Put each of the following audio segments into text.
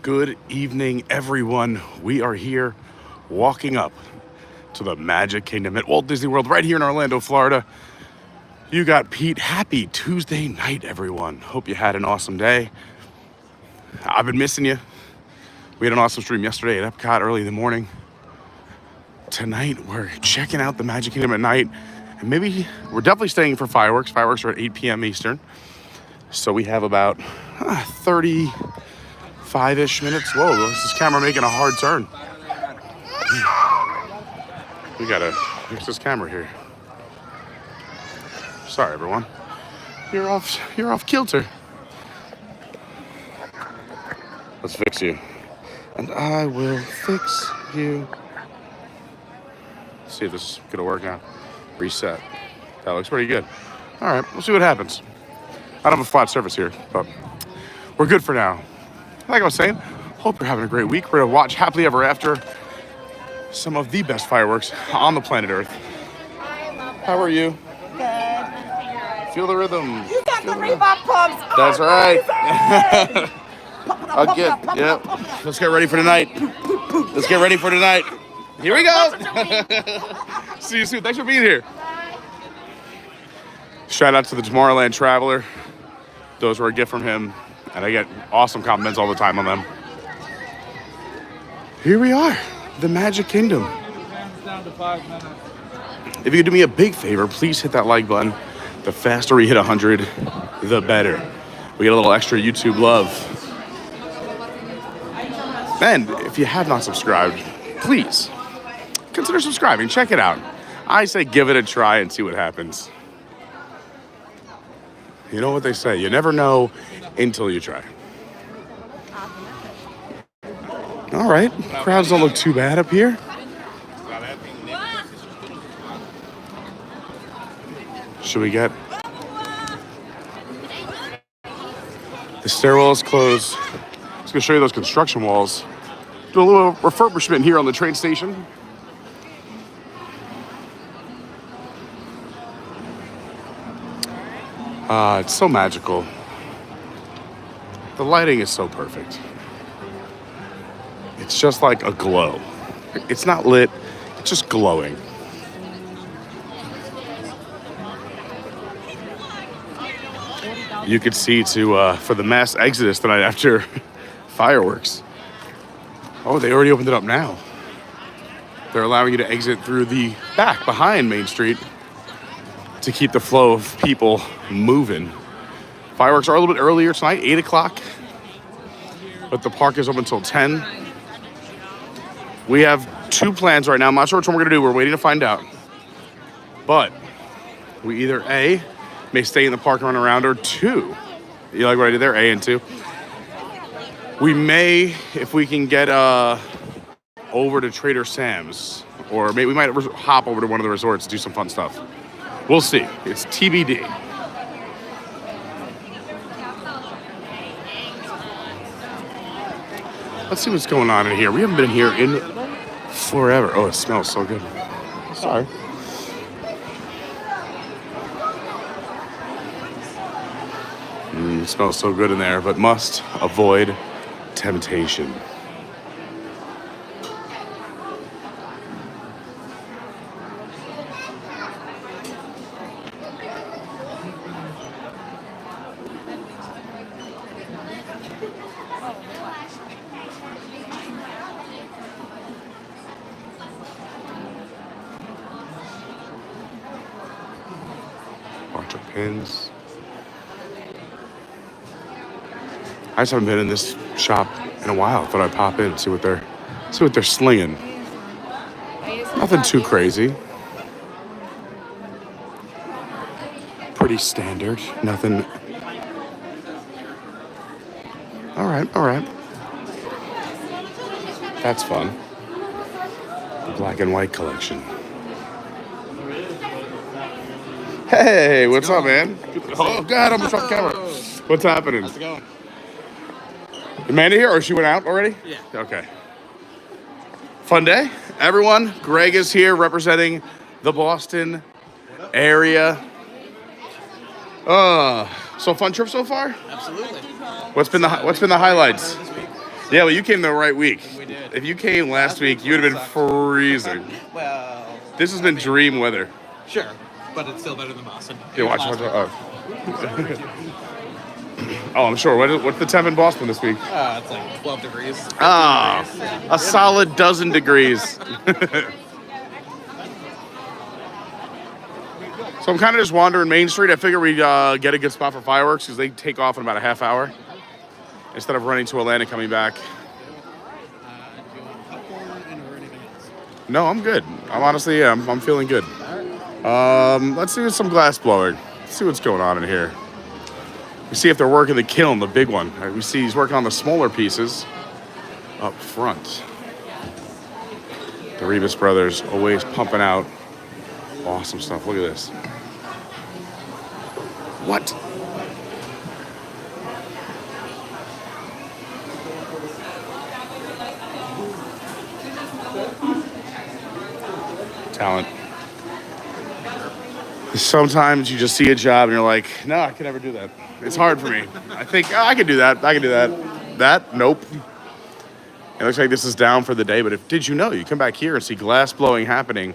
Good evening, everyone. We are here walking up to the Magic Kingdom at Walt Disney World right here in Orlando, Florida. You got Pete. Happy Tuesday night, everyone. Hope you had an awesome day. I've been missing you. We had an awesome stream yesterday at Epcot early in the morning. Tonight, we're checking out the Magic Kingdom at night. And maybe we're definitely staying for fireworks. Fireworks are at 8 p.m. Eastern. So we have about 35-ish minutes. Whoa, is this camera making a hard turn? We gotta fix this camera here. Sorry, everyone. You're off kilter. Let's fix you. And I will fix you. Let's see if this is gonna work now. Reset. That looks pretty good. All right, we'll see what happens. I don't have a flat surface here, but we're good for now. Like I was saying, hope you're having a great week. We're gonna watch Happily Ever After, some of the best fireworks on the planet Earth. How are you? Good. Feel the rhythm. You got the Reebok pumps. That's right. Yep. Let's get ready for tonight. Let's get ready for tonight. Here we go. See you soon. Thanks for being here. Shout out to the Tomorrowland Traveler. Those were a gift from him, and I get awesome compliments all the time on them. Here we are, the Magic Kingdom. If you could do me a big favor, please hit that like button. The faster we hit 100, the better. We get a little extra YouTube love. And if you have not subscribed, please consider subscribing. Check it out. I say give it a try and see what happens. You know what they say, you never know until you try. All right, crowds don't look too bad up here. Should we get... The stairwell is closed. I was gonna show you those construction walls. Do a little refurbishment here on the train station. It's so magical. The lighting is so perfect. It's just like a glow. It's not lit, it's just glowing. You could see for the mass exodus tonight after fireworks. Oh, they already opened it up now. They're allowing you to exit through the back behind Main Street to keep the flow of people moving. Fireworks are a little bit earlier tonight, 8 o'clock. But the park is open until 10. We have two plans right now. I'm not sure which one we're gonna do. We're waiting to find out. But we either A, may stay in the park and run around, or two, you like what I did there? A and two. We may, if we can get over to Trader Sam's, or maybe we might hop over to one of the resorts, do some fun stuff. We'll see. It's TBD. Let's see what's going on in here. We haven't been in here in forever. Oh, it smells so good. Sorry. It smells so good in there, but must avoid temptation. Bunch of pins. I just haven't been in this shop in a while. Thought I'd pop in and see what they're slinging. Nothing too crazy. Pretty standard. Nothing. All right. That's fun. The black and white collection. Hey, what's up, man? Oh God, I'm off camera. What's happening? How's it going? Amanda here, or she went out already? Yeah. Okay. Fun day, everyone. Greg is here representing the Boston area. So fun trip so far? Absolutely. What's been the highlights? Yeah, well, you came the right week. We did. If you came last week, you'd have been freezing. Well, This has been dream weather. sure, but it's still better than Boston. Yeah, watch. Oh, I'm sure. What's the temp in Boston this week? It's like 12 degrees. 15 degrees. A solid dozen degrees. So I'm kind of just wandering Main Street. I figure we get a good spot for fireworks because they take off in about a half hour instead of running to Atlanta coming back. Do you want popcorn or anything else? No, I'm good. I'm feeling good. Let's do some glass blowing. Let's see what's going on in here. We see if they're working the kiln, the big one. We see he's working on the smaller pieces up front. The Rebus brothers always pumping out awesome stuff. Look at this. What? Talent. Sometimes you just see a job and you're like, no, I could never do that. It's hard for me. I think, I could do that. I could do that. That? Nope. It looks like this is down for the day, but did you know you come back here and see glass blowing happening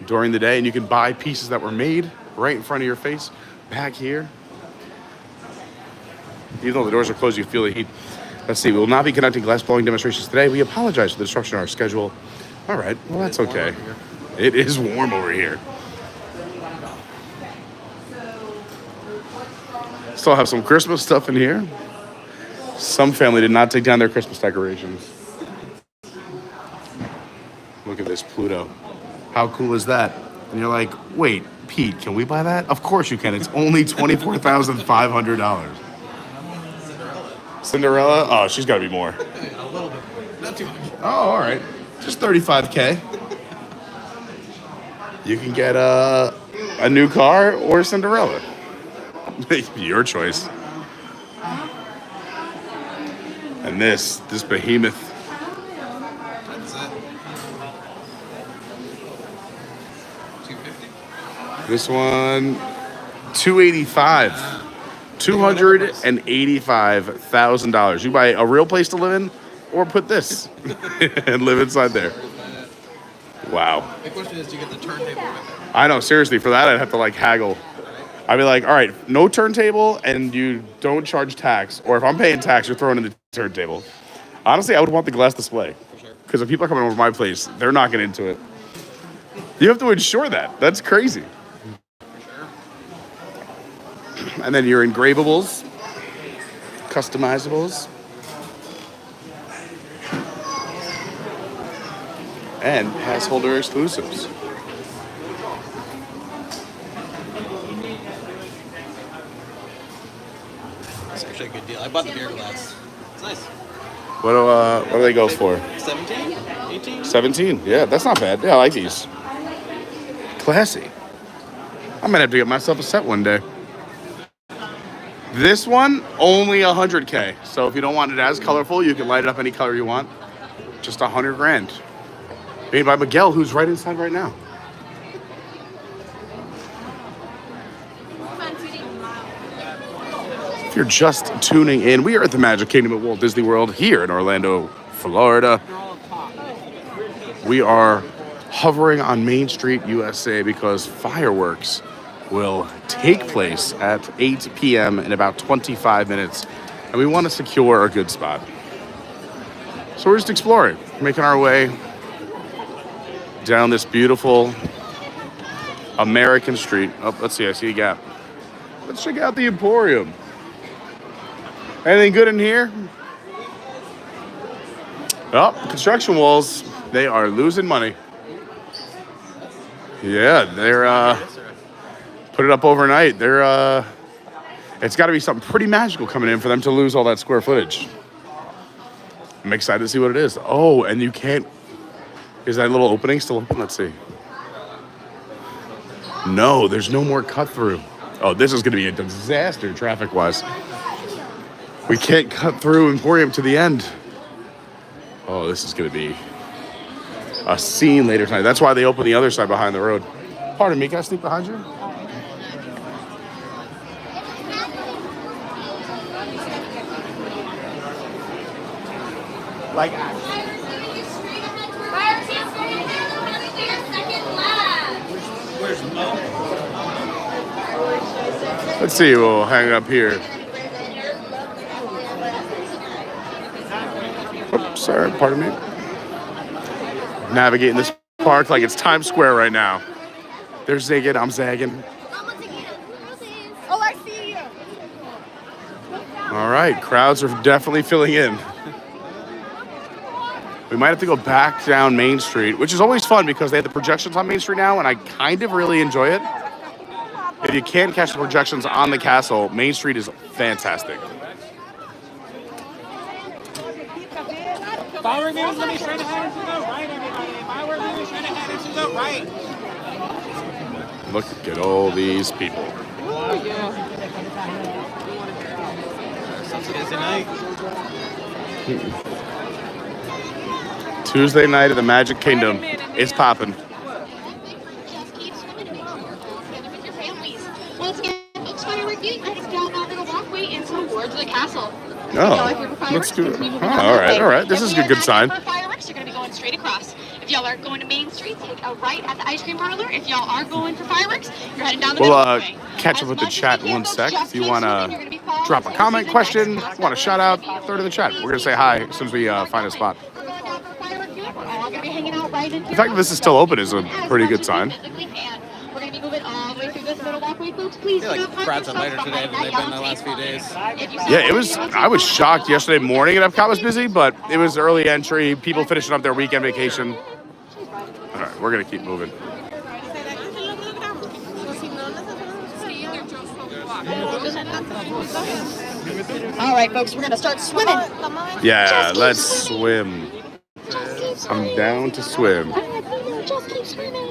during the day and you can buy pieces that were made right in front of your face back here? Even though the doors are closed, you feel the heat. Let's see, we will not be conducting glass blowing demonstrations today. We apologize for the disruption in our schedule. All right, well, that's okay. It is warm over here. Still have some Christmas stuff in here. Some family did not take down their Christmas decorations. Look at this Pluto. How cool is that? And you're like, wait, Pete, can we buy that? Of course you can. It's only $24,500. Cinderella? Oh, she's got to be more. A little bit. Not too much. Oh, all right. Just $35K. You can get a new car or Cinderella. Your choice. And this behemoth. What's that? 250. This one, $285. $285,000. You buy a real place to live in, or put this and live inside there. Wow. The question is, do you get the turntable with it? I know, seriously, for that I'd have to haggle. I'd be like, all right, no turntable and you don't charge tax. Or if I'm paying tax, you're throwing in the turntable. Honestly, I would want the glass display. For sure. Because if people are coming over to my place, they're not getting into it. You have to ensure that. That's crazy. For sure. And then your engravables, customizables, and pass holder exclusives. That's actually a good deal. I bought the beer glass. It's nice. What do they go for? 17? 18? 17. Yeah, that's not bad. Yeah, I like these. Classy. I might have to get myself a set one day. This one, only $100K. So if you don't want it as colorful, you can light it up any color you want. Just $100,000. Made by Miguel, who's right inside right now. If you're just tuning in, we are at the Magic Kingdom at Walt Disney World here in Orlando, Florida. We are hovering on Main Street, USA, because fireworks will take place at 8 p.m. in about 25 minutes, and we want to secure a good spot. So we're just exploring, making our way down this beautiful American street. Oh, let's see, I see a gap. Let's check out the Emporium. Anything good in here? Oh, construction walls, they are losing money. Yeah, they're put it up overnight. They're it's got to be something pretty magical coming in for them to lose all that square footage. I'm excited to see what it is. Oh, and you can't. Is that little opening still open? Let's see. No, there's no more cut through. Oh, this is going to be a disaster traffic-wise. We can't cut through Emporium to the end. Oh, this is going to be a scene later tonight. That's why they open the other side behind the road. Pardon me, can I sneak behind you? Like, where's Mo? Let's see, we'll hang up here. Oops, sorry, pardon me. Navigating this park like it's Times Square right now. They're zigging, I'm zagging. Oh, I see you. All right, crowds are definitely filling in. We might have to go back down Main Street, which is always fun because they have the projections on Main Street now, and I kind of really enjoy it. If you can't catch the projections on the castle, Main Street is fantastic. Firework views, let me straight ahead and to the right, everybody. Firework views, straight ahead and to the right. Look at all these people. Tuesday night at the Magic Kingdom is popping. Just keep swimming and together with your families. Once again, folks, firework viewing heading down that little walkway and towards the castle. Oh, let's do it. Oh, all right. This is a good sign. For fireworks, you're going to be going straight across. If y'all are going to Main Street, take a right at the ice cream parlor. If y'all are going for fireworks, you're heading down the middle walkway. Catch up with the chat in 1 sec. If you want to drop a comment, question, want a shout out, throw it in the chat. We're going to say hi as soon as we find a spot. We're going down for firework viewing. We're all going to be hanging out right in here. The fact that this is still open is a pretty good sign. We're going to be moving all the way through this little walkway, folks. Please do not park crowds are yourself later today behind than that they've been the yellow last few days. Yeah, I was shocked yesterday morning at Epcot was busy, but it was early entry, people finishing up their weekend vacation. All right, we're going to keep moving. All right, folks, we're going to start swimming. Yeah, let's swim. I'm down to swim. Just keep swimming.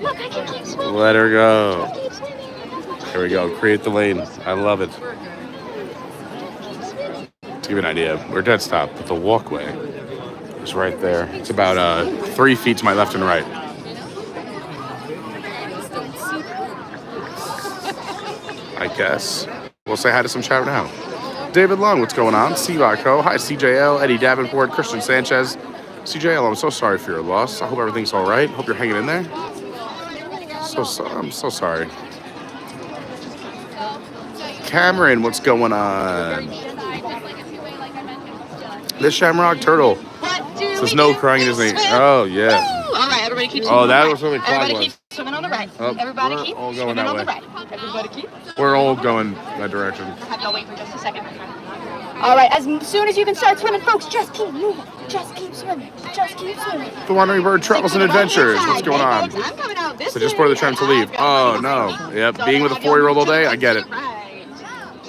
Look, I can keep swimming. Let her go. Just keep swimming. Here we go. Create the lane. I love it. To give you an idea, we're dead stop, but the walkway is right there. It's about 3 feet to my left and right. I guess. We'll say hi to some chat now. David Long, what's going on? C-Vaco. Hi, CJL. Eddie Davenport. Christian Sanchez. CJL, I'm so sorry for your loss. I hope everything's all right. Hope you're hanging in there. I'm so sorry. Cameron, what's going on? This Shamrock Turtle. Says no crying Disney. Oh, yeah. All right, everybody keep swimming. Oh, that was really flag Everybody was. keep swimming on the right. Oh, Everybody we're keep all swimming going that on the way. right. Everybody keep. We're all going that direction. Have y'all wait for just a second. All right, as soon as you can start swimming, folks, just keep moving. Just keep swimming. Just keep swimming. The Wandering Bird Travels and Adventures. What's going on? I'm coming out this So just for the time to leave. Oh, no. Yep, being with a 4-year-old all day, I get it.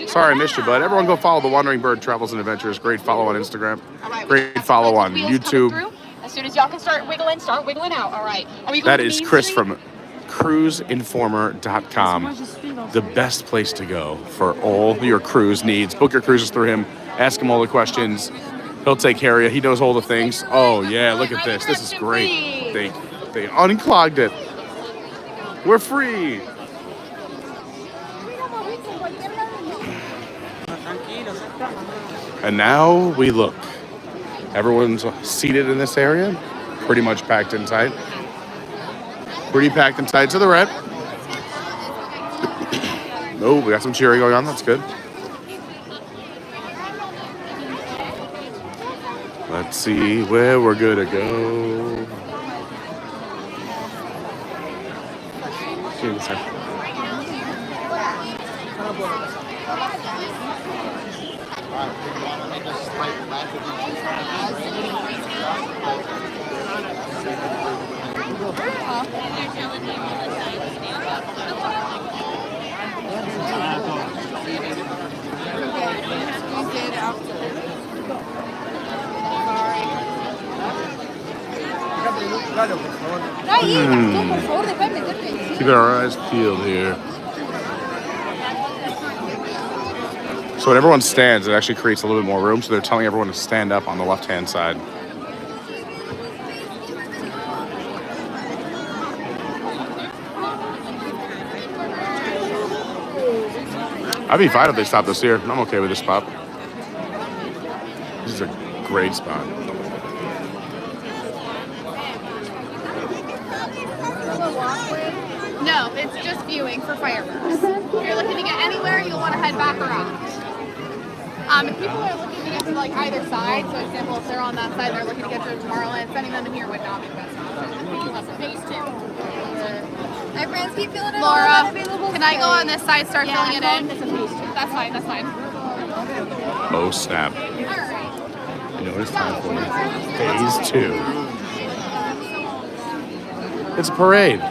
Sorry I missed you, bud. Everyone go follow The Wandering Bird Travels and Adventures. Great follow on Instagram. Great follow on YouTube. As soon as y'all can start wiggling out. All right. Are we going That to is Main Chris Street? from cruiseinformer.com. The best place to go for all your cruise needs. Book your cruises through him. Ask him all the questions. He'll take care of you. He knows all the things. Oh, yeah, look at this. This is great. They unclogged it. We're free. And now we look. Everyone's seated in this area. Pretty much packed in tight. Pretty packed and tight to the right. Oh, we got some cheering going on. That's good. Let's see where we're gonna go. Keeping our eyes peeled here. So when everyone stands, it actually creates a little bit more room. So they're telling everyone to stand up on the left-hand side. I'd be fine if they stopped us here. I'm okay with this spot. This is a great spot. No, it's just viewing for fireworks. If you're looking to get anywhere, you'll want to head back around. If people are looking to get to like either side, so for example, if they're on that side, they're looking to get to Tomorrowland, sending them in here would not be the best option. Phase 2. My friends keep filling it Laura, can I go on this side, start filling it in? That's fine, that's fine. Oh snap. Alright. You know what it's time for? Phase 2. It's a parade. I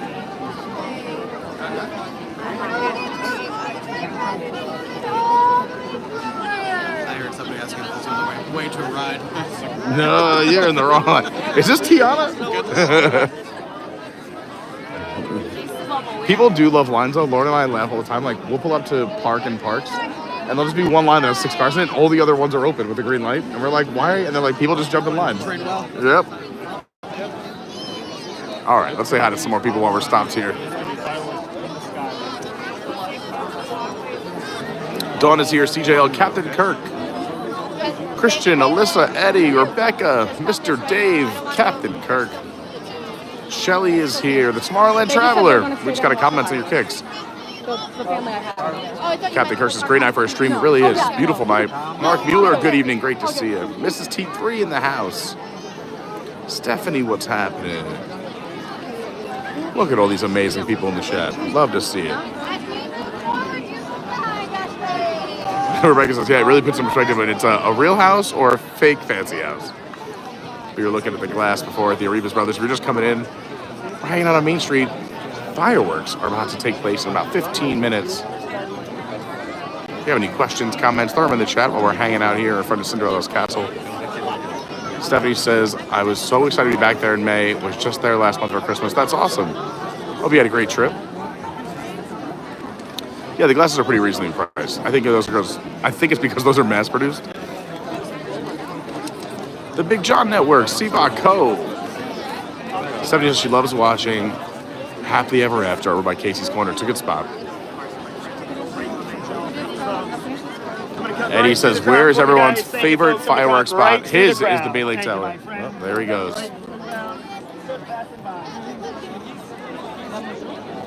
heard somebody asking if this was the way to ride. No, you're in the wrong line. Is this Tiana? People do love lines though. Lauren and I laugh all the time. Like, we'll pull up to park and parks, and there'll just be one line that has 6 cars in it. All the other ones are open with a green light. And we're like, why? And they're like, people just jump in line. Train well. Yep. All right, let's say hi to some more people while we're stopped here. Dawn is here, CJL, Captain Kirk, Christian, Alyssa, Eddie, Rebecca, Mr. Dave, Captain Kirk. Shelly is here, the Tomorrowland Traveler. We just got a comment on your kicks. Captain Kirk says, great night for a stream. It really is. Beautiful night. Mark Mueller, good evening. Great to see you. Mrs. T3 in the house. Stephanie, what's happening? Look at all these amazing people in the chat. Love to see it. Rebecca says, yeah, it really puts some perspective on it. It's a real house or a fake fancy house. We were looking at the glass before at the Arribas Brothers. We were just coming in. We're hanging out on Main Street. Fireworks are about to take place in about 15 minutes. If you have any questions, comments, throw them in the chat while we're hanging out here in front of Cinderella's castle. Stephanie says, I was so excited to be back there in May. Was just there last month for Christmas. That's awesome. Hope you had a great trip. Yeah, the glasses are pretty reasonably priced. I think it's because those are mass produced. The Big John Network, Seabach Co. Stephanie says she loves watching Happily Ever After over by Casey's Corner. It's a good spot. Eddie says, where is everyone's favorite fireworks spot? His is the Bailey Tower. Oh, there he goes.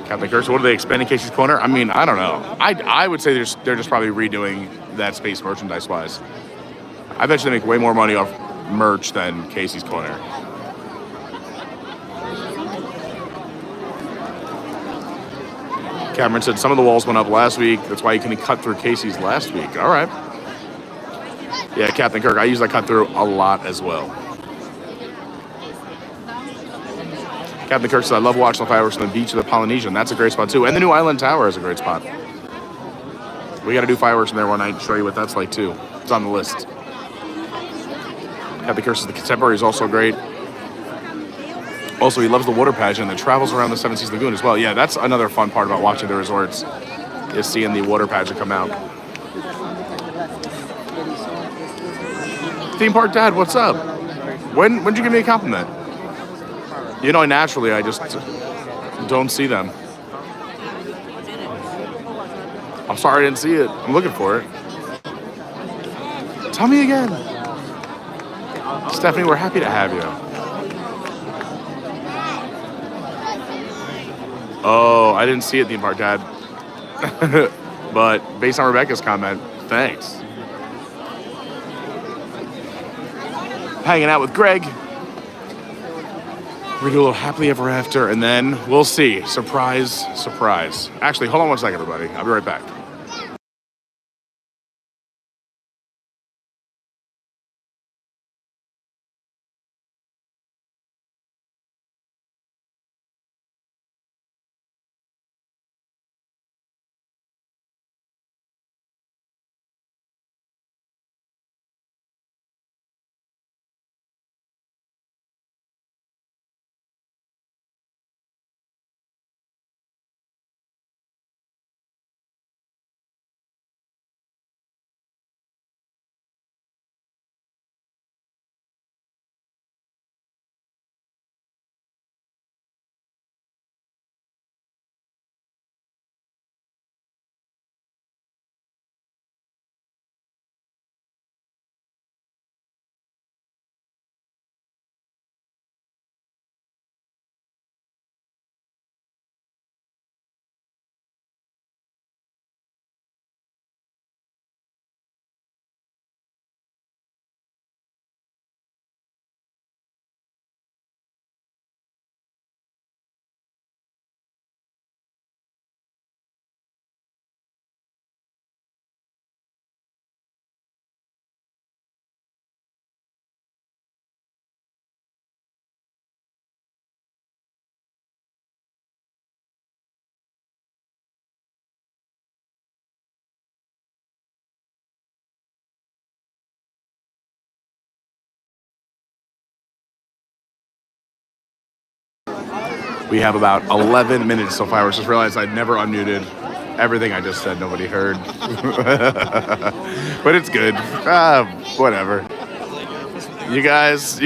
Captain Kirk, so what are they expanding Casey's Corner? I mean, I don't know. I would say they're just probably redoing that space merchandise-wise. I bet you they make way more money off merch than Casey's Corner. Cameron said some of the walls went up last week. That's why you couldn't cut through Casey's last week. All right. Yeah, Captain Kirk, I use that cut through a lot as well. Captain Kirk says, I love watching the fireworks on the beach of the Polynesian. That's a great spot too. And the new Island Tower is a great spot. We got to do fireworks in there one night and show you what that's like too. It's on the list. Captain Kirk says the Contemporary is also great. Also, he loves the water pageant that travels around the Seven Seas Lagoon as well. Yeah, that's another fun part about watching the resorts, is seeing the water pageant come out. Theme Park Dad, what's up? When'd you give me a compliment? You know, naturally, I just don't see them. I'm sorry I didn't see it. I'm looking for it. Tell me again. Stephanie, we're happy to have you. Oh, I didn't see it, Theme Park Dad. But based on Rebecca's comment, thanks. Hanging out with Greg. We're gonna do a little Happily Ever After, and then we'll see. Surprise, surprise. Actually, hold on one second, everybody. I'll be right back. We have about 11 minutes till fireworks. Just realized I never unmuted. Everything I just said, nobody heard. But it's good. Whatever. You guys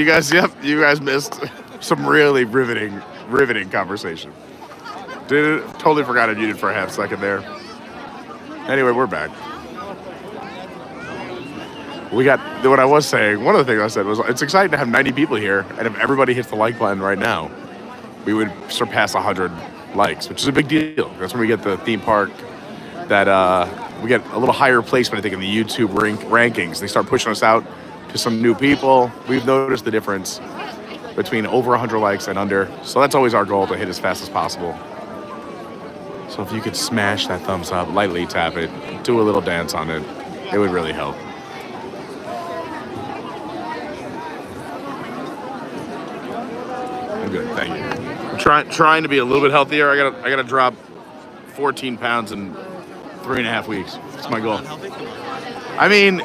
missed some really riveting conversation. Totally forgot I muted for a half second there. Anyway, we're back. We got, what I was saying, one of the things I said was, it's exciting to have 90 people here, and if everybody hits the like button right now, we would surpass 100 likes, which is a big deal. That's when we get the theme park that we get a little higher placement, I think, in the YouTube rankings. They start pushing us out to some new people. We've noticed the difference between over 100 likes and under. So that's always our goal, to hit as fast as possible. So if you could smash that thumbs up, lightly tap it, do a little dance on it, it would really help. I'm good, thank you. I'm trying to be a little bit healthier. I gotta drop 14 pounds in 3.5 weeks. That's my goal. I mean,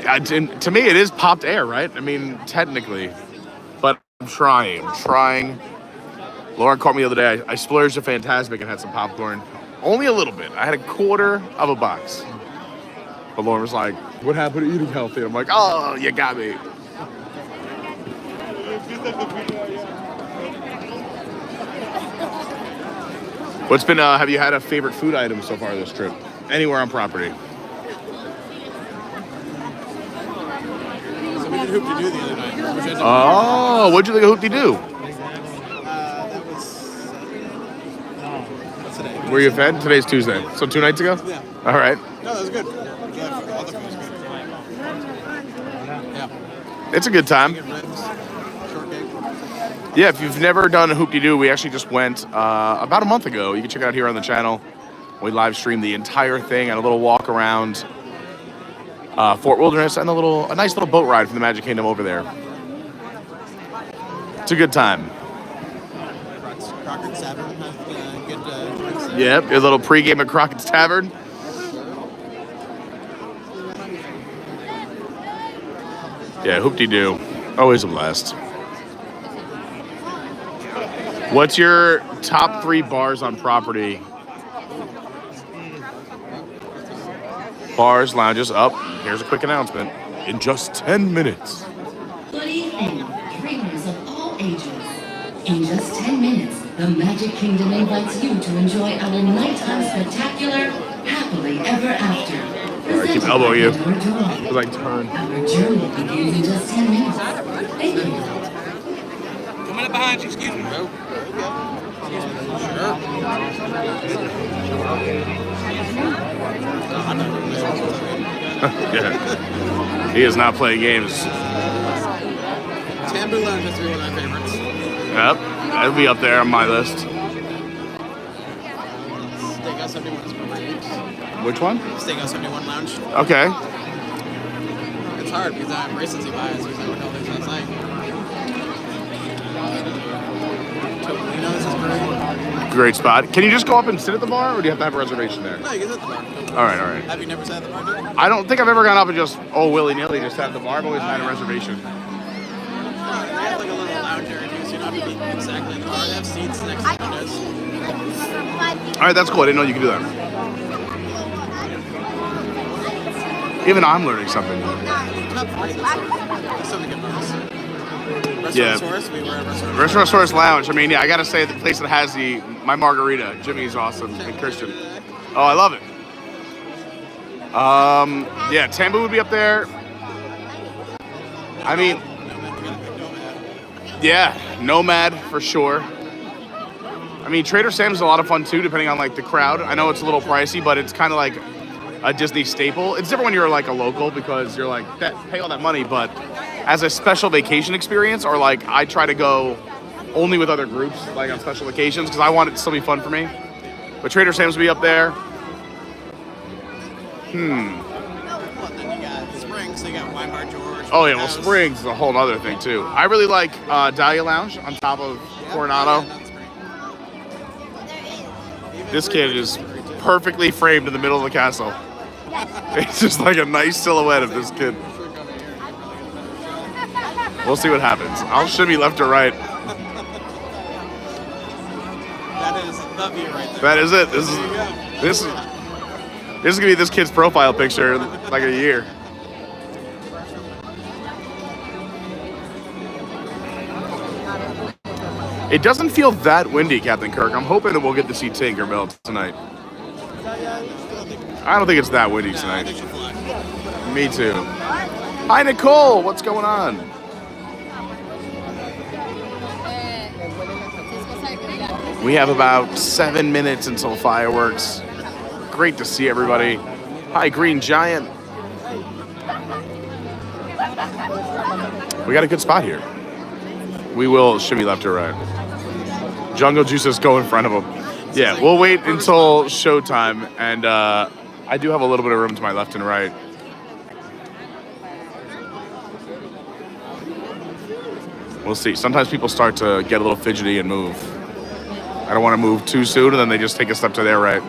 to me, it is popped air, right? I mean, technically, but I'm trying. Lauren caught me the other day. I splurged at Fantasmic and had some popcorn. Only a little bit. I had a quarter of a box. But Lauren was like, what happened to eating healthy? I'm like, oh, you got me. What's been, have you had a favorite food item so far this trip? Anywhere on property? So we did Hoop-de-Doo the other night. Oh, what'd you think of Hoop-de-Doo? That was what's today? Were you fed? Today's Tuesday. So 2 nights ago? Yeah. All right. No, that was good. All the food was good. Yeah. It's a good time. Chicken ribs, shortcake. Yeah, if you've never done a Hoop-de-Doo, we actually just went about a month ago. You can check it out here on the channel. We live streamed the entire thing and a little walk around Fort Wilderness and a nice little boat ride from the Magic Kingdom over there. It's a good time. Crockett's Tavern had good drinks. Yep, a little pregame at Crockett's Tavern. Yeah, Hoop-de-Doo. Always a blast. What's your top 3 bars on property? Bars, lounges, up. Here's a quick announcement. In just 10 minutes. Good evening, dreamers of all ages. In just 10 minutes, the Magic Kingdom invites you to enjoy our nighttime spectacular Happily Ever After. All right, keep elbowing you. Presented by Lord Joy. As I turn. Our journey begins in just 10 minutes. Thank you. Coming up behind you, excuse me. Sure. Yeah. He is not playing games. Tambu Lounge has to be one of my favorites. Yep, that'll be up there on my list. Steakhouse 71 is my favorite. Which one? Steakhouse 71 Lounge. Okay. It's hard because I have recency bias because I don't know things last night. Topolino's is great. Great spot. Can you just go up and sit at the bar, or do you have to have a reservation there? No, you can sit at the bar. All right. Have you never sat at the bar, dude? I don't think I've ever gone up and just, willy-nilly just sat at the bar. I've always had a reservation. No, they have like a little lounge area too, so you don't have to be exactly in the bar. They have seats next to the windows. All right, that's cool. I didn't know you could do that. Even I'm learning something. Not free, that's something good bonus. Yeah. Restaurant Source, we were at Restaurant Restaurant Source Lounge. I mean, yeah, I gotta say the place that has my margarita. Jimmy's awesome and Christian. Oh, I love it. Yeah, Tambu would be up there. I mean, yeah, Nomad for sure. I mean, Trader Sam's is a lot of fun too, depending on like the crowd. I know it's a little pricey, but it's kind of like a Disney staple. It's different when you're like a local because you're like, pay all that money, but as a special vacation experience, or like I try to go only with other groups, like on special occasions, because I want it to still be fun for me. But Trader Sam's will be up there. Well, then you got Springs, so you got Wine Bar George. Oh yeah, well Springs is a whole other thing too. I really like Dahlia Lounge on top of Coronado. This kid is perfectly framed in the middle of the castle. It's just like a nice silhouette of this kid. We'll see what happens. I'll shimmy left or right. That The view right there. That is it. This is gonna be this kid's profile picture in like a year. It doesn't feel that windy, Captain Kirk. I'm hoping that we'll get to see Tinkerbell tonight. I don't think it's that windy tonight. Me too. Hi, Nicole. What's going on? We have about 7 minutes until fireworks. Great to see everybody. Hi, Green Giant. We got a good spot here. We will shimmy left or right. Jungle Juices go in front of him. Yeah, we'll wait until showtime, and I do have a little bit of room to my left and right. We'll see. Sometimes people start to get a little fidgety and move. I don't want to move too soon, and then they just take a step to their right.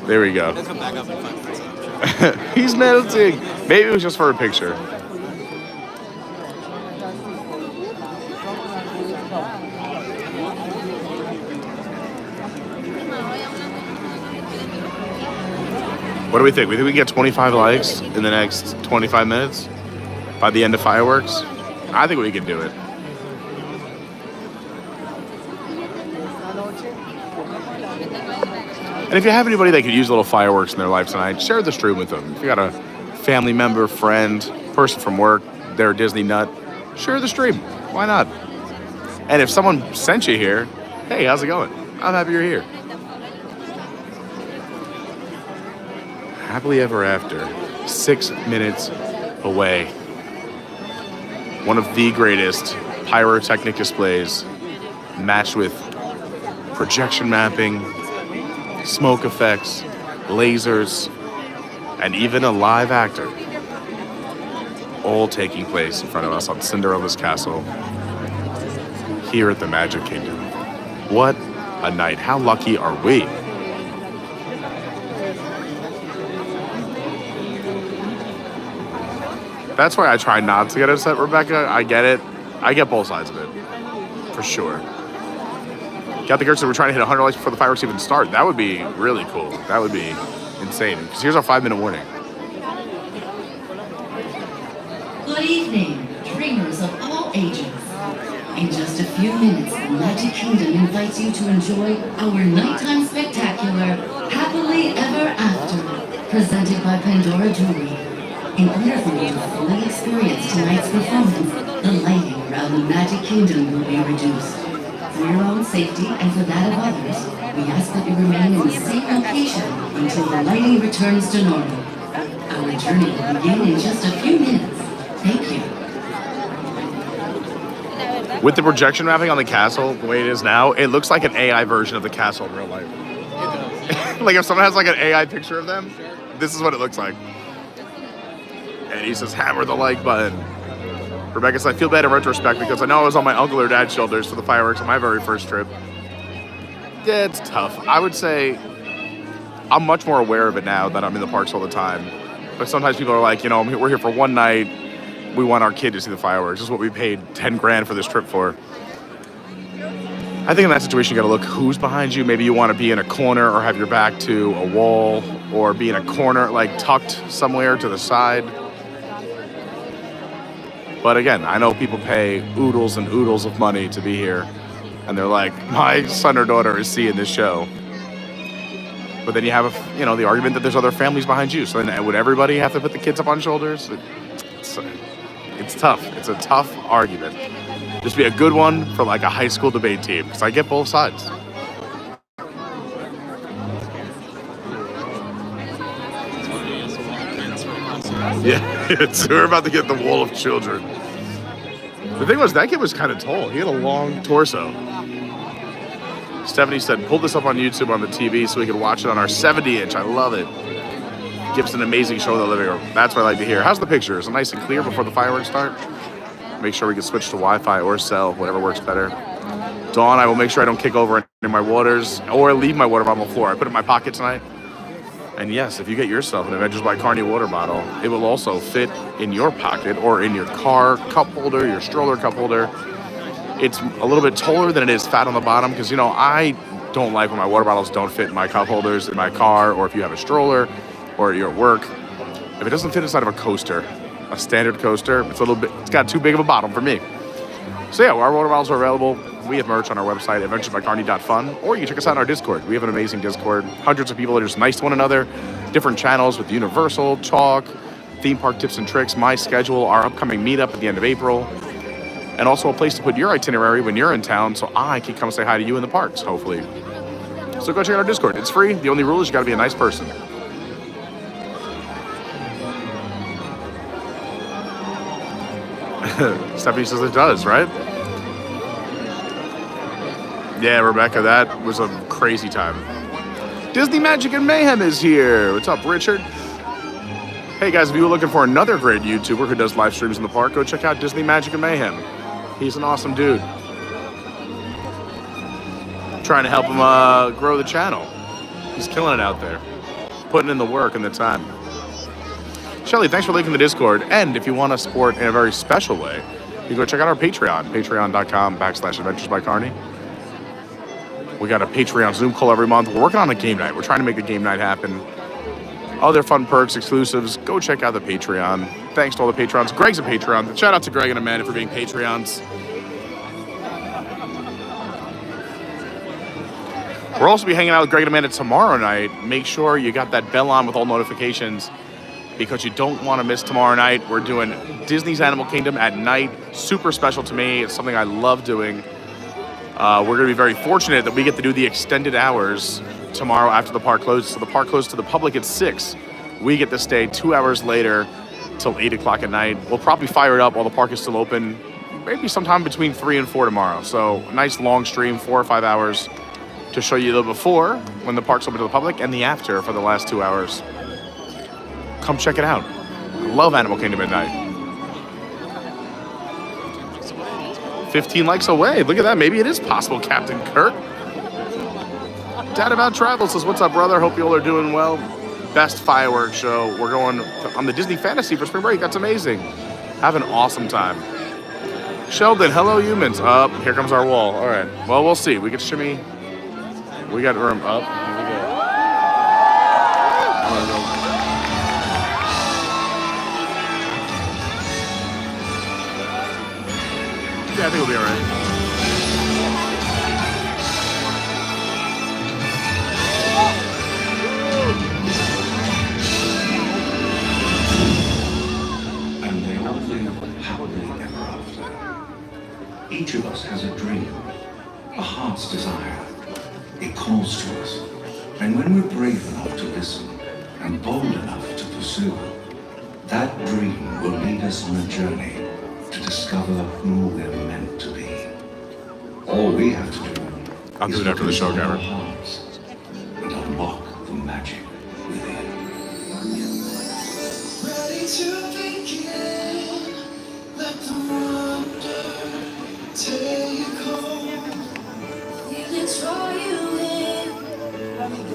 There we go. He'll come back up in 5 minutes. He's melting. Maybe it was just for a picture. What do we think? We think we can get 25 likes in the next 25 minutes by the end of fireworks? I think we can do it. And if you have anybody that could use little fireworks in their life tonight, share the stream with them. If you got a family member, friend, person from work, they're a Disney nut, share the stream. Why not? And if someone sent you here, hey, how's it going? I'm happy you're here. Happily Ever After, 6 minutes away. One of the greatest pyrotechnic displays, matched with projection mapping, smoke effects, lasers, and even a live actor, all taking place in front of us on Cinderella's castle here at the Magic Kingdom. What a night. How lucky are we? That's why I try not to get upset, Rebecca. I get it. I get both sides of it, for sure. Got the Garrett said we're trying to hit 100 likes before the fireworks even start. That would be really cool. That would be insane. Because here's our 5-minute warning. Good evening, dreamers of all ages. In just a few minutes, Magic Kingdom invites you to enjoy our nighttime spectacular, Happily Ever After, presented by Pandora Jewelry. In order for you to fully experience tonight's performance, the lighting around the Magic Kingdom will be reduced. For your own safety and for that of others, we ask that you remain in the same location until the lighting returns to normal. Our journey will begin in just a few minutes. Thank you. With the projection mapping on the castle, the way it is now, it looks like an AI version of the castle in real life. Like if someone has like an AI picture of them, this is what it looks like. And he says, hammer the like button. Rebecca says, I feel bad in retrospect because I know I was on my uncle or dad's shoulders for the fireworks on my very first trip. Yeah, it's tough. I would say I'm much more aware of it now that I'm in the parks all the time. But sometimes people are like, you know, we're here for one night. We want our kid to see the fireworks. This is what we paid 10 grand for this trip for. I think in that situation, you gotta look who's behind you. Maybe you wanna be in a corner or have your back to a wall or be in a corner, like tucked somewhere to the side. But again, I know people pay oodles and oodles of money to be here. And they're like, my son or daughter is seeing this show. But then you have, the argument that there's other families behind you. So then would everybody have to put the kids up on shoulders? It's tough. It's a tough argument. Just be a good one for like a high school debate team, because I get both sides. Yeah, so we're about to get the wall of children. The thing was, that kid was kind of tall. He had a long torso. Stephanie said, pull this up on YouTube on the TV so we can watch it on our 70-inch. I love it. Gives an amazing show in the living room. That's what I like to hear. How's the picture? Is it nice and clear before the fireworks start? Make sure we can switch to Wi-Fi or cell, whatever works better. Dawn, I will make sure I don't kick over in my waters or leave my water bottle on the floor. I put it in my pocket tonight. And yes, if you get yourself an Adventures by Carney water bottle, it will also fit in your pocket or in your car cup holder, your stroller cup holder. It's a little bit taller than it is fat on the bottom because, you know, I don't like when my water bottles don't fit in my cup holders in my car, or if you have a stroller or you're at work. If it doesn't fit inside of a coaster, a standard coaster, it's got too big of a bottom for me. So yeah, our water bottles are available. We have merch on our website, adventuresbycarney.fun, or you can check us out on our Discord. We have an amazing Discord. Hundreds of people that are just nice to one another. Different channels with Universal, Talk, theme park tips and tricks, my schedule, our upcoming meetup at the end of April, and also a place to put your itinerary when you're in town so I can come say hi to you in the parks, hopefully. So go check out our Discord. It's free. The only rule is you got to be a nice person. Stephanie says it does, right? Yeah, Rebecca, that was a crazy time. Disney Magic and Mayhem is here. What's up, Richard? Hey guys, if you were looking for another great YouTuber who does live streams in the park, go check out Disney Magic and Mayhem. He's an awesome dude. Trying to help him grow the channel. He's killing it out there. Putting in the work and the time. Shelly, thanks for linking the Discord. And if you want to support in a very special way, you go check out our Patreon, patreon.com/adventuresbycarney. We got a Patreon Zoom call every month. We're working on a game night. We're trying to make a game night happen. Other fun perks, exclusives. Go check out the Patreon. Thanks to all the Patrons. Greg's a Patreon. Shout out to Greg and Amanda for being Patreons. We'll also be hanging out with Greg and Amanda tomorrow night. Make sure you got that bell on with all notifications because you don't want to miss tomorrow night. We're doing Disney's Animal Kingdom at night. Super special to me. It's something I love doing. We're going to be very fortunate that we get to do the extended hours tomorrow after the park closes. So the park closes to the public at 6. We get to stay 2 hours later till 8 o'clock at night. We'll probably fire it up while the park is still open, maybe sometime between 3 and 4 tomorrow. So a nice long stream, 4 or 5 hours, to show you the before when the park's open to the public and the after for the last 2 hours. Come check it out. I love Animal Kingdom at night. 15 likes away. Look at that. Maybe it is possible, Captain Kurt. Dad About Travel says, what's up, brother? Hope you all are doing well. Best fireworks show. We're going on the Disney Fantasy for spring break. That's amazing. Have an awesome time. Sheldon, hello, humans. Up. Here comes our wall. All right. Well, we'll see. We can shimmy. We got room up. Here we go. Yeah, I think we'll be all right. And they all live happily ever after. Each of us has a dream, a heart's desire. It calls to us. And when we're brave enough to listen and bold enough to pursue, that dream will lead us on a journey to discover who we're meant to be. All we have to do I'll do it after the show, Garrett. hearts and unlock the magic within. Ready to begin, let the wonder take hold. Feelings draw you in,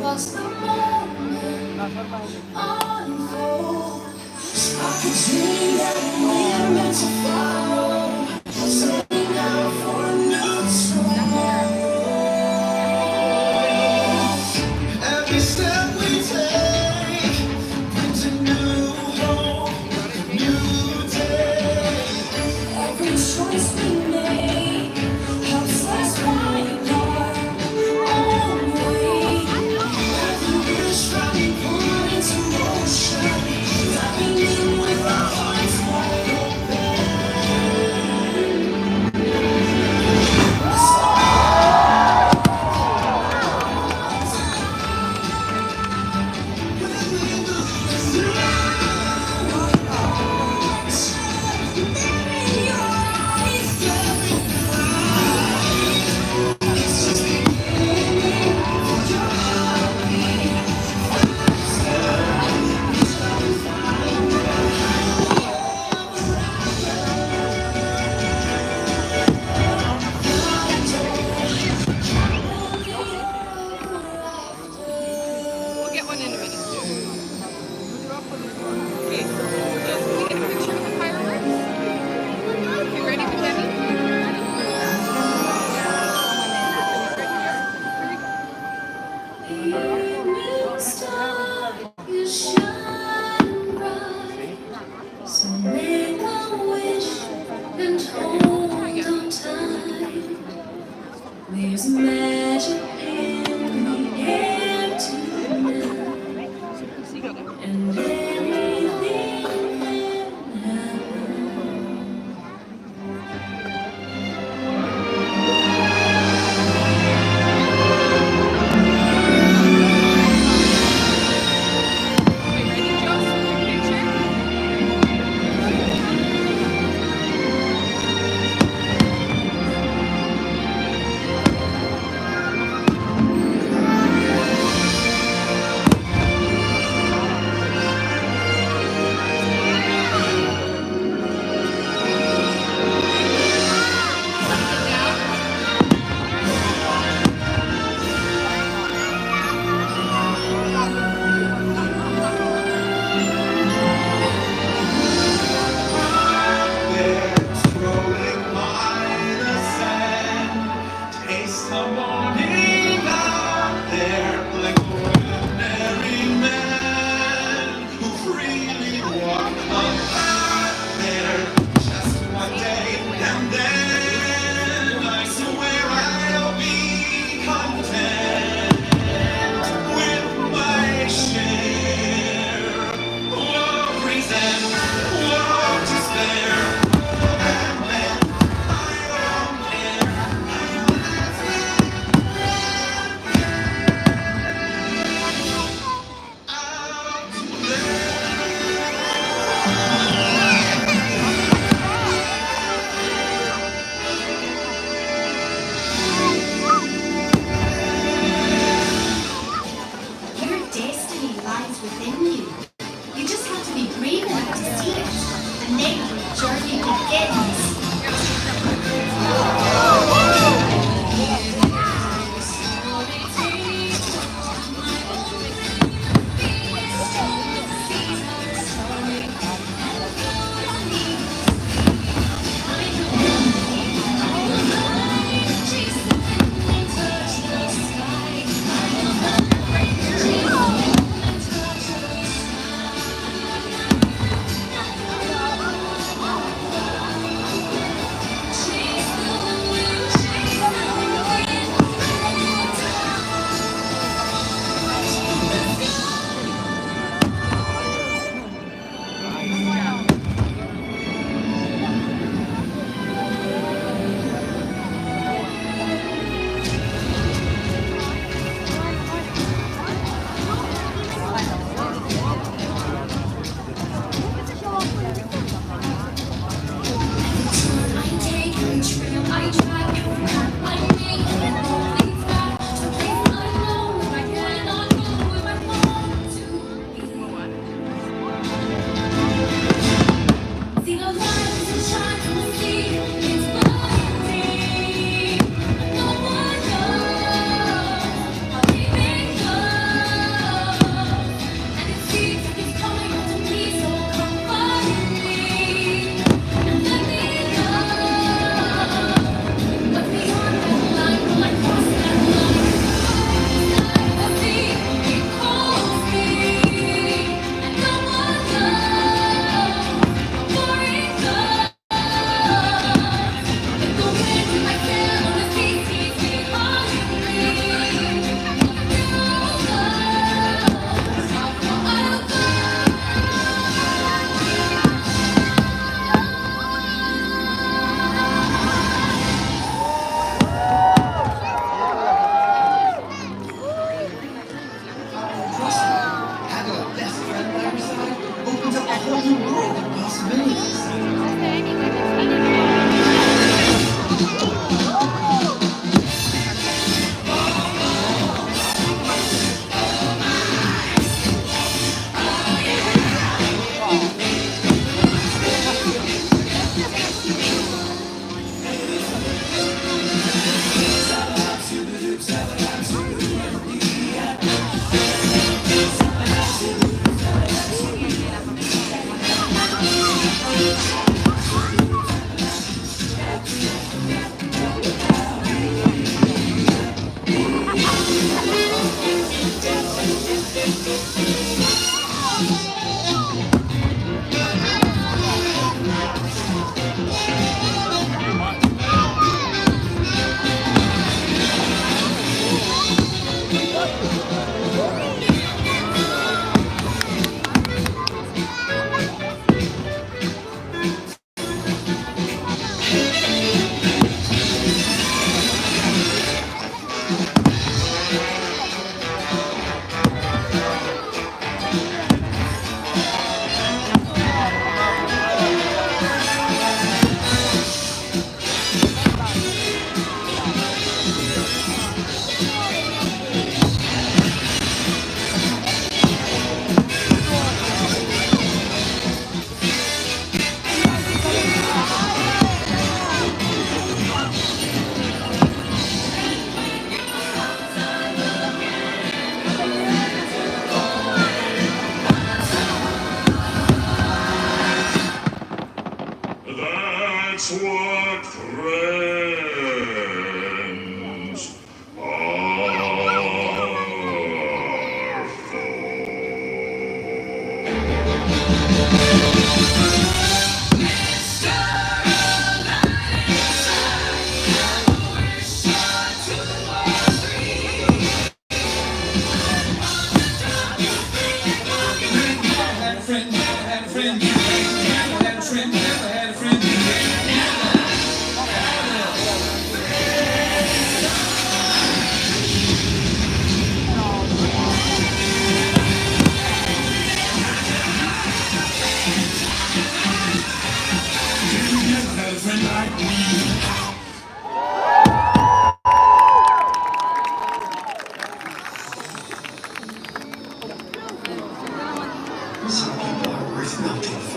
watch the moment unfold. I can see that we're meant to follow, setting out for a new tomorrow. Every step we take brings a new hope, new day. Every choice we make helps us find our own way. Every wish running put into motion, diving in with our hearts wide open. shine bright. So make a wish and hold on tight. There's magic in the air tonight, and anything can happen.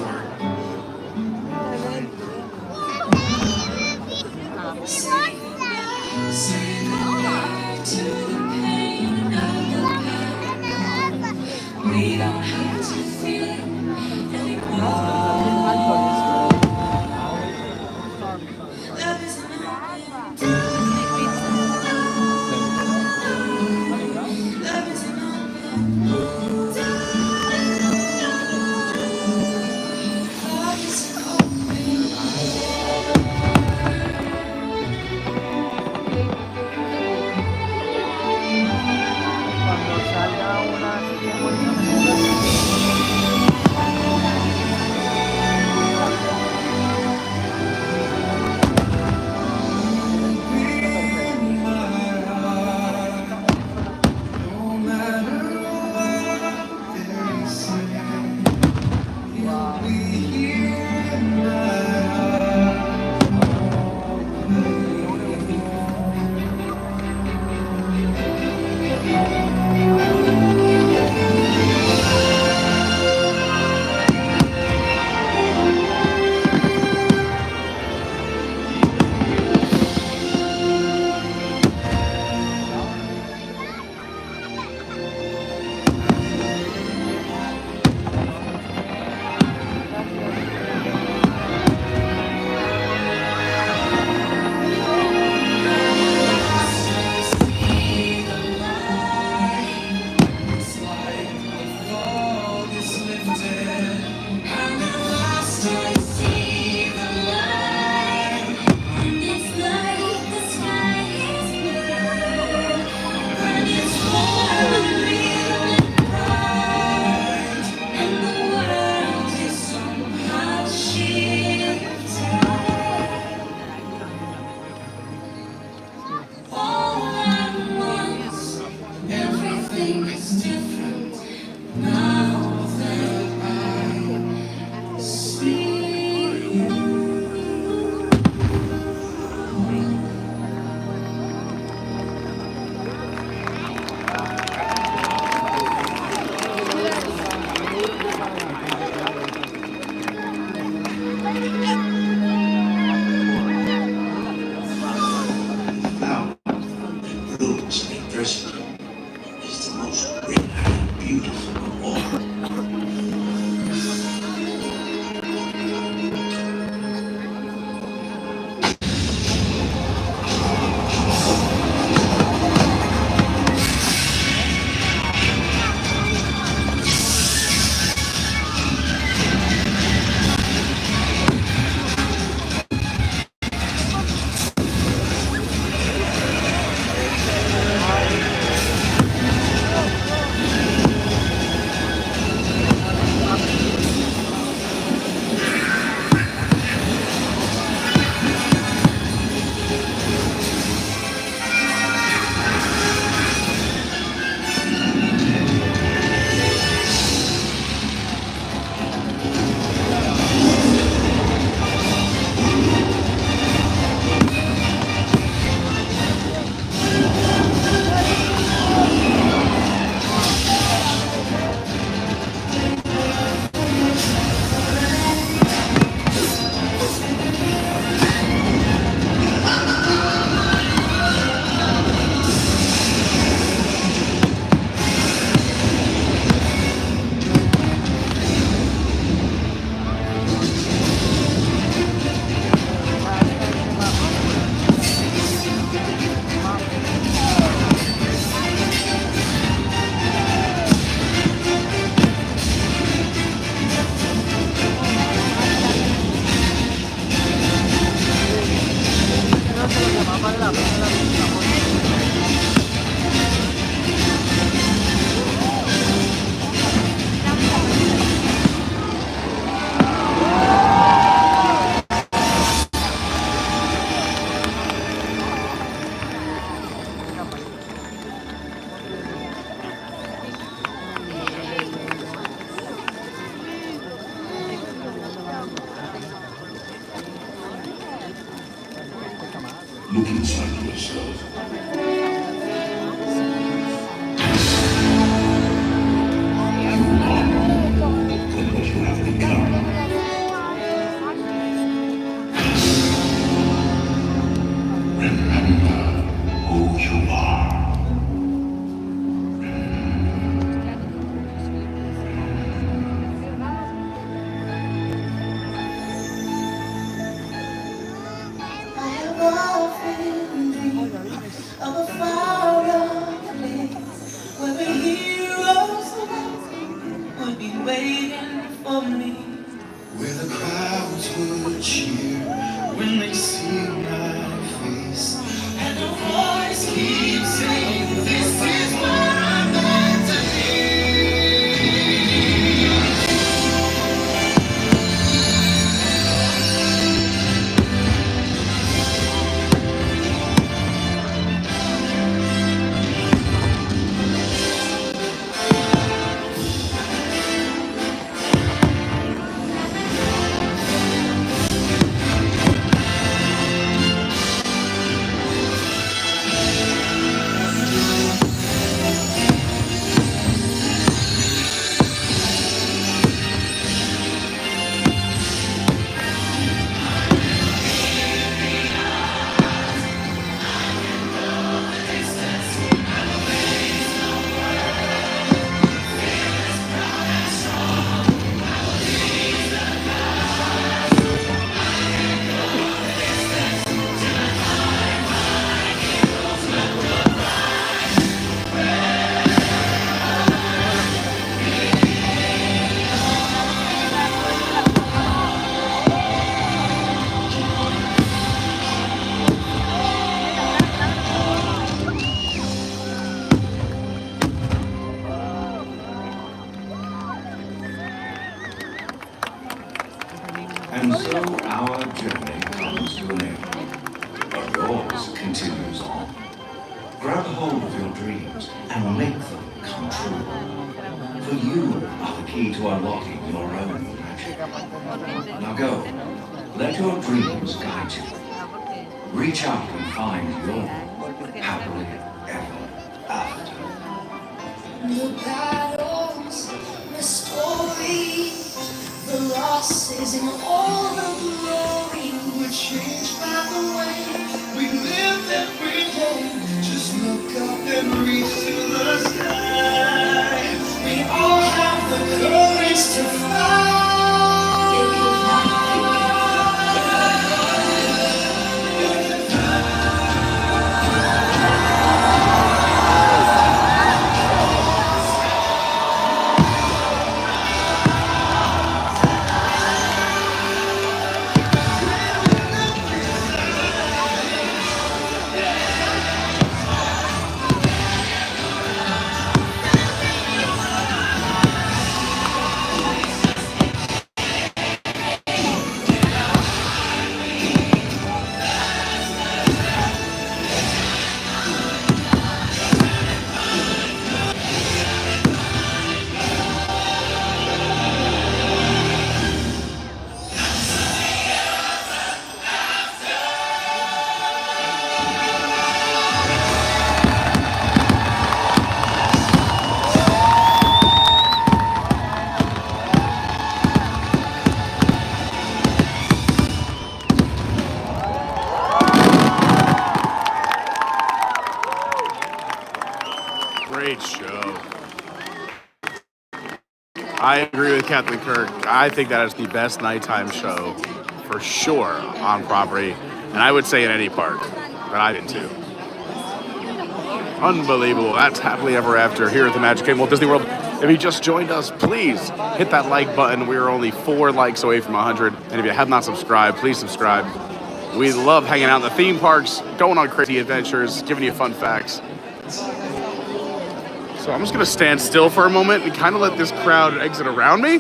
store. We don't have to feel it anymore. Love is an open door. Love is an open door. Love is an open Look inside yourself. You are more than what you have become. waiting for me, where the crowds would cheer when they see my face, and the voice keeps saying, this is what I'm meant to be. And so our journey comes to an end, but yours continues on. Grab hold of your dreams and make them come true. For you are the key to unlocking your own magic. Now go, let your dreams guide you. Reach out and find your happily ever after. The battles, the stories, the losses and all the glory were changed by the way we live every day. Just look up and reach to the sky. We all have the courage to fly. Great show. I agree with Captain Kirk. I think that is the best nighttime show for sure on property, and I would say in any park that I've been to. Unbelievable. That's Happily Ever After here at the Magic Kingdom Walt Disney World. If you just joined us, please hit that like button. We are only 4 likes away from 100, and if you have not subscribed, please subscribe. We love hanging out in the theme parks, going on crazy adventures, giving you fun facts. So I'm just gonna stand still for a moment and kind of let this crowd exit around me,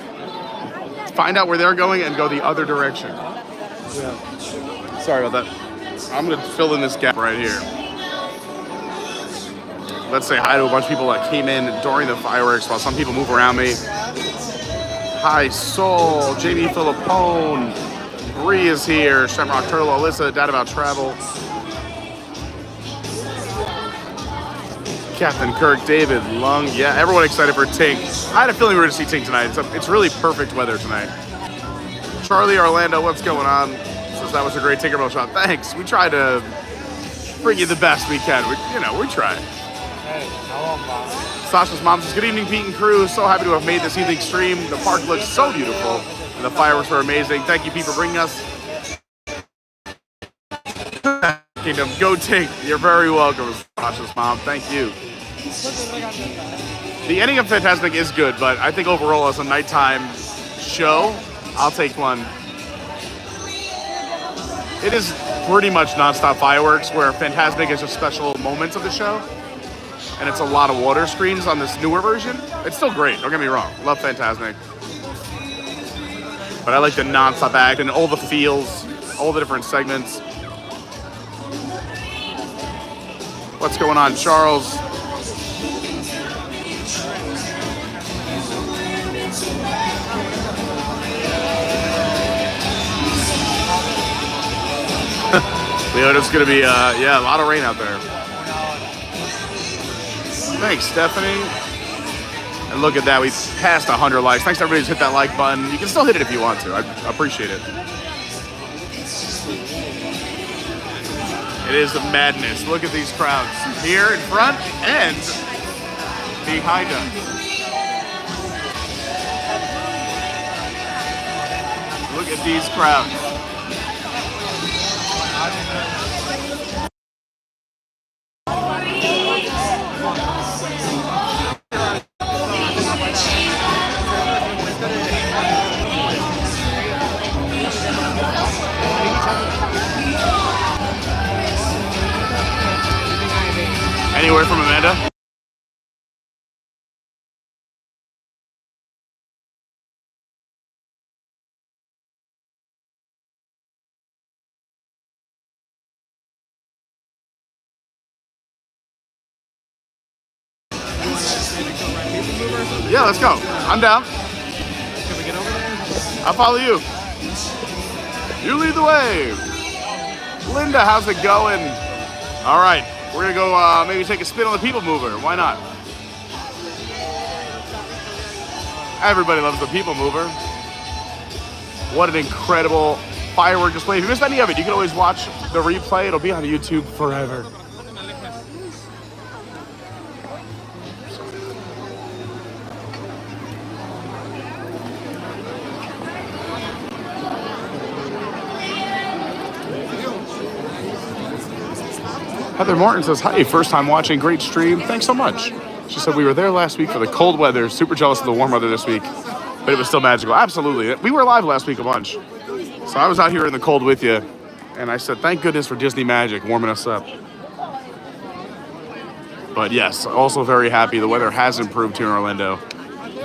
find out where they're going, and go the other direction. Yeah. Sorry about that. I'm gonna fill in this gap right here. Let's say hi to a bunch of people that came in during the fireworks while some people move around me. Hi, Soul, Jamie Philippone, Bree is here, Shamrock Turtle, Alyssa, Dad About Travel. Captain Kirk, David, Lung, yeah, everyone excited for Tink. I had a feeling we were going to see Tink tonight. It's really perfect weather tonight. Charlie, Orlando, what's going on? Says that was a great Tinkerbell shot. Thanks. We try to bring you the best we can. We try. Hey, hello, Mom. Sasha's mom says, good evening, Pete and crew. So happy to have made this evening's stream. The park looks so beautiful, and the fireworks were amazing. Thank you, Pete, for bringing us. Kingdom, go Tink. You're very welcome, Sasha's mom. Thank you. The ending of Fantasmic is good, but I think overall as a nighttime show, I'll take one. It is pretty much nonstop fireworks, where Fantasmic is just special moments of the show. And it's a lot of water screens on this newer version. It's still great, don't get me wrong. Love Fantasmic. But I like the nonstop act and all the feels, all the different segments. What's going on, Charles? It's gonna be, yeah, a lot of rain out there. Thanks, Stephanie. And look at that, we passed 100 likes. Thanks to everybody who's hit that like button. You can still hit it if you want to. I appreciate it. It is a madness. Look at these crowds here in front and behind us. Look at these crowds. Anywhere from Amanda? Yeah, let's go. I'm down. Can we get over there? I'll follow you. You lead the way. Linda, how's it going? All right, we're gonna go maybe take a spin on the People Mover. Why not? Everybody loves the People Mover. What an incredible firework display. If you missed any of it, you can always watch the replay. It'll be on YouTube forever. Heather Martin says, hi, first time watching, great stream. Thanks so much. She said, we were there last week for the cold weather. Super jealous of the warm weather this week, but it was still magical. Absolutely. We were live last week a bunch. So I was out here in the cold with you, and I said, thank goodness for Disney Magic warming us up. But yes, also very happy. The weather has improved here in Orlando.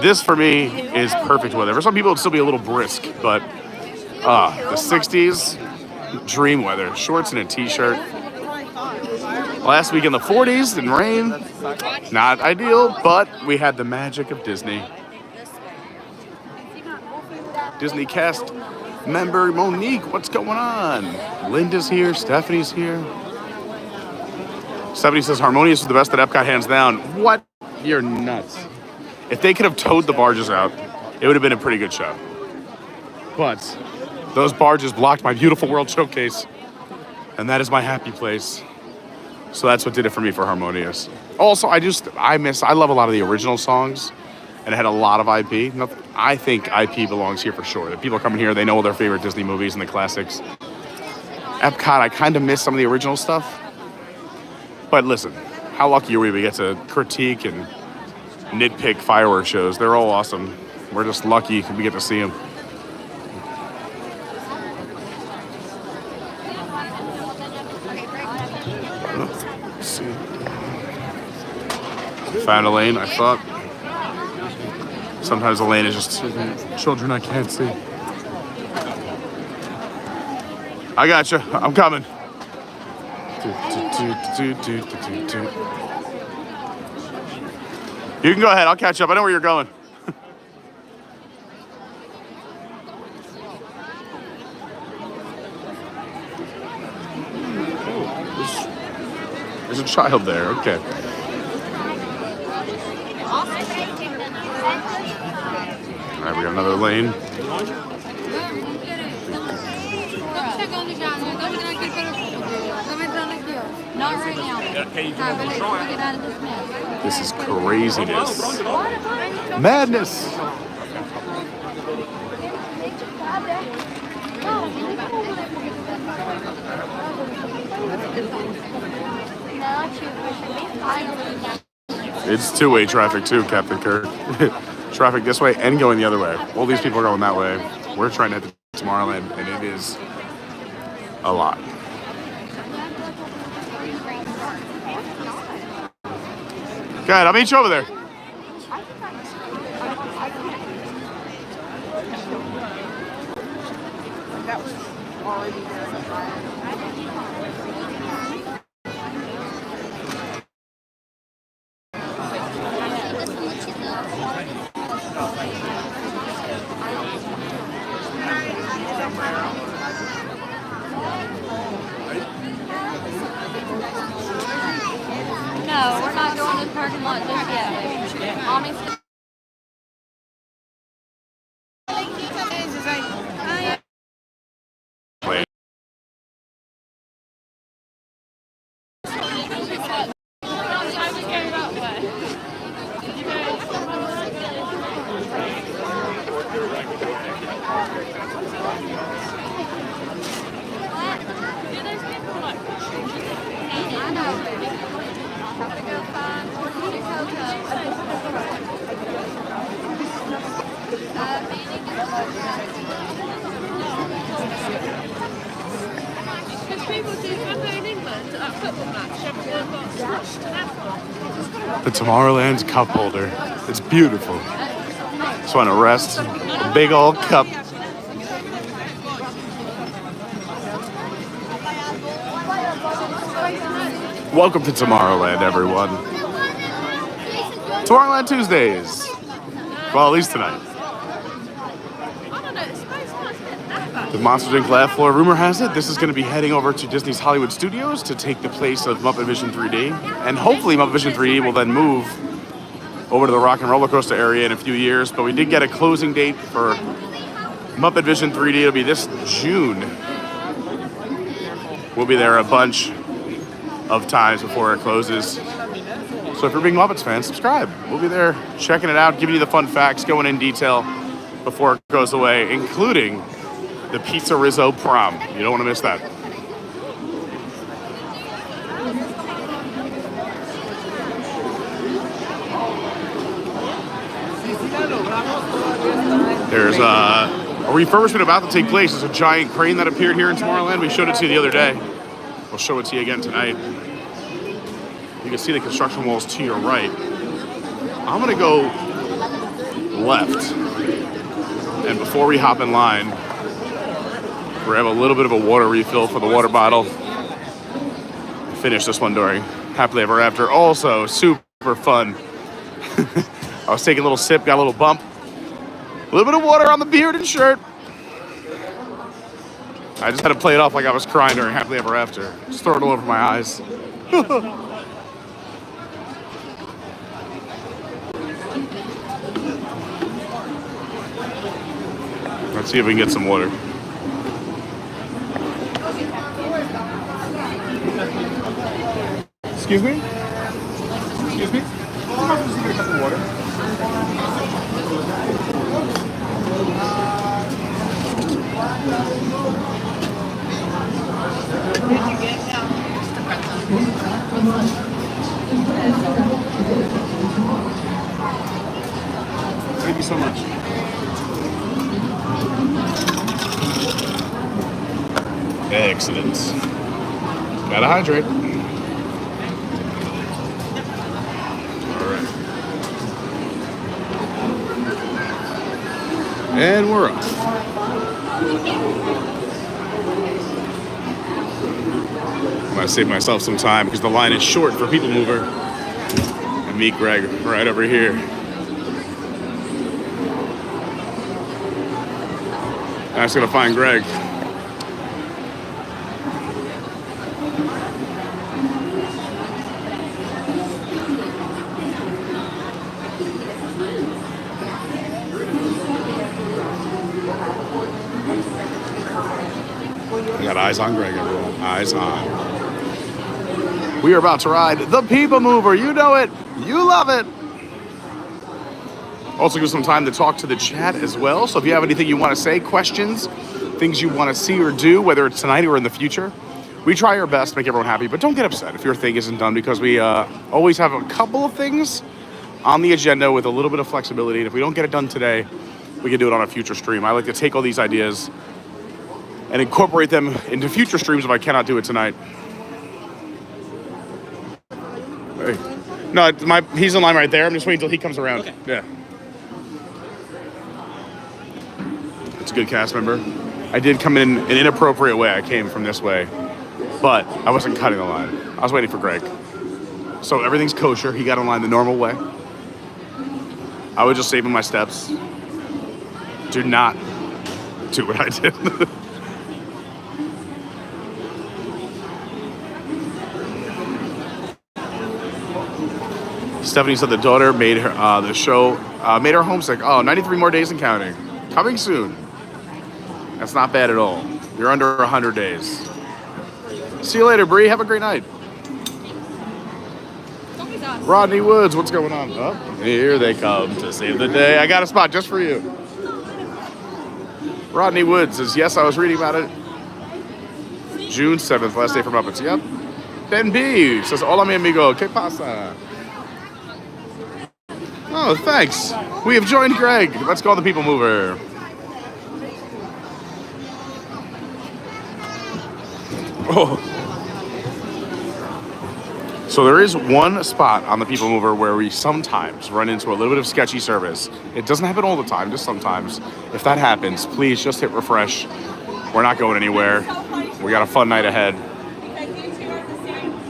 This, for me, is perfect weather. For some people, it'd still be a little brisk, but the 60s, dream weather. Shorts and a t-shirt. Last week in the 40s in rain, not ideal, but we had the magic of Disney. Disney cast member Monique, what's going on? Linda's here, Stephanie's here. Stephanie says Harmonious is the best at Epcot, hands down. What? You're nuts. If they could have towed the barges out, it would have been a pretty good show. But those barges blocked my beautiful World Showcase, and that is my happy place. So that's what did it for me for Harmonious. Also, I love a lot of the original songs, and it had a lot of IP. I think IP belongs here for sure. The people coming here, they know all their favorite Disney movies and the classics. Epcot, I kind of miss some of the original stuff. But listen, how lucky are we get to critique and nitpick fireworks shows? They're all awesome. We're just lucky we get to see them. Found a lane, I thought. Sometimes the lane is just children I can't see. I got you. I'm coming. You can go ahead. I'll catch up. I know where you're going. There's a child there. Okay. All right, we got another lane. Not right now. This is craziness. Madness. It's two-way traffic too, Captain Kirk. Traffic this way and going the other way. All these people are going that way. We're trying to head to Tomorrowland, and it is a lot. Good, I'll meet you over there. No, we're not going to the parking lot just yet. Mommy's The Tomorrowland cup holder. It's beautiful. Just want to rest. A big old cup. Welcome to Tomorrowland, everyone. Tomorrowland Tuesdays. Well, at least tonight. The Monsters Inc. Laugh Floor, rumor has it, this is going to be heading over to Disney's Hollywood Studios to take the place of Muppet Vision 3D. And hopefully Muppet Vision 3D will then move over to the Rock and Roller Coaster area in a few years. But we did get a closing date for Muppet Vision 3D. It'll be this June. We'll be there a bunch of times before it closes. So if you're a big Muppets fan, subscribe. We'll be there checking it out, giving you the fun facts, going in detail before it goes away, including the Pizza Rizzo prom. You don't want to miss that. There's a refurbishment about to take place. There's a giant crane that appeared here in Tomorrowland. We showed it to you the other day. We'll show it to you again tonight. You can see the construction walls to your right. I'm gonna go left. And before we hop in line, grab a little bit of a water refill for the water bottle. Finish this one during Happily Ever After. Also, super fun. I was taking a little sip, got a little bump. A little bit of water on the beard and shirt. I just had to play it off like I was crying during Happily Ever After. Just throw it all over my eyes. Let's see if we can get some water. Excuse me? Excuse me? I'm just get a cup of water. Thank you so much. Excellent. Gotta hydrate. And we're off. I'm gonna save myself some time because the line is short for PeopleMover. And meet Greg right over here. I just gotta find Greg. Got eyes on Greg, everyone. Eyes on. We are about to ride the PeopleMover. You know it. You love it. Also give some time to talk to the chat as well. So if you have anything you want to say, questions, things you want to see or do, whether it's tonight or in the future, we try our best to make everyone happy. But don't get upset if your thing isn't done because we always have a couple of things on the agenda with a little bit of flexibility. And if we don't get it done today, we can do it on a future stream. I like to take all these ideas and incorporate them into future streams if I cannot do it tonight. Hey. No, he's in line right there. I'm just waiting until he comes around. Okay. Yeah. It's a good cast member. I did come in an inappropriate way. I came from this way, but I wasn't cutting the line. I was waiting for Greg. So everything's kosher. He got in line the normal way. I was just saving my steps. Do not do what I did. Stephanie said the daughter made her the show made her homesick. Oh, 93 more days and counting. Coming soon. That's not bad at all. You're under 100 days. See you later, Bree. Have a great night. Rodney Woods, what's going on? Oh, here they come to save the day. I got a spot just for you. Rodney Woods says, yes, I was reading about it. June 7th, last day for Muppets. Yep. Ben B says, hola, mi amigo. ¿Qué pasa? Oh, thanks. We have joined Greg. Let's call the People Mover. Oh. So there is one spot on the People Mover where we sometimes run into a little bit of sketchy service. It doesn't happen all the time, just sometimes. If that happens, please just hit refresh. We're not going anywhere. We got a fun night ahead.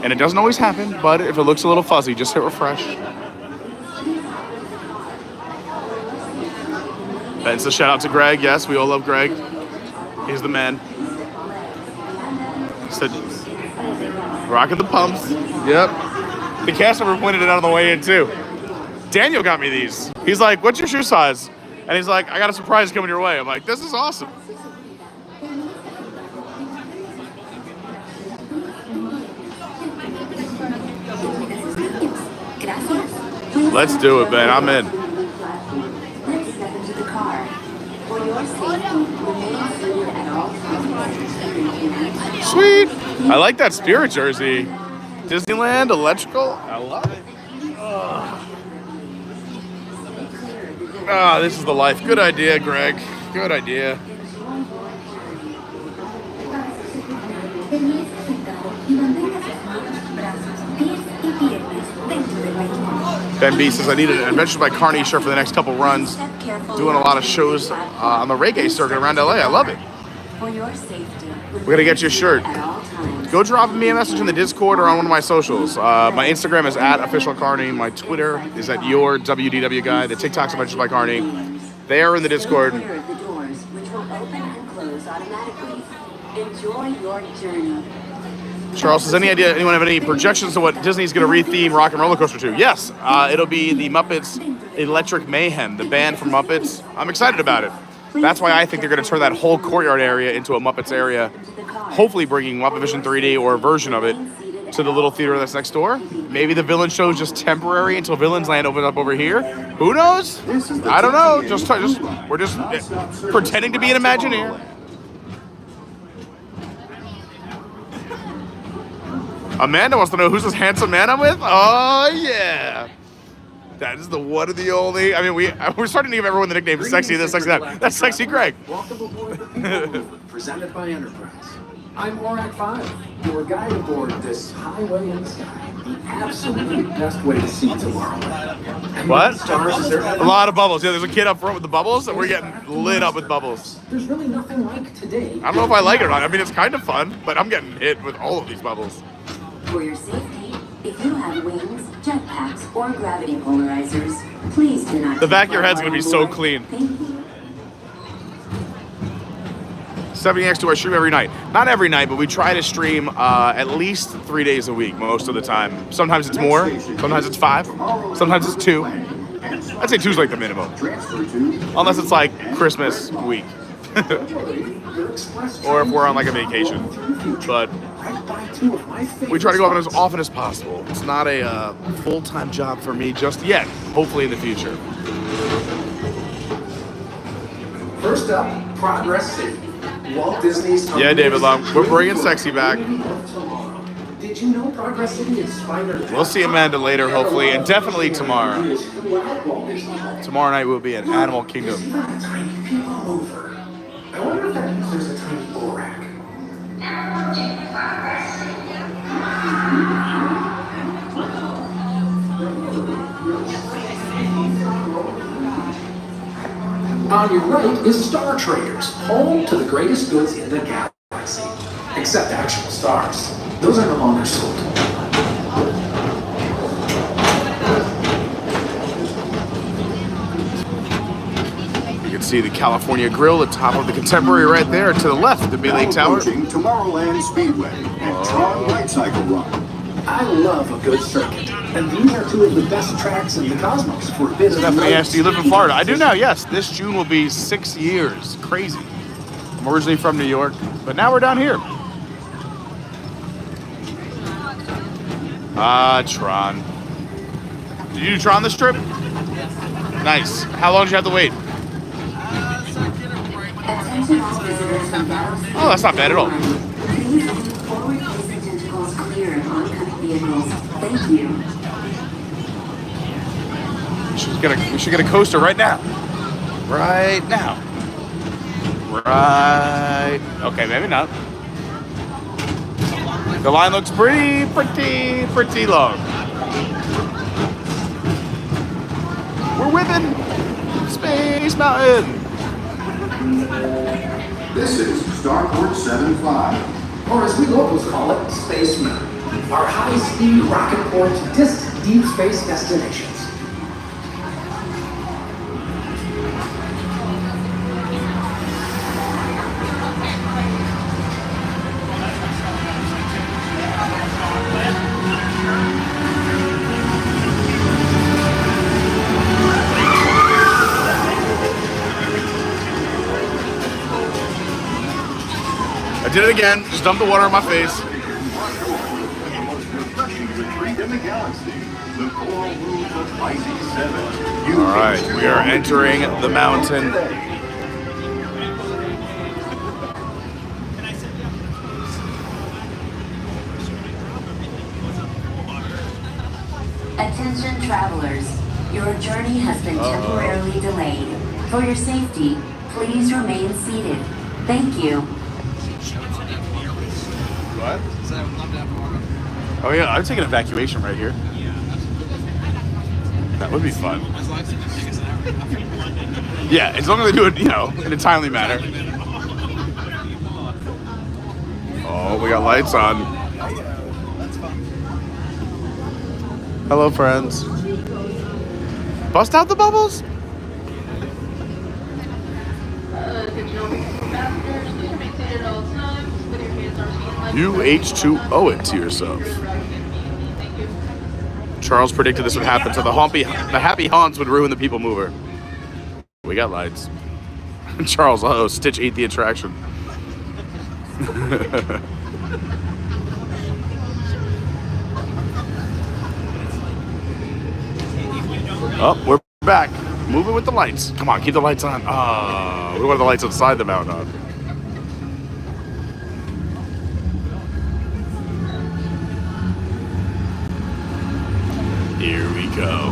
And it doesn't always happen, but if it looks a little fuzzy, just hit refresh. Ben says shout out to Greg. Yes, we all love Greg. He's the man. Said, rocking the pumps. Yep. The cast member pointed it out on the way in too. Daniel got me these. He's like, what's your shoe size? And he's like, I got a surprise coming your way. I'm like, this is awesome. Let's do it, Ben. I'm in. Sweet. I like that Spirit jersey. Disneyland, electrical. I love it. Ah, this is the life. Good idea, Greg. Good idea. Ben B says, I need an Adventures by Carney shirt for the next couple runs. Doing a lot of shows on the reggae circuit around LA. I love it. We're going to get you a shirt. Go drop me a message in the Discord or on one of my socials. My Instagram is @officialcarney. My Twitter is @yourWDWguy. The TikTok's Adventures by Carney. They are in the Discord. Enjoy your journey. Charles says, anyone have any projections to what Disney's going to retheme Rock and Roller Coaster to? Yes, it'll be the Muppets Electric Mayhem, the band from Muppets. I'm excited about it. That's why I think they're going to turn that whole courtyard area into a Muppets area, hopefully bringing Muppet Vision 3D or a version of it to the little theater that's next door. Maybe the Villain Show is just temporary until Villains Land opens up over here. Who knows? I don't know. We're just pretending to be an Imagineer. Amanda wants to know who's this handsome man I'm with? Oh, yeah. That is the one and the only. I mean, we're starting to give everyone the nickname Sexy this, Sexy that. That's Sexy Greg. Welcome aboard the People, presented by Enterprise. I'm Morak 5, your guide aboard this highway in the sky. The absolute best way to see Tomorrowland. What? A lot of bubbles. Yeah, there's a kid up front with the bubbles, and we're getting lit up with bubbles. There's really nothing like today. I don't know if I like it or not. I mean, it's kind of fun, but I'm getting hit with all of these bubbles. For your safety, if you have wings, jetpacks, or gravity polarizers, please do not. The back of your head's going to be so clean. 70X2, I stream every night. Not every night, but we try to stream at least 3 days a week most of the time. Sometimes it's more, sometimes it's 5, sometimes it's 2. I'd say 2 is like the minimum. Unless it's like Christmas week. Or if we're on like a vacation. But we try to go up as often as possible. It's not a full-time job for me just yet. Hopefully in the future. First up, Progress City. Walt Disney's yeah, David Long. We're bringing Sexy back. The did you know Progress City is Spider? We'll see Amanda later, hopefully, and definitely tomorrow. Tomorrow night we'll be at Animal Kingdom. Even a tiny PeopleMover. I wonder if that means there's a tiny Borak. On your right is Star Traders, home to the greatest goods in the galaxy. Except actual stars. Those are no longer sold. You can see the California Grill, the top of the Contemporary right there. To the left, the Big Lake Tower. Approaching Tomorrowland Speedway and Tron Light Cycle Run. I love a good circuit, and these are two of the best tracks in the cosmos for a bit of Stephanie asked, do you live in Florida? I do now, yes. This June will be 6 years. Crazy. I'm originally from New York, but now we're down here. Ah, Tron. Did you do Tron this trip? Nice. How long did you have to wait? Oh, that's not bad at all. Thank you. We should get a coaster right now. Right now. Right. Okay, maybe not. The line looks pretty long. We're whipping Space Mountain. This is Starport 75. Or as we locals call it, Space Mountain. Our high-speed rocket port to distant deep space destinations. I did it again. Just dumped the water on my face. All right, we are entering the mountain. Attention travelers, your journey has been temporarily delayed. For your safety, please remain seated. Thank you. What? Oh yeah, I'd take an evacuation right here. That would be fun. Yeah, as long as they do it, in a timely manner. Oh, we got lights on. Hello, friends. Bust out the bubbles. You H2O it to yourself. Charles predicted this would happen, so the happy haunts would ruin the PeopleMover. We got lights. Charles, Stitch ate the attraction. Oh, we're back. Moving with the lights. Come on, keep the lights on. We want the lights outside the mountain on. Here we go.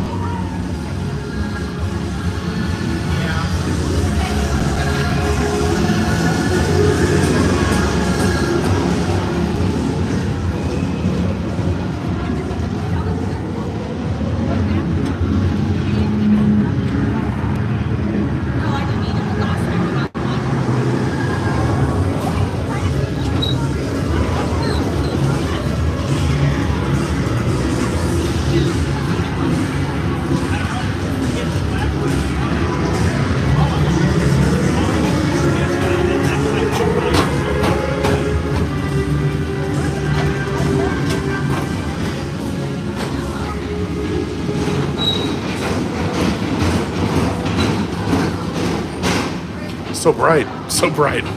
So bright, so bright. I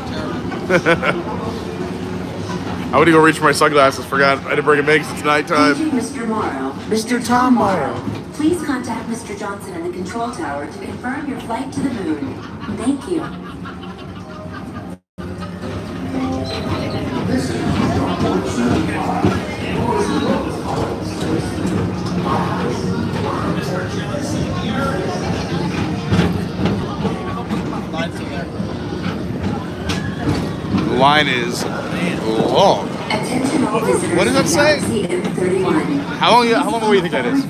went to go reach for my sunglasses, forgot I didn't bring them in because it's nighttime. Thank you, Mr. Morrow. Mr. Tom Morrow. Please contact Mr. Johnson in the control tower to confirm your flight to the moon. Thank you. This is Starport 75. line is long. What does that say? How long away you think that is?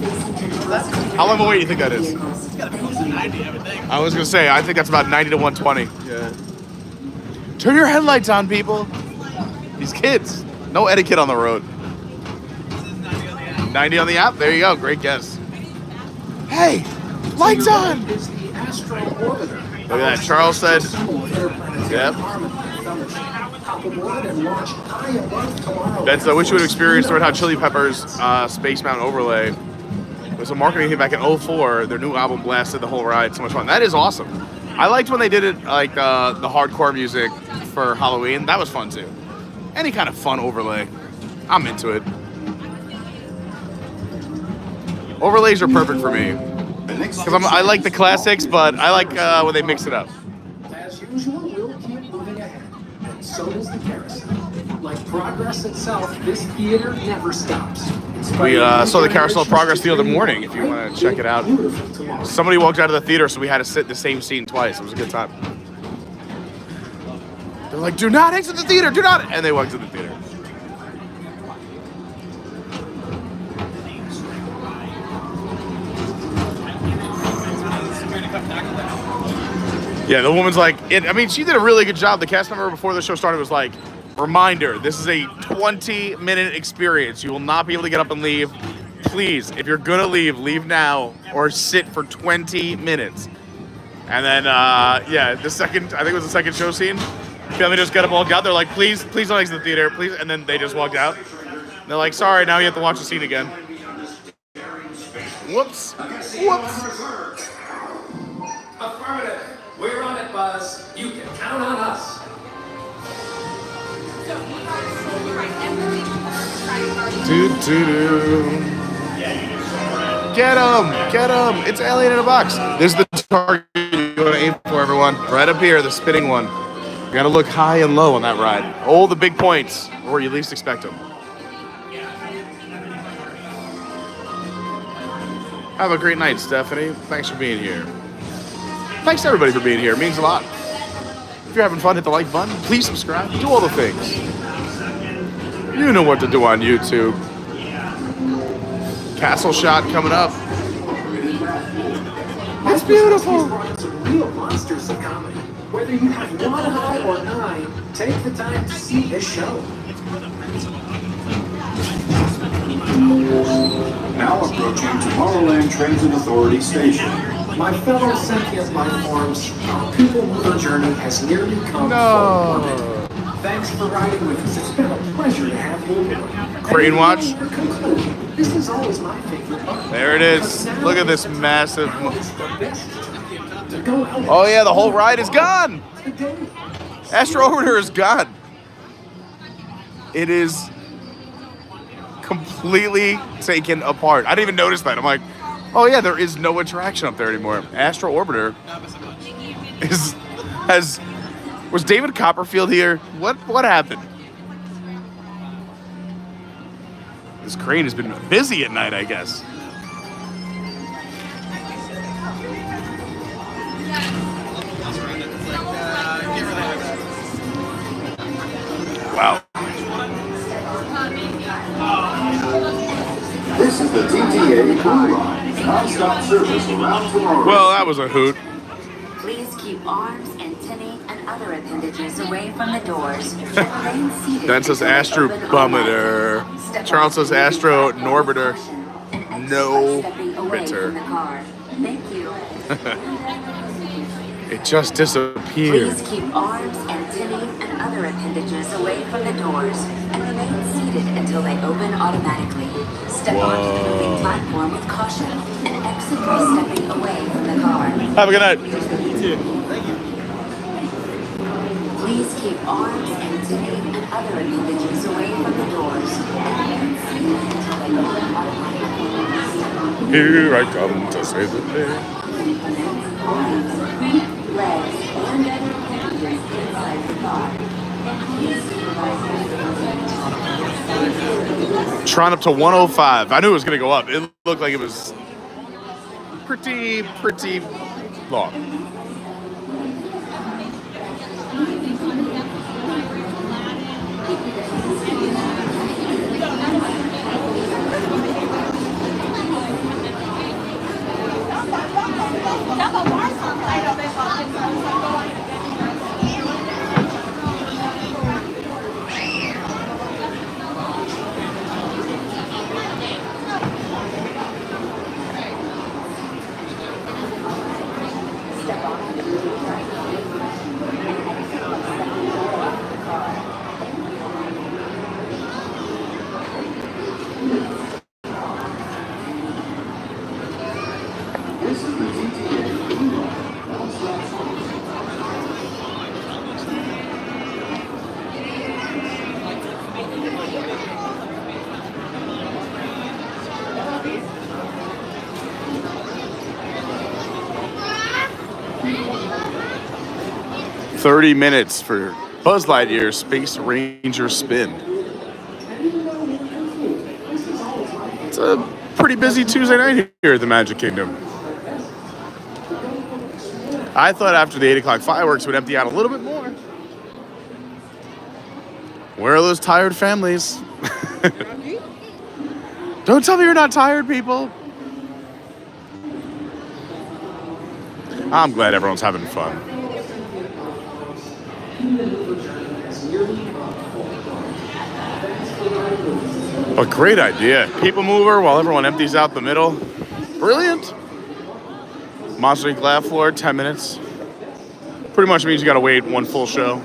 How long away you think that is? It's got to be close to 90, I would think. I was gonna say, I think that's about 90 to 120. Yeah. Turn your headlights on, people. These kids. No etiquette on the road. 90 on the app? There you go. Great guess. Hey, lights on. Is the Astro Orbiter. Look at that. Charles said, yep. That's I wish you would have experienced Red Hot Chili Peppers Space Mountain overlay. It was a marketing hit back in 04. Their new album blasted the whole ride. So much fun. That is awesome. I liked when they did it like the hardcore music for Halloween. That was fun too. Any kind of fun overlay. I'm into it. Overlays are perfect for me. Because I like the classics, but I like when they mix it up. As usual, we'll keep moving ahead. And so does the carousel. Like progress itself, this theater never stops. We saw the Carousel of Progress the other morning, if you want to check it out. Somebody walked out of the theater, so we had to sit in the same scene twice. It was a good time. They're like, do not exit the theater, do not! And they walked to the theater. Yeah, the woman's like, I mean, she did a really good job. The cast member before the show started was like, reminder, this is a 20-minute experience. You will not be able to get up and leave. Please, if you're gonna leave, leave now or sit for 20 minutes. And then, yeah, I think it was the second show scene. Family just got up, all got. They're like, please don't exit the theater, please. And then they just walked out. And they're like, sorry, now you have to watch the scene again. Whoops. Affirmative. We're on it, Buzz. You can count on us. Get him! It's Alien in a Box. This is the target you want to aim for, everyone. Right up here, the spinning one. You gotta look high and low on that ride. All the big points, where you least expect them. Have a great night, Stephanie. Thanks for being here. Thanks to everybody for being here. It means a lot. If you're having fun, hit the like button. Please subscribe. Do all the things. You know what to do on YouTube. Castle shot coming up. It's beautiful. Some real monsters of comedy. Whether you have one eye or 9, take the time to see this show. Now approaching Tomorrowland Transit Authority Station. My fellow sentient life forms, our PeopleMover journey has nearly come full limit. Thanks for riding with us. It's been a pleasure to have you here. Crane watch. This is always my favorite part. There it is. Look at this massive. Oh yeah, the whole ride is gone. Astro Orbiter is gone. It is completely taken apart. I didn't even notice that. I'm like, oh yeah, there is no attraction up there anymore. Astro Orbiter was David Copperfield here? What happened? This crane has been busy at night, I guess. Wow. This is the TTA Cool Line. Non-stop service around Tomorrowland. Well, that was a hoot. Please keep arms, antennae, and other appendages away from the doors. That says Astro Bummeter. Charles says Astro Norbiter. No bitter. Thank you. It just disappeared. Please keep arms, antennae, and other appendages away from the doors and remain seated until they open automatically. Step onto the moving platform with caution and exit by stepping away from the car. Have a good night. Please keep arms, antennae, and other appendages away from the doors and remain seated until they open automatically. Here I come to save the day. Legs and other appendages inside the car. Tron up to 105. I knew it was going to go up. It looked like it was pretty long. 30 minutes for Buzz Lightyear Space Ranger Spin. It's a pretty busy Tuesday night here at the Magic Kingdom. I thought after the 8 o'clock fireworks would empty out a little bit more. Where are those tired families? Don't tell me you're not tired, people. I'm glad everyone's having fun. But great idea. People mover while everyone empties out the middle. Brilliant. Monster Inc. Laugh Floor, 10 minutes. Pretty much means you gotta wait one full show.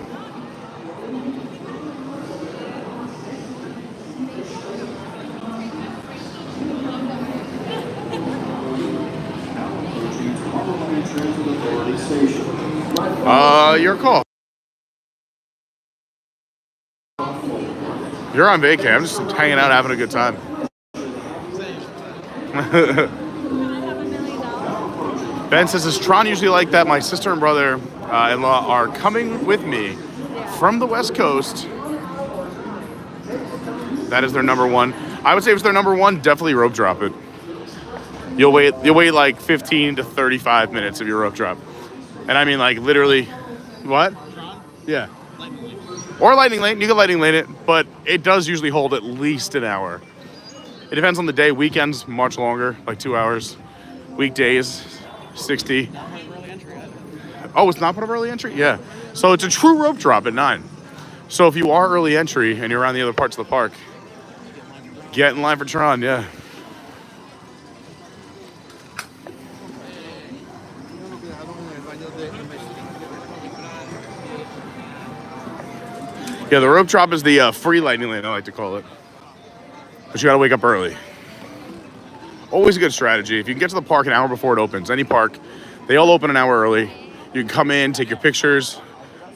Your call. You're on vacay. I'm just hanging out, having a good time. Ben says, is Tron usually like that? My sister and brother-in-law are coming with me from the West Coast. That is their number one. I would say if it's their number one, definitely rope drop it. You'll wait like 15 to 35 minutes of your rope drop. And I mean like literally, what? Yeah. Or lightning lane. You can lightning lane it, but it does usually hold at least an hour. It depends on the day. Weekends, much longer, like 2 hours. Weekdays, 60. Oh, it's not part of early entry? Yeah. So it's a true rope drop at 9. So if you are early entry and you're around the other parts of the park, get in line for Tron, yeah. Yeah, the rope drop is the free lightning lane, I like to call it. But you gotta wake up early. Always a good strategy. If you can get to the park an hour before it opens, any park, they all open an hour early. You can come in, take your pictures. All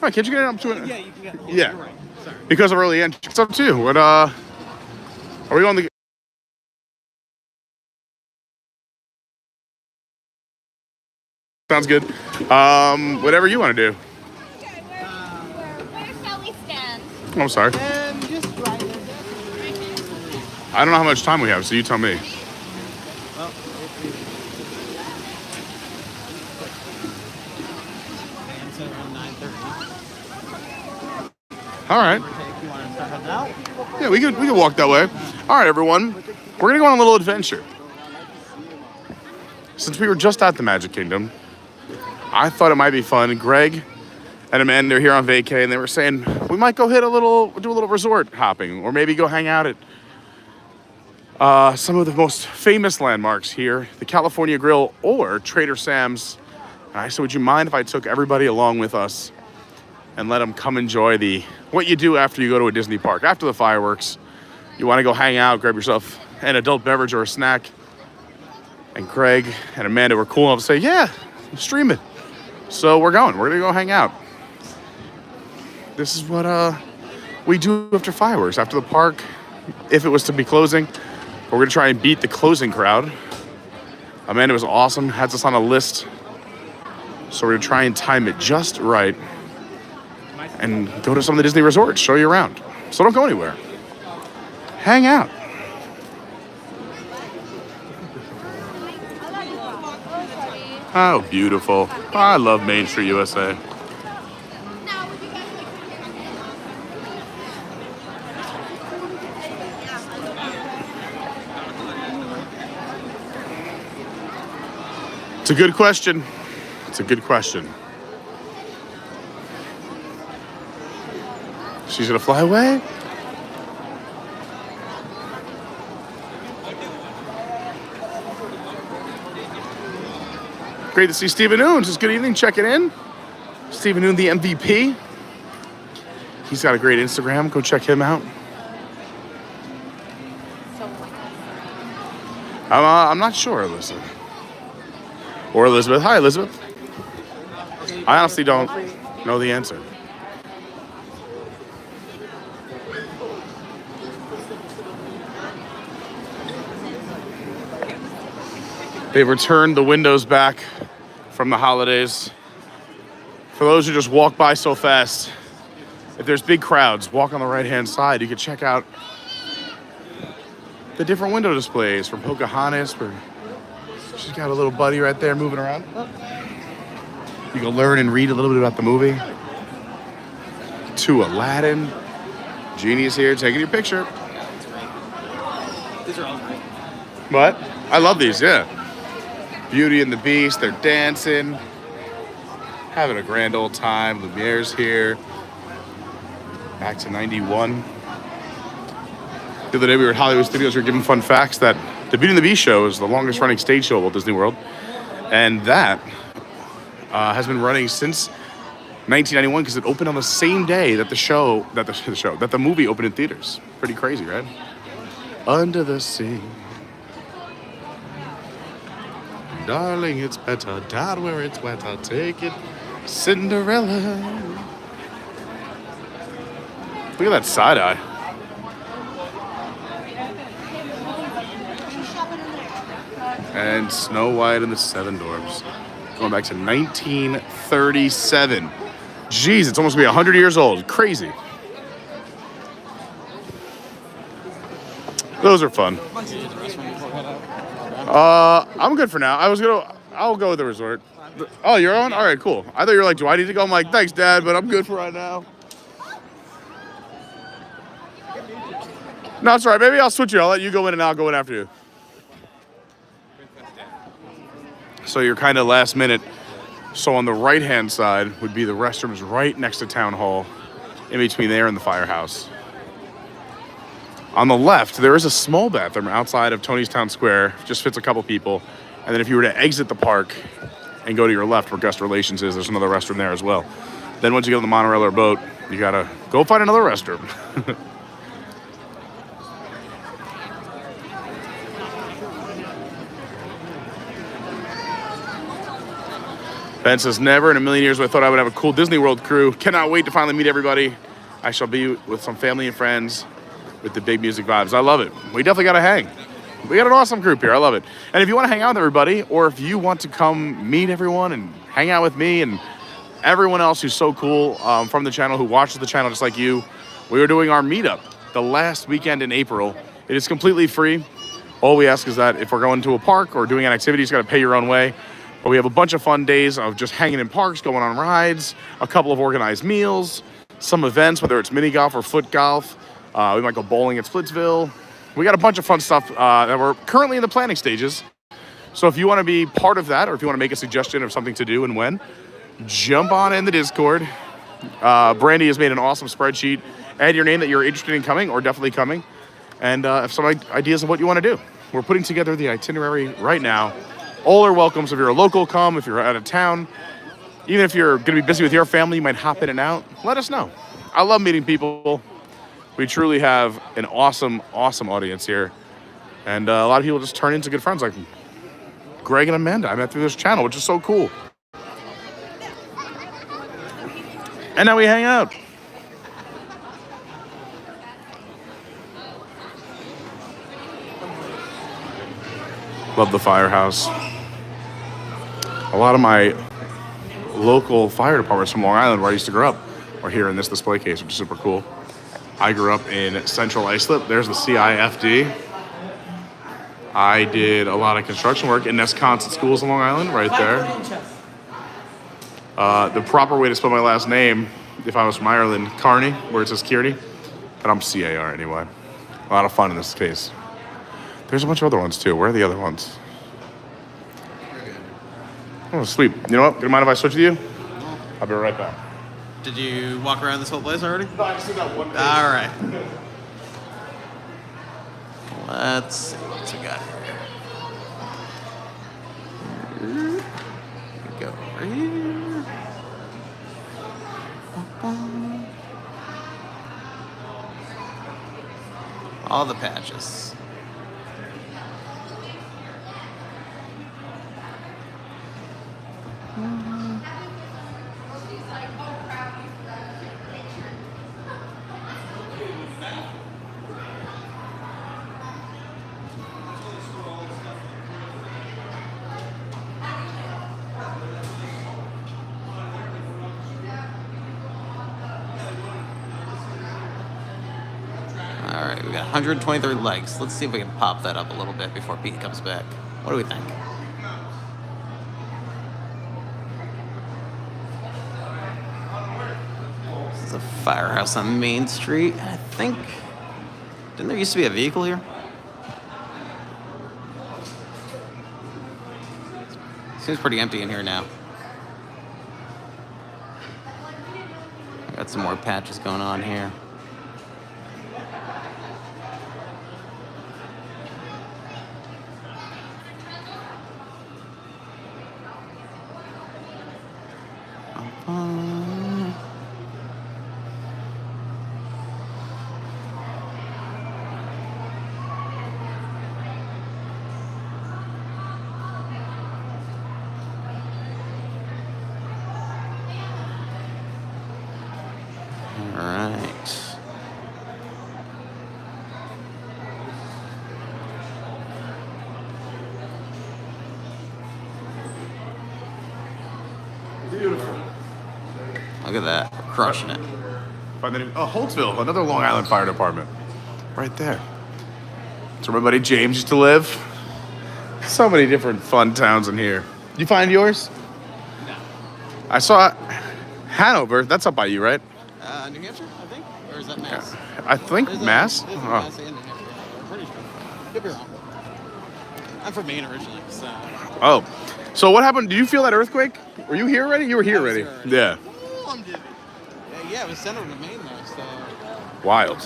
right, can't you get up to it? Yeah, you can get. Yeah. You're right. Sorry. Because of early entry. It's up to you. What, are we on the... Sounds good. Whatever you want to do. Where shall we stand? Oh, I'm sorry. Just right there. I don't know how much time we have, so you tell me. Well, so around 9:30. All right. You want to start heading out? Yeah, we could walk that way. All right, everyone. We're gonna go on a little adventure. Since we were just at the Magic Kingdom, I thought it might be fun. Greg and Amanda are here on vacay, and they were saying we might go do a little resort hopping, or maybe go hang out at some of the most famous landmarks here, the California Grill or Trader Sam's. And I said, would you mind if I took everybody along with us and let them come enjoy what you do after you go to a Disney park, after the fireworks? You want to go hang out, grab yourself an adult beverage or a snack. And Greg and Amanda were cool enough to say, yeah, stream it. So we're going to go hang out. This is what we do after fireworks, after the park, if it was to be closing. We're gonna try and beat the closing crowd. Amanda was awesome, has us on a list. So we're gonna try and time it just right and go to some of the Disney resorts, show you around. So don't go anywhere. Hang out. Oh, beautiful. I love Main Street, USA. It's a good question. It's a good question. She's gonna fly away? Great to see Stephen Noon. Just good evening, checking in. Stephen Noon, the MVP. He's got a great Instagram. Go check him out. I'm not sure, Alyssa. Or Elizabeth. Hi, Elizabeth. I honestly don't know the answer. They've returned the windows back from the holidays. For those who just walk by so fast, if there's big crowds, walk on the right-hand side. You can check out the different window displays from Pocahontas. She's got a little buddy right there moving around. You can learn and read a little bit about the movie. To Aladdin. Genie's here taking your picture. These are all great. What? I love these, yeah. Beauty and the Beast, they're dancing. Having a grand old time. Lumiere's here. Back to 91. The other day we were at Hollywood Studios. We were giving fun facts that the Beauty and the Beast show is the longest running stage show at Walt Disney World. And that has been running since 1991 because it opened on the same day that the movie opened in theaters. Pretty crazy, right? Under the sea. Darling, it's better down where it's wetter. Take it, Cinderella. Look at that side eye. And Snow White and the Seven Dwarfs. Going back to 1937. Jeez, it's almost gonna be 100 years old. Crazy. Those are fun. I'm good for now. I'll go with the resort. Oh, you're on? All right, cool. I thought you were like, do I need to go? I'm like, thanks, Dad, but I'm good for right now. No, it's all right. Maybe I'll switch you. I'll let you go in and I'll go in after you. So you're kind of last minute. So on the right-hand side would be the restrooms right next to Town Hall, in between there and the firehouse. On the left, there is a small bathroom outside of Tony's Town Square. Just fits a couple people. And then if you were to exit the park and go to your left where guest relations is, there's another restroom there as well. Then once you get on the monorail or boat, you gotta go find another restroom. Ben says, never in a million years I thought I would have a cool Disney World crew. Cannot wait to finally meet everybody. I shall be with some family and friends with the big music vibes. I love it. We definitely got to hang. We got an awesome group here. I love it. And if you want to hang out with everybody, or if you want to come meet everyone and hang out with me and everyone else who's so cool from the channel, who watches the channel just like you, we are doing our meetup the last weekend in April. It is completely free. All we ask is that if we're going to a park or doing an activity, you got to pay your own way. But we have a bunch of fun days of just hanging in parks, going on rides, a couple of organized meals, some events, whether it's mini golf or foot golf. We might go bowling at Splitsville. We got a bunch of fun stuff that we're currently in the planning stages. So if you want to be part of that, or if you want to make a suggestion of something to do and when, jump on in the Discord. Brandy has made an awesome spreadsheet. Add your name that you're interested in coming or definitely coming. And have some ideas of what you want to do. We're putting together the itinerary right now. All are welcome. So if you're a local, come. If you're out of town, even if you're going to be busy with your family, you might hop in and out. Let us know. I love meeting people. We truly have an awesome, awesome audience here. And a lot of people just turn into good friends like Greg and Amanda I met through this channel, which is so cool. And now we hang out. Love the firehouse. A lot of my local fire departments from Long Island, where I used to grow up, are here in this display case, which is super cool. I grew up in Central Islip. There's the CIFD. I did a lot of construction work in Nesconset Schools in Long Island, right there. The proper way to spell my last name, if I was from Ireland, Carney, where it says Kearney, but I'm C-A-R anyway. A lot of fun in this case. There's a bunch of other ones too. Where are the other ones? Oh, sweet. You know what? Do you mind if I switch with you? I'll be right back. Did you walk around this whole place already? No, I just did that one page. All right. Let's see what we got here. Go over here. All the patches. we got 123 legs. Let's see if we can pop that up a little bit before Pete comes back. What do we think? This is a firehouse on Main Street. I think... Didn't there used to be a vehicle here? Seems pretty empty in here now. Got some more patches going on here. Beautiful. Look at that. We're crushing it. Holtzville, another Long Island Fire Department. Right there. That's where my buddy James used to live. So many different fun towns in here. You find yours? No. I saw Hanover. That's up by you, right? New Hampshire, I think? Or is that Mass? I think Mass. There's a Mass and New Hampshire. I'm pretty sure. Could be wrong. I'm from Maine originally, so... Oh. So what happened? Did you feel that earthquake? Were you here already? You were here already. Yeah. Ooh, I'm dizzy. Yeah, it was centered in Maine, though, so... Wild. It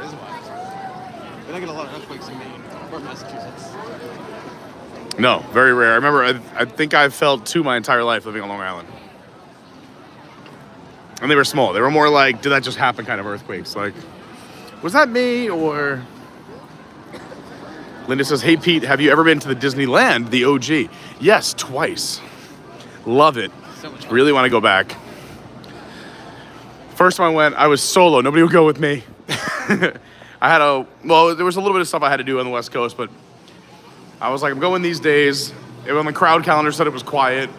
is wild. We don't get a lot of earthquakes in Maine or Massachusetts. No, very rare. I remember, I think I've felt two my entire life living on Long Island. And they were small. They were more like, did that just happen kind of earthquakes. Like, was that me or... Linda says, hey, Pete, have you ever been to the Disneyland, the OG? Yes, twice. Love it. So much fun. Really want to go back. First time I went, I was solo. Nobody would go with me. there was a little bit of stuff I had to do on the West Coast, but I was like, I'm going these days. On the crowd calendar said it was quiet.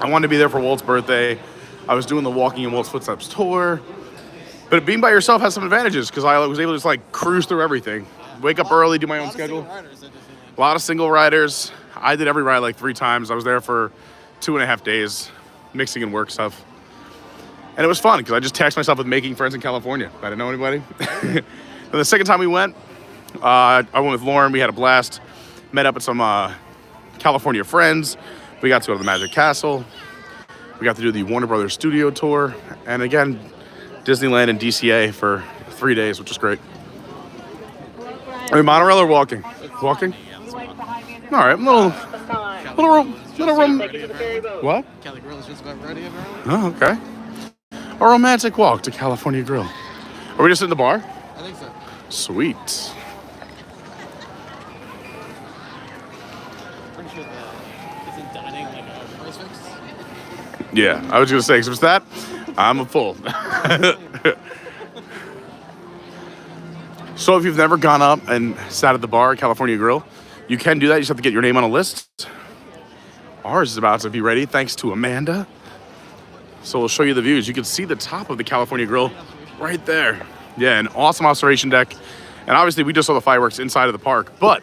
I wanted to be there for Walt's birthday. I was doing the Walking in Walt's Footsteps tour. But being by yourself has some advantages because I was able to just like cruise through everything. Wake up early, do my own schedule. A lot of single riders. I did every ride like 3 times. I was there for 2.5 days, mixing and work stuff. And it was fun because I just taxed myself with making friends in California. I didn't know anybody. And the second time we went, I went with Lauren. We had a blast. Met up with some California friends. We got to go to the Magic Castle. We got to do the Warner Brothers studio tour. And again, Disneyland and DCA for 3 days, which was great. Are we monorail or walking? Walking? All right, little room. What? Kelly Grill is just about ready, everyone. Oh, okay. A romantic walk to California Grill. Are we just in the bar? I think so. Sweet. Pretty sure isn't dining like a price fix? Yeah, I was gonna say, 'cause if it's that, I'm a full. So if you've never gone up and sat at the bar at California Grill, you can do that. You just have to get your name on a list. Ours is about to be ready, thanks to Amanda. So we'll show you the views. You can see the top of the California Grill right there. Yeah, an awesome observation deck. And obviously we just saw the fireworks inside of the park, but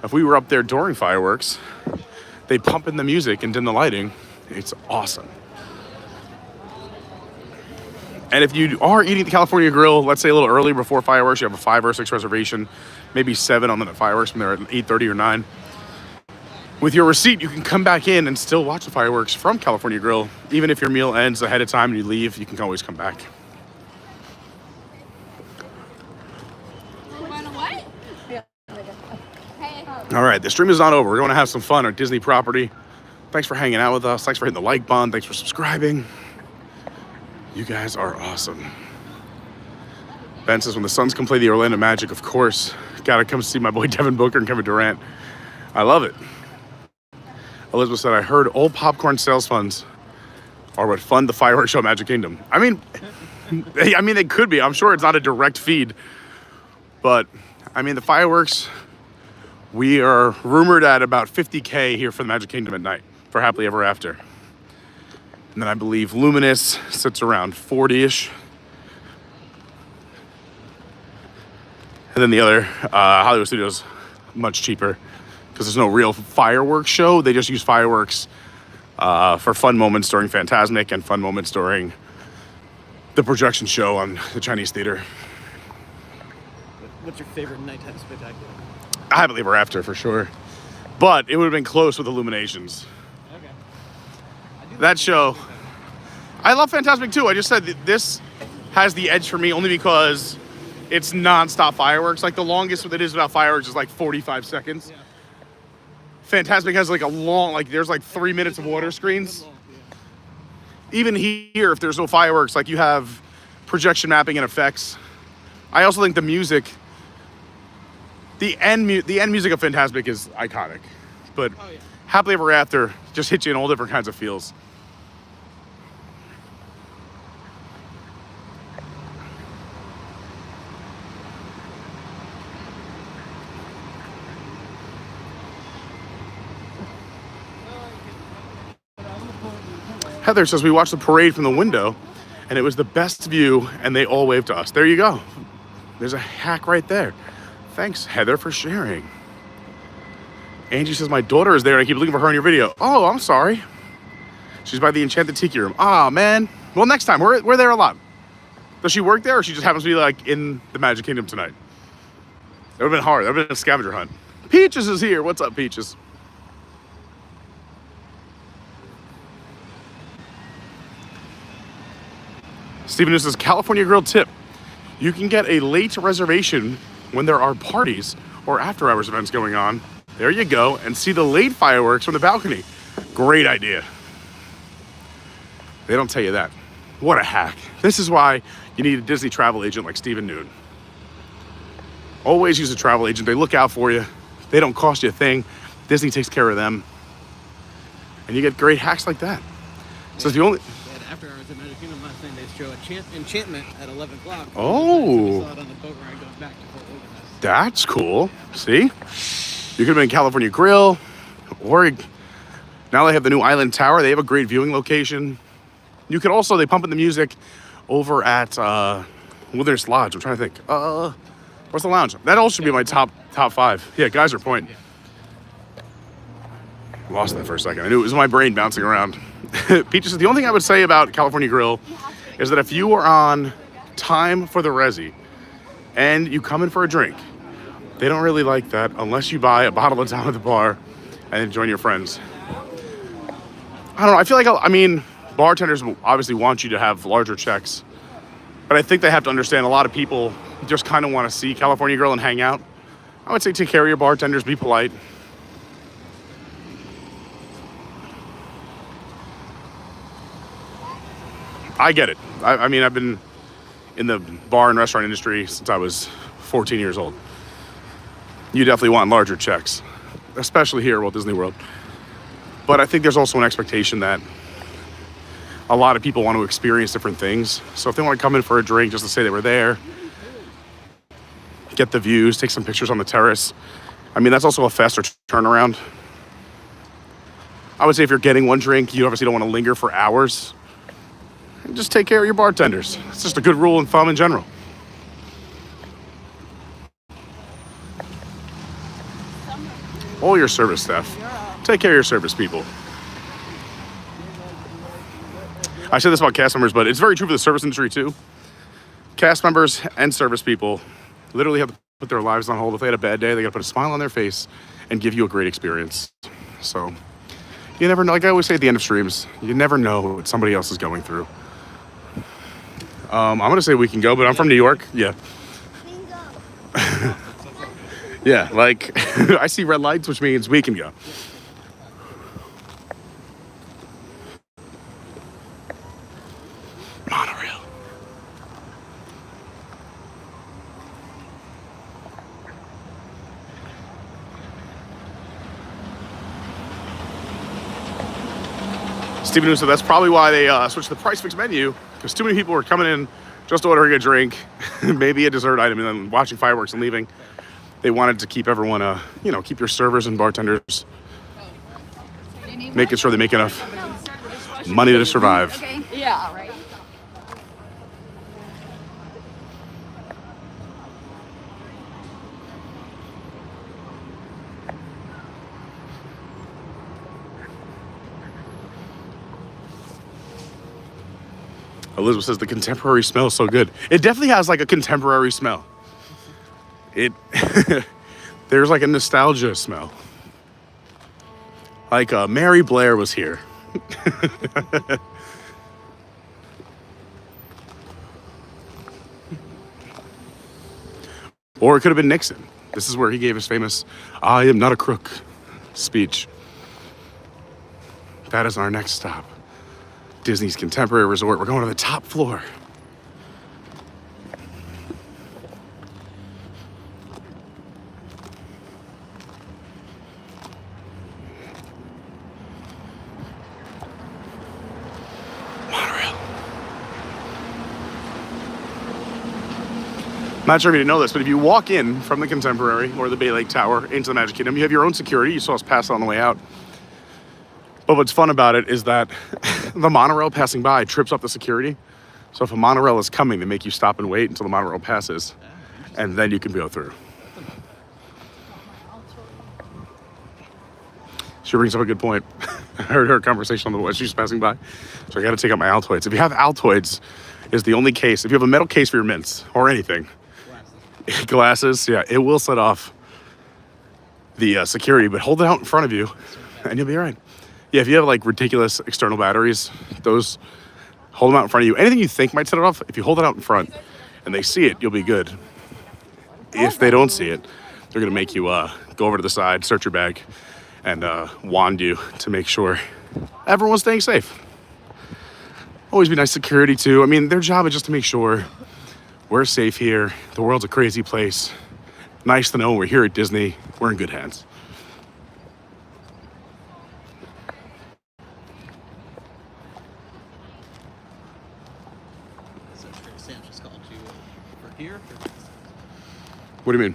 if we were up there during fireworks, they pump in the music and dim the lighting. It's awesome. And if you are eating at the California Grill, let's say a little early before fireworks, you have a 5 or 6 reservation, maybe 7 on the fireworks from there at 8:30 or 9. With your receipt, you can come back in and still watch the fireworks from California Grill. Even if your meal ends ahead of time and you leave, you can always come back. All right, the stream is not over. We're going to have some fun on Disney property. Thanks for hanging out with us. Thanks for hitting the like button. Thanks for subscribing. You guys are awesome. Ben says, when the Suns come play the Orlando Magic, of course, gotta come see my boy Devin Booker and Kevin Durant. I love it. Elizabeth said, I heard old popcorn sales funds are what fund the fireworks show at Magic Kingdom. I mean, they could be. I'm sure it's not a direct feed. But, I mean, the fireworks, we are rumored at about $50K here for the Magic Kingdom at night for Happily Ever After. And then I believe Luminous sits around 40-ish. And then the other, Hollywood Studios, much cheaper because there's no real fireworks show. They just use fireworks for fun moments during Fantasmic and fun moments during the projection show on the Chinese theater. What's your favorite nighttime spectacular? Happily Ever After for sure. But it would have been close with Illuminations. Okay. That show, I love Fantasmic too. I just said that this has the edge for me only because it's non-stop fireworks. Like the longest that is without fireworks is like 45 seconds. Yeah. Fantasmic has like a long, like there's like 3 minutes of water screens. Even here, if there's no fireworks, like you have projection mapping and effects. I also think the music, the end music of Fantasmic is iconic. But Happily Ever After just hits you in all different kinds of feels. Heather says we watched the parade from the window and it was the best view and they all waved to us. There you go. There's a hack right there. Thanks, Heather, for sharing. Angie says my daughter is there and I keep looking for her in your video. Oh, I'm sorry. She's by the Enchanted Tiki Room. Ah, man. Well, next time. We're there a lot. Does she work there or she just happens to be like in the Magic Kingdom tonight? That would have been hard. That would have been a scavenger hunt. Peaches is here. What's up, Peaches? Stephen says, California Grill tip. You can get a late reservation when there are parties or after hours events going on. There you go. And see the late fireworks from the balcony. Great idea. They don't tell you that. What a hack. This is why you need a Disney travel agent like Stephen Noon. Always use a travel agent. They look out for you. They don't cost you a thing. Disney takes care of them. And you get great hacks like that. So the only... After hours at Magic Kingdom last night, they show Enchantment at 11 o'clock. Oh. We saw it on the boat ride going back to Fort Lauderdale. That's cool. See? You could have been California Grill, or now they have the new Island Tower. They have a great viewing location. You could also, they pump in the music over at Wilderness Lodge. I'm trying to think. What's the lounge? That also should be my top 5. Yeah, Geyser Point. Lost that for a second. I knew it was my brain bouncing around. Peaches said, the only thing I would say about California Grill is that if you are on time for the resi and you come in for a drink, they don't really like that unless you buy a bottle of time at the bar and then join your friends. I don't know. I feel like, I mean, bartenders obviously want you to have larger checks, but I think they have to understand a lot of people just kind of want to see California Grill and hang out. I would say take care of your bartenders, be polite. I get it. I mean, I've been in the bar and restaurant industry since I was 14 years old. You definitely want larger checks, especially here at Walt Disney World. But I think there's also an expectation that a lot of people want to experience different things. So if they want to come in for a drink just to say they were there, get the views, take some pictures on the terrace, I mean, that's also a faster turnaround. I would say if you're getting one drink, you obviously don't want to linger for hours. Just take care of your bartenders. It's just a good rule of thumb in general. All your service staff. Take care of your service people. I said this about cast members, but it's very true for the service industry too. Cast members and service people literally have to put their lives on hold. If they had a bad day, they got to put a smile on their face and give you a great experience. So you never know. Like I always say at the end of streams, you never know what somebody else is going through. I'm gonna say we can go, but I'm from New York. Yeah. Yeah, like I see red lights, which means we can go. Monorail. Stephen said that's probably why they switched the price fix menu, because too many people were coming in just ordering a drink, maybe a dessert item, and then watching fireworks and leaving. They wanted to keep everyone, keep your servers and bartenders, making sure they make enough money to survive. Okay. Yeah, right. Elizabeth says the contemporary smells so good. It definitely has like a contemporary smell. It there's like a nostalgia smell. Like Mary Blair was here. Or it could have been Nixon. This is where he gave his famous "I am not a crook" speech. That is our next stop. Disney's Contemporary Resort. We're going to the top floor. Monorail. I'm not sure if you didn't know this, but if you walk in from the Contemporary or the Bay Lake Tower into the Magic Kingdom, you have your own security. You saw us pass on the way out. But what's fun about it is that the monorail passing by trips up the security. So if a monorail is coming, they make you stop and wait until the monorail passes, and then you can go through. She brings up a good point. I heard her conversation on the way she's passing by. So I got to take out my Altoids. If you have Altoids, is the only case. If you have a metal case for your mints or anything, glasses, yeah, it will set off the security, but hold it out in front of you and you'll be all right. Yeah, if you have like ridiculous external batteries, those, hold them out in front of you. Anything you think might set it off, if you hold it out in front and they see it, you'll be good. If they don't see it, they're gonna make you go over to the side, search your bag, and wand you to make sure everyone's staying safe. Always be nice security too. I mean, their job is just to make sure we're safe here. The world's a crazy place. Nice to know we're here at Disney. We're in good hands. What do you mean?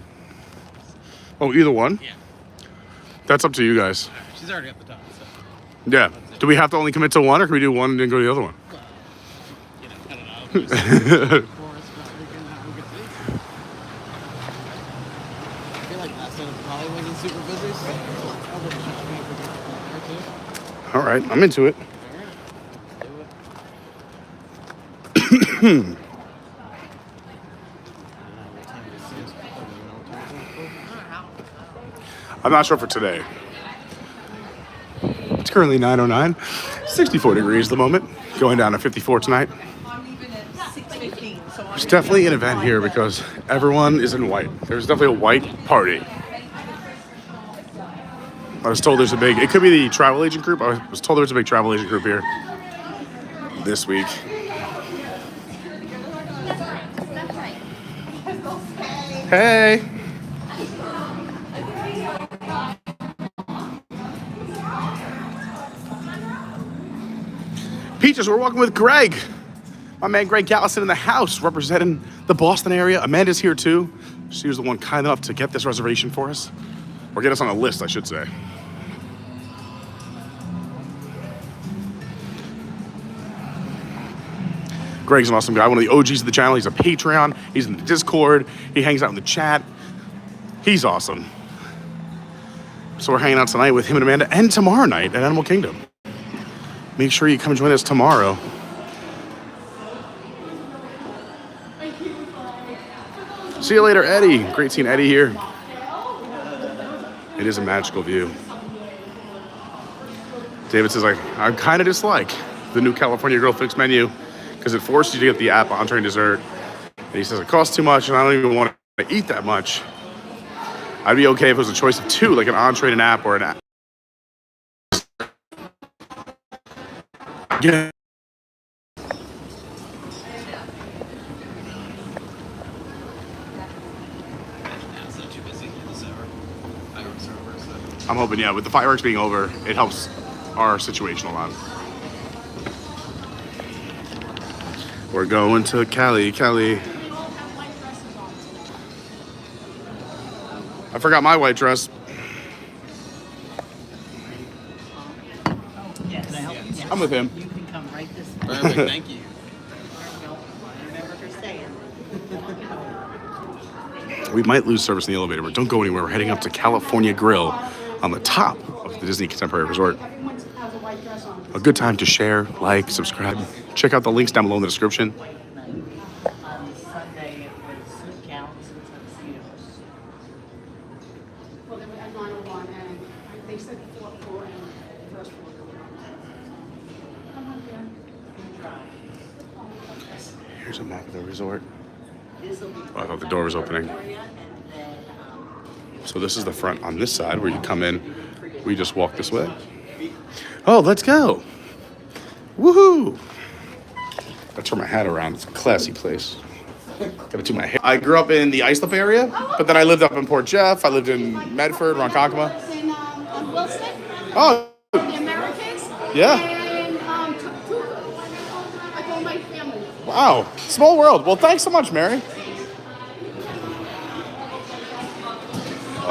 Oh, either one? Yeah. That's up to you guys. She's already at the top, so. Yeah. Do we have to only commit to one, or can we do one and then go to the other one? Well, you know, I don't know. I feel like last time probably wasn't super busy, so all right, I'm into it. I'm not sure for today. It's currently 9:09, 64 degrees at the moment, going down to 54 tonight. There's definitely an event here because everyone is in white. There's definitely a white party. I was told there's a big, it could be the travel agent group. I was told there was a big travel agent group here this week. Hey. Peaches, we're walking with Greg. My man Greg Gallison in the house, representing the Boston area. Amanda's here too. She was the one kind enough to get this reservation for us. Or get us on a list, I should say. Greg's an awesome guy, one of the OGs of the channel. He's a Patreon. He's in the Discord. He hangs out in the chat. He's awesome. So we're hanging out tonight with him and Amanda, and tomorrow night at Animal Kingdom. Make sure you come join us tomorrow. See you later, Eddie. Great seeing Eddie here. It is a magical view. David says, I kind of dislike the new California Grill fixed menu because it forces you to get the app, entree, and dessert. And he says it costs too much and I don't even want to eat that much. I'd be okay if it was a choice of two, like an entree, an app, or an app. Yeah. I'm hoping, yeah, with the fireworks being over, it helps our situation a lot. We're going to Cali. I forgot my white dress. Yes. I'm with him. You can come right this way. Perfect, thank you. Remember for staying. We might lose service in the elevator, but don't go anywhere. We're heading up to California Grill on the top of the Disney Contemporary Resort. Everyone has a white dress on. a good time to share, like, subscribe. Check out the links down below in the description. On Sunday, it was gallons and tuxedos. Well, then we had 901, and they said 4 and first floor. Here's a map of the resort. Oh, I thought the door was opening. So this is the front on this side where you come in. We just walk this way. Oh, let's go. Woohoo. Gotta turn my hat around. It's a classy place. Gotta do my hair. I grew up in the Islip area, but then I lived up in Port Jeff. I lived in Medford, Ronkonkoma. In Wilson, Oh, the Americans. yeah. And like all my family. Wow. Small world. Well, thanks so much, Mary.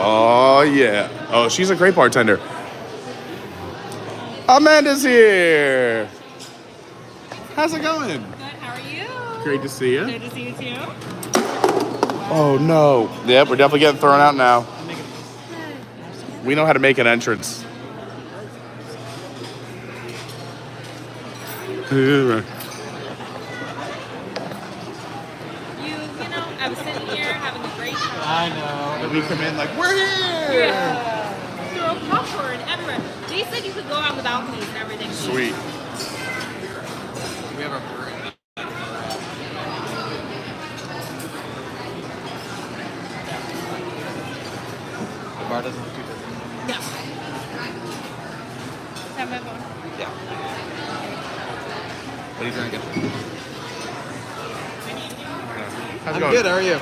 Oh, yeah. Oh, she's a great bartender. Amanda's here. How's it going? Good, how are you? Great to see you. Good to see you too. Oh, no. Yep, we're definitely getting thrown out now. We know how to make an entrance. You know, I was sitting here having a great time. I know. And we come in like, we're here! Yeah. Throw popcorn everywhere. They said you could go out on the balconies and everything. Sweet. We have our The bar doesn't look too different. No. Have my phone. Yeah. What are you drinking? How's it I'm going? good, how are you?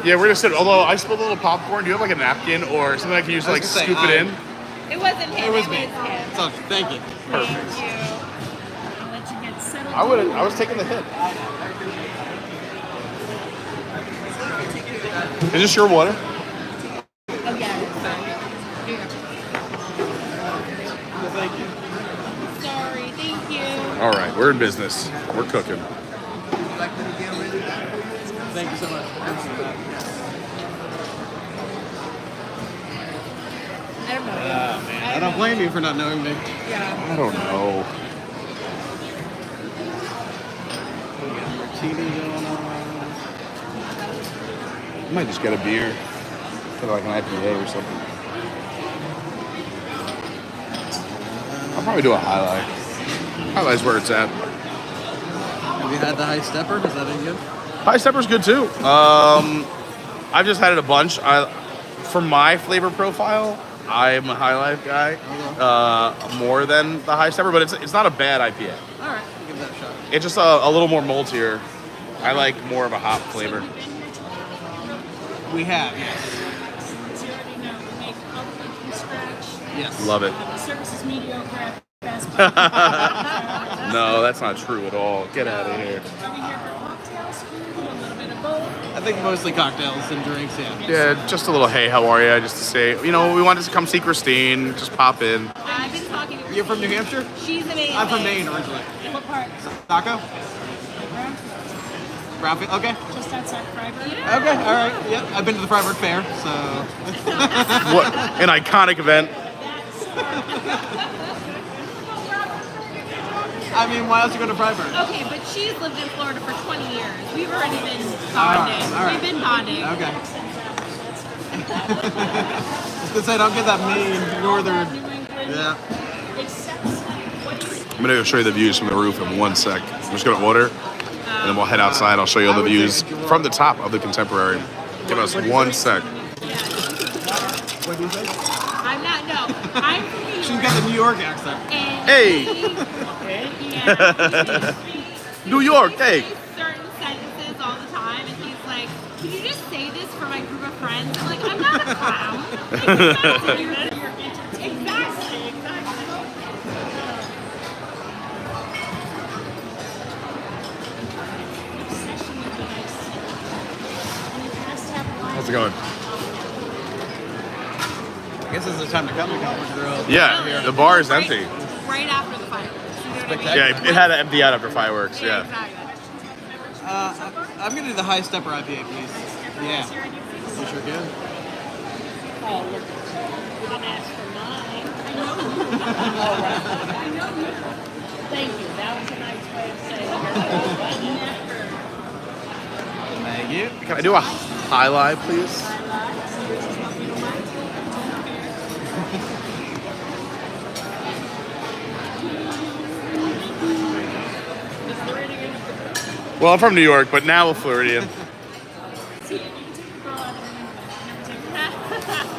Yeah, we're gonna sit. Although I spilled a little popcorn, do you have like a napkin or something I can use to like scoop it in? It wasn't him. It was me. him. So, thank you. Perfect. Thank you. I'll let you get settled. I was taking the hit. Is this your water? Oh, yeah. Thank you. Sorry, thank you. All right, we're in business. We're cooking. Thank you so much. I don't know. Man, I don't blame you for not knowing me. Yeah. I don't know. We got martini going on. I might just get a beer. Get like an IPA or something. I'll probably do a highlight. Highlight's where it's at. Have you had the high stepper? Is that any good? High Stepper's good too. I've just had it a bunch. For my flavor profile, I'm a High Life guy more than the High Stepper, but it's not a bad IPA. All right, we'll give that a shot. It's just a little more maltier. I like more of a hop flavor. We have, yes. As you already know, we make all the food from scratch. Yes. Love it. The service is mediocre at best. No, that's not true at all. Get out of here. Are we here for cocktails, food, a little bit of both? I think mostly cocktails and drinks, yeah. Yeah, just a little hey, how are you? Just to say, we wanted to come see Christine. Just pop in. I've been talking to her. You're from New Hampshire? She's amazing. I'm from Maine originally. What part? Taco? Brownfield, okay. Just outside Freiburg. Okay, all right. Yep, I've been to the Freiburg Fair, so. What an iconic event. I mean, why else you go to Freiburg? Okay, but she's lived in Florida for 20 years. We've already been bonding. All right. We've been bonding. Okay. I was gonna say, don't get that mean northern. Yeah. I'm gonna go show you the views from the roof in 1 sec. I'm just gonna order, and then we'll head outside. I'll show you all the views from the top of the Contemporary. Give us 1 sec. What do you think? I'm not, no. I'm from New York. She's got the New York accent. And Hey! New York, hey! certain sentences all the time, and he's like, "Can you just say this for my group of friends?" I'm like, "I'm not a clown." Exactly. How's it going? I guess this is the time to come to College Grill. Yeah, the bar is empty. Right after the fireworks. You know what I mean? Yeah, it had to empty out after fireworks, yeah. Exactly. I'm gonna do the high stepper IPA, please. Yeah. You sure can. Oh, look. We didn't ask for mine. Thank you. That was a nice way of saying it. Thank you. Can I do a highlight, please? Well, I'm from New York, but now a Floridian.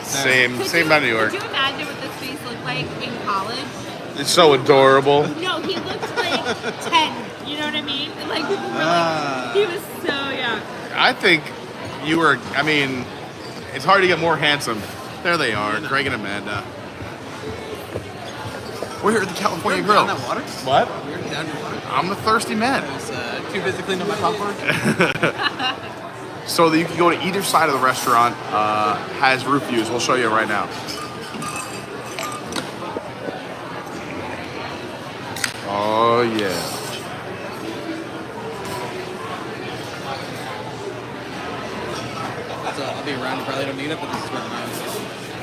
Same about New York. Could you imagine what this face looked like in college? It's so adorable. No, he looked like 10. You know what I mean? Like, he was so young. I think you were, I mean, it's hard to get more handsome. There they are, Greg and Amanda. We're here at the California Grill. Down that water? What? We're down your water. I'm the thirsty man. I was too busy cleaning up my popcorn. So that you can go to either side of the restaurant, has roof views. We'll show you right now. Oh yeah. So I'll be around probably to meet up, but this is where I'm at.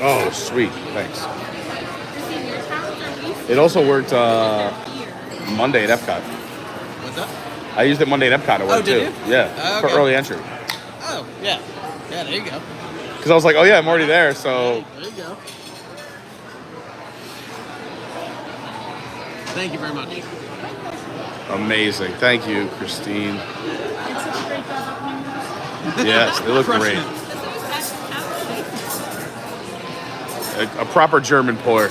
Oh, sweet. Thanks. It also worked Monday at Epcot. What's that? I used it Monday at Epcot at work did too. you? Yeah, Oh, for okay. early entry. Oh, yeah. Yeah, there you go. Because I was like, oh yeah, I'm already there, so. There you go. Thank you very much. Amazing. Thank you, Christine. Yes, they look great. A proper German pour.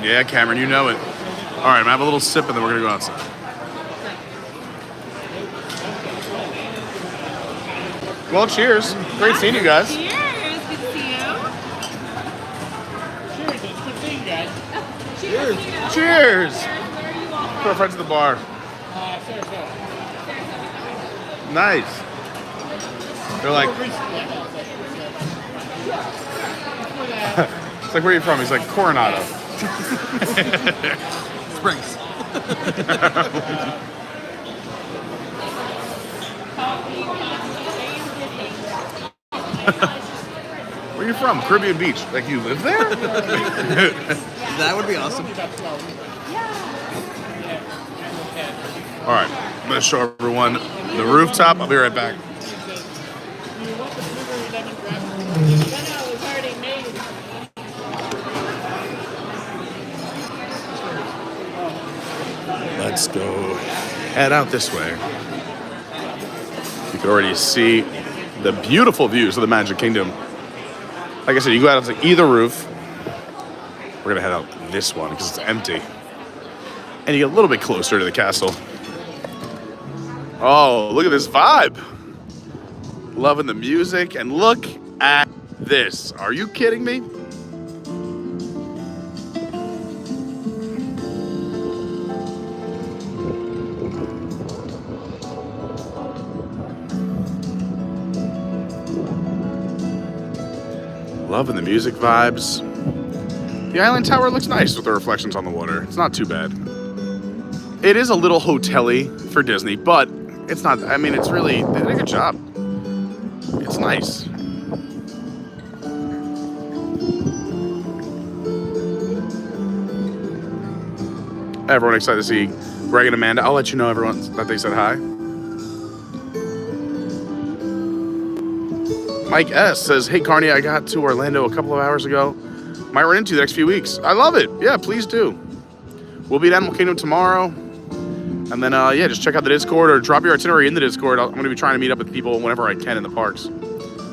Yeah, Cameron, you know it. All right, I'm gonna have a little sip and then we're gonna go outside. Well, cheers. Great seeing you guys. Cheers. Good to see you. Cheers. It's good seeing you guys. Cheers. Cheers. To our friends at the bar. Sarasota. Nice. They're like, it's like, where are you from? He's like, Coronado. Springs. Where are you from? Caribbean Beach. Like, you live there? That would be awesome. All right, I'm gonna show everyone the rooftop. I'll be right back. Let's go head out this way. You can already see the beautiful views of the Magic Kingdom. Like I said, you go out to either roof. We're gonna head out this one because it's empty. And you get a little bit closer to the castle. Oh, look at this vibe. Loving the music, and look at this. Are you kidding me? Loving the music vibes. The Island Tower looks nice with the reflections on the water. It's not too bad. It is a little hotel-y for Disney, but it's not, I mean, it's really, they did a good job. It's nice. Everyone excited to see Greg and Amanda. I'll let you know, everyone, that they said hi. Mike S. says, hey, Carney, I got to Orlando a couple of hours ago. Might run into you the next few weeks. I love it. Yeah, please do. We'll be at Animal Kingdom tomorrow. And then, yeah, just check out the Discord or drop your itinerary in the Discord. I'm going to be trying to meet up with people whenever I can in the parks.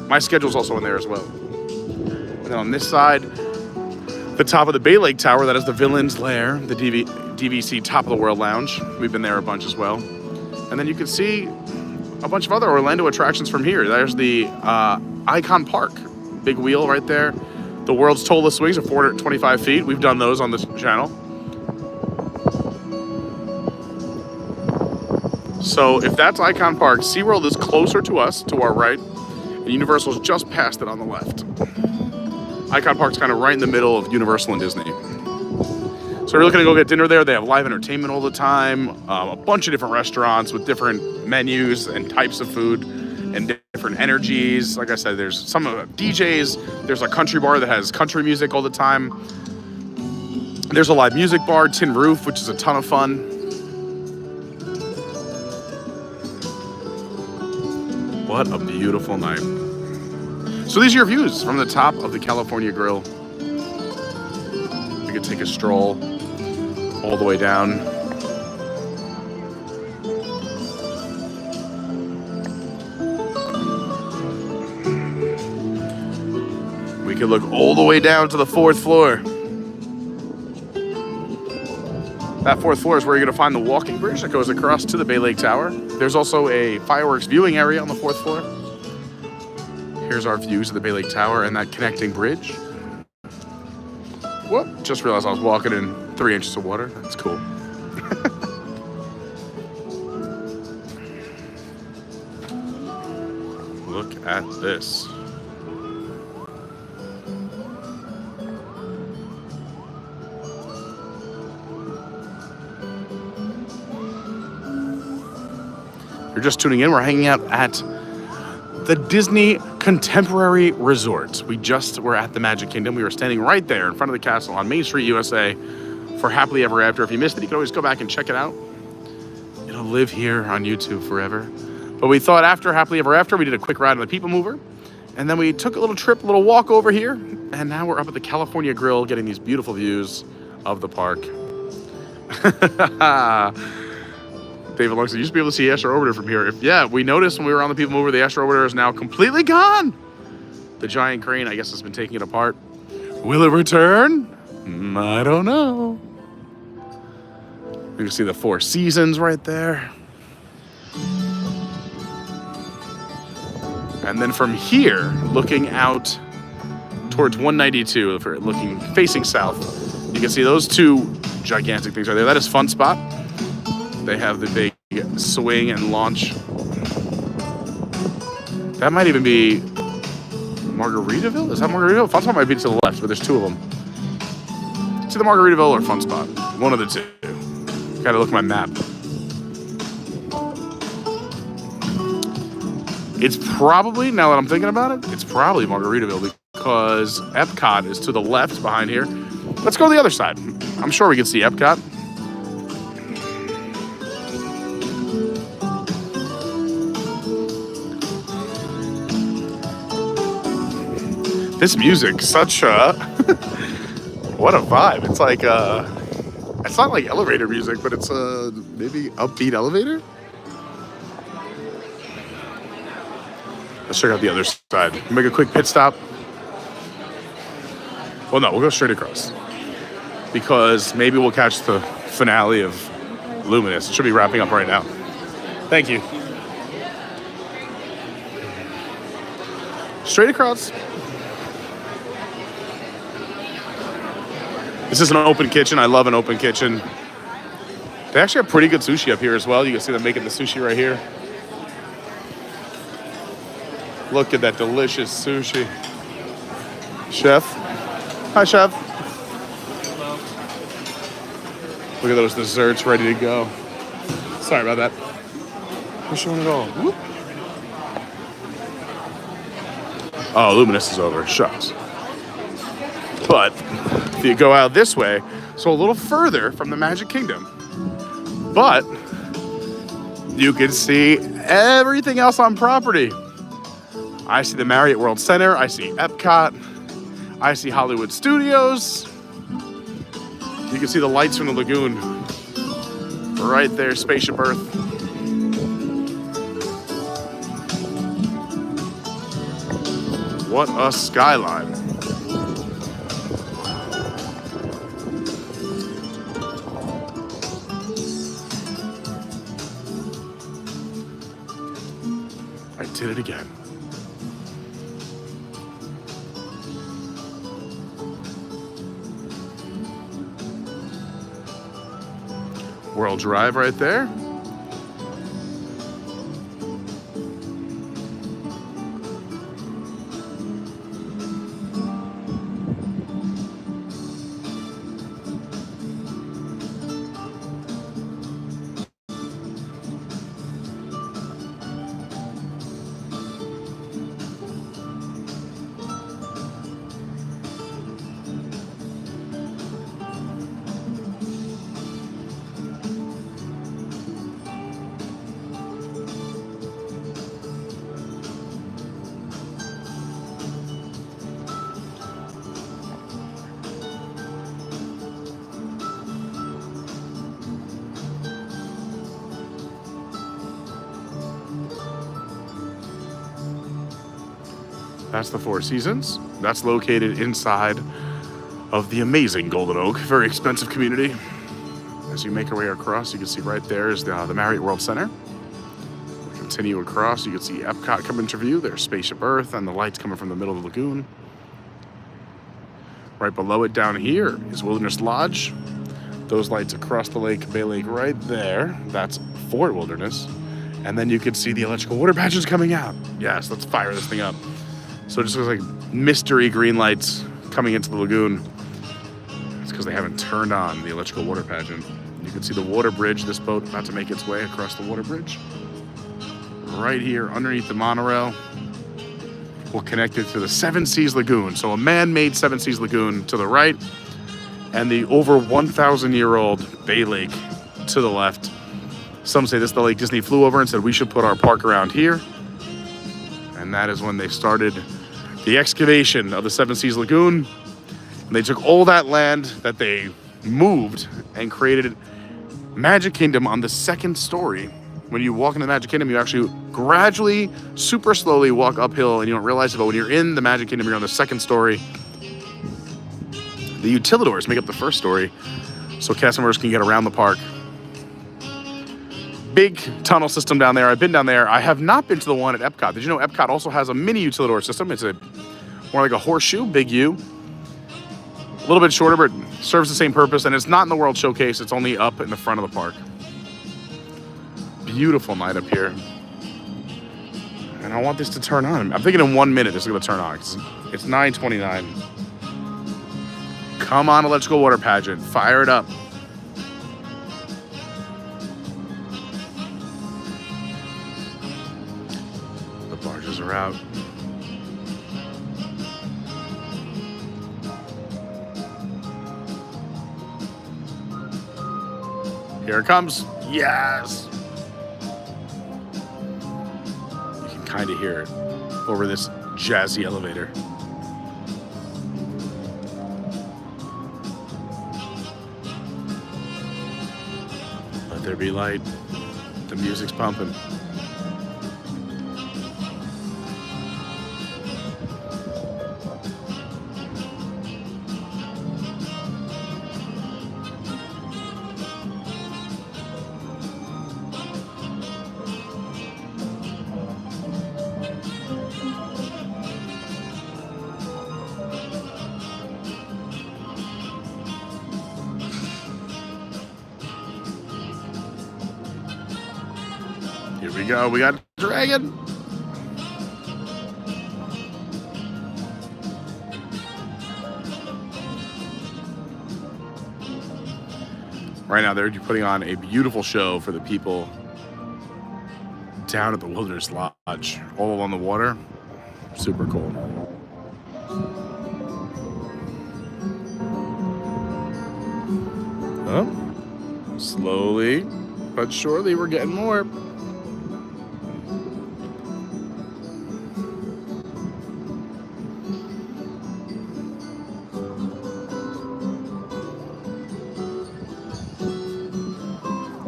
My schedule's also in there as well. And then on this side, the top of the Bay Lake Tower, that is the Villain's Lair, the DVC Top of the World Lounge. We've been there a bunch as well. And then you can see a bunch of other Orlando attractions from here. There's the Icon Park, big wheel right there. The world's tallest swings are 425 feet. We've done those on this channel. So if that's Icon Park, SeaWorld is closer to us, to our right, and Universal's just past it on the left. Icon Park's kind of right in the middle of Universal and Disney. So we're looking to go get dinner there. They have live entertainment all the time, a bunch of different restaurants with different menus and types of food and different energies. Like I said, there's some DJs. There's a country bar that has country music all the time. There's a live music bar, Tin Roof, which is a ton of fun. What a beautiful night. So these are your views from the top of the California Grill. You could take a stroll all the way down. We could look all the way down to the 4th floor. That 4th floor is where you're gonna find the walking bridge that goes across to the Bay Lake Tower. There's also a fireworks viewing area on the 4th floor. Here's our views of the Bay Lake Tower and that connecting bridge. Whoop, just realized I was walking in 3 inches of water. That's cool. Look at this. You're just tuning in, we're hanging out at the Disney Contemporary Resort. We just were at the Magic Kingdom. We were standing right there in front of the castle on Main Street, USA for Happily Ever After. If you missed it, you can always go back and check it out. It'll live here on YouTube forever. But we thought after Happily Ever After, we did a quick ride on the People Mover. And then we took a little trip, a little walk over here. And now we're up at the California Grill getting these beautiful views of the park. David Long said, you used to be able to see Astro Orbiter from here. Yeah, we noticed when we were on the People Mover, the Astro Orbiter is now completely gone. The giant crane, I guess, has been taking it apart. Will it return? I don't know. You can see the Four Seasons right there. And then from here, looking out towards 192, if we're looking facing south, you can see those two gigantic things right there. That is Fun Spot. They have the big swing and launch. That might even be Margaritaville? Is that Margaritaville? Fun Spot might be to the left, but there's two of them. It's either Margaritaville or Fun Spot. One of the two. Gotta look at my map. It's probably, now that I'm thinking about it, it's probably Margaritaville because Epcot is to the left behind here. Let's go to the other side. I'm sure we can see Epcot. This music, such a, what a vibe. It's like, it's not like elevator music, but it's maybe upbeat elevator. Let's check out the other side. Make a quick pit stop. Well, no, we'll go straight across because maybe we'll catch the finale of Luminous. It should be wrapping up right now. Thank you. Straight across. This is an open kitchen. I love an open kitchen. They actually have pretty good sushi up here as well. You can see them making the sushi right here. Look at that delicious sushi. Chef. Hi, Chef. Hello. Look at those desserts ready to go. Sorry about that. We're showing it all. Whoop. Oh, Luminous is over. Shucks. But if you go out this way, so a little further from the Magic Kingdom, but you can see everything else on property. I see the Marriott World Center. I see Epcot. I see Hollywood Studios. You can see the lights from the lagoon right there, Spaceship Earth. What a skyline. I did it again. World Drive right there. That's the Four Seasons. That's located inside of the amazing Golden Oak, very expensive community. As you make your way across, you can see right there is the Marriott World Center. Continue across, you can see Epcot come into view. There's Spaceship Earth and the lights coming from the middle of the lagoon. Right below it down here is Wilderness Lodge. Those lights across the lake, Bay Lake right there, that's Fort Wilderness. And then you can see the electrical water pageants coming out. Yes, let's fire this thing up. So it just looks like mystery green lights coming into the lagoon. It's because they haven't turned on the electrical water pageant. You can see the water bridge, this boat about to make its way across the water bridge. Right here underneath the monorail, we'll connect it to the Seven Seas Lagoon. So a man-made Seven Seas Lagoon to the right, and the over 1,000-year-old Bay Lake to the left. Some say this is the lake Disney flew over and said we should put our park around here. And that is when they started the excavation of the Seven Seas Lagoon. And they took all that land that they moved and created Magic Kingdom on the second story. When you walk into the Magic Kingdom, you actually gradually, super slowly walk uphill and you don't realize it, but when you're in the Magic Kingdom, you're on the second story. The utilidors make up the first story, so cast members can get around the park. Big tunnel system down there. I've been down there. I have not been to the one at Epcot. Did you know Epcot also has a mini utilidor system? It's more like a horseshoe, big U. A little bit shorter, but serves the same purpose, and it's not in the World Showcase. It's only up in the front of the park. Beautiful night up here. And I want this to turn on. I'm thinking in 1 minute this is going to turn on. It's 9:29. Come on, electrical water pageant. Fire it up. The barges are out. Here it comes. Yes. You can kind of hear it over this jazzy elevator. Let there be light. The music's pumping. Here we go. We got Dragon. Right now, they're putting on a beautiful show for the people down at the Wilderness Lodge, all along the water. Super cool. Oh, slowly but surely, we're getting more.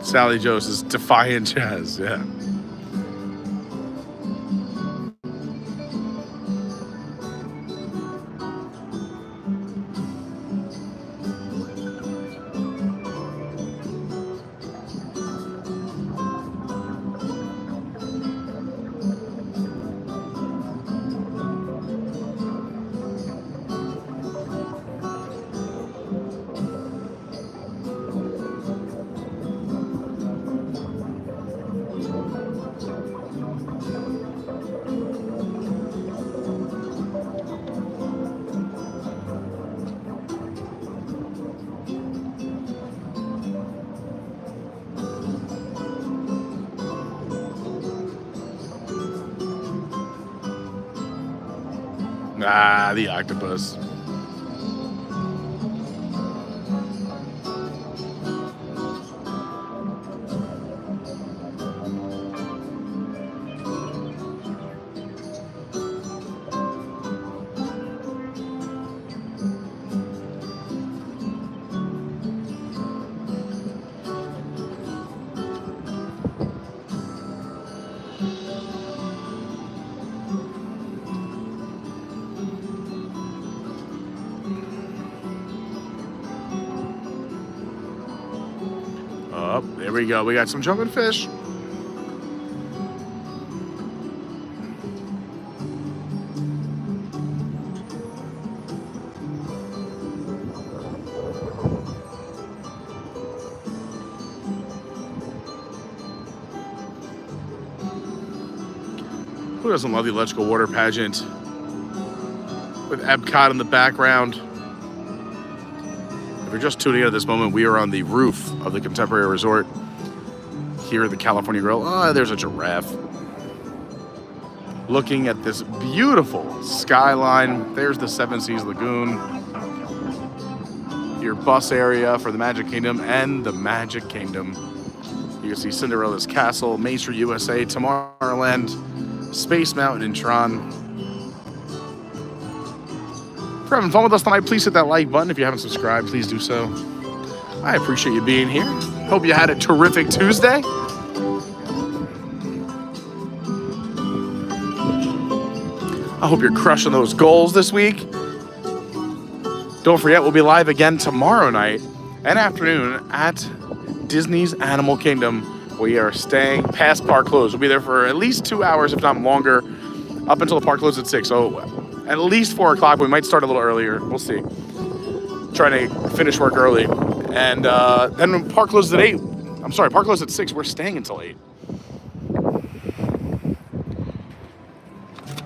Sally Jose's Defiant Jazz, yeah. Ah, the octopus. There we go. We got some jumping fish. Who doesn't love the electrical water pageant with Epcot in the background? If you're just tuning in at this moment, we are on the roof of the Contemporary Resort here at the California Grill. Oh, there's a giraffe. Looking at this beautiful skyline. There's the Seven Seas Lagoon. Your bus area for the Magic Kingdom and the Magic Kingdom. You can see Cinderella's Castle, Main Street USA, Tomorrowland, Space Mountain, and Tron. If you're having fun with us tonight, please hit that like button. If you haven't subscribed, please do so. I appreciate you being here. Hope you had a terrific Tuesday. I hope you're crushing those goals this week. Don't forget, we'll be live again tomorrow night and afternoon at Disney's Animal Kingdom. We are staying past park close. We'll be there for at least 2 hours, if not longer, up until the park closes at 6. So at least 4 o'clock. We might start a little earlier. We'll see. Trying to finish work early. And then when park closes at 8. I'm sorry, park closes at 6. We're staying until 8.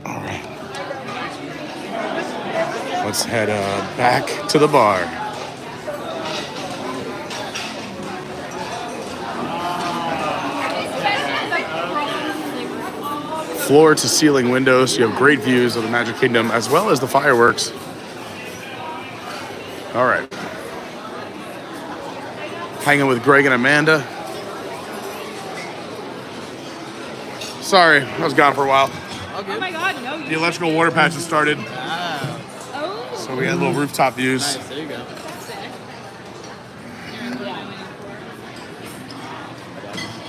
All right. Let's head back to the bar. Floor to ceiling windows. You have great views of the Magic Kingdom as well as the fireworks. All right. Hanging with Greg and Amanda. Sorry, I was gone for a while. Oh my God, no. The electrical water patch has started. Oh. So we got little rooftop views. Nice, there you go.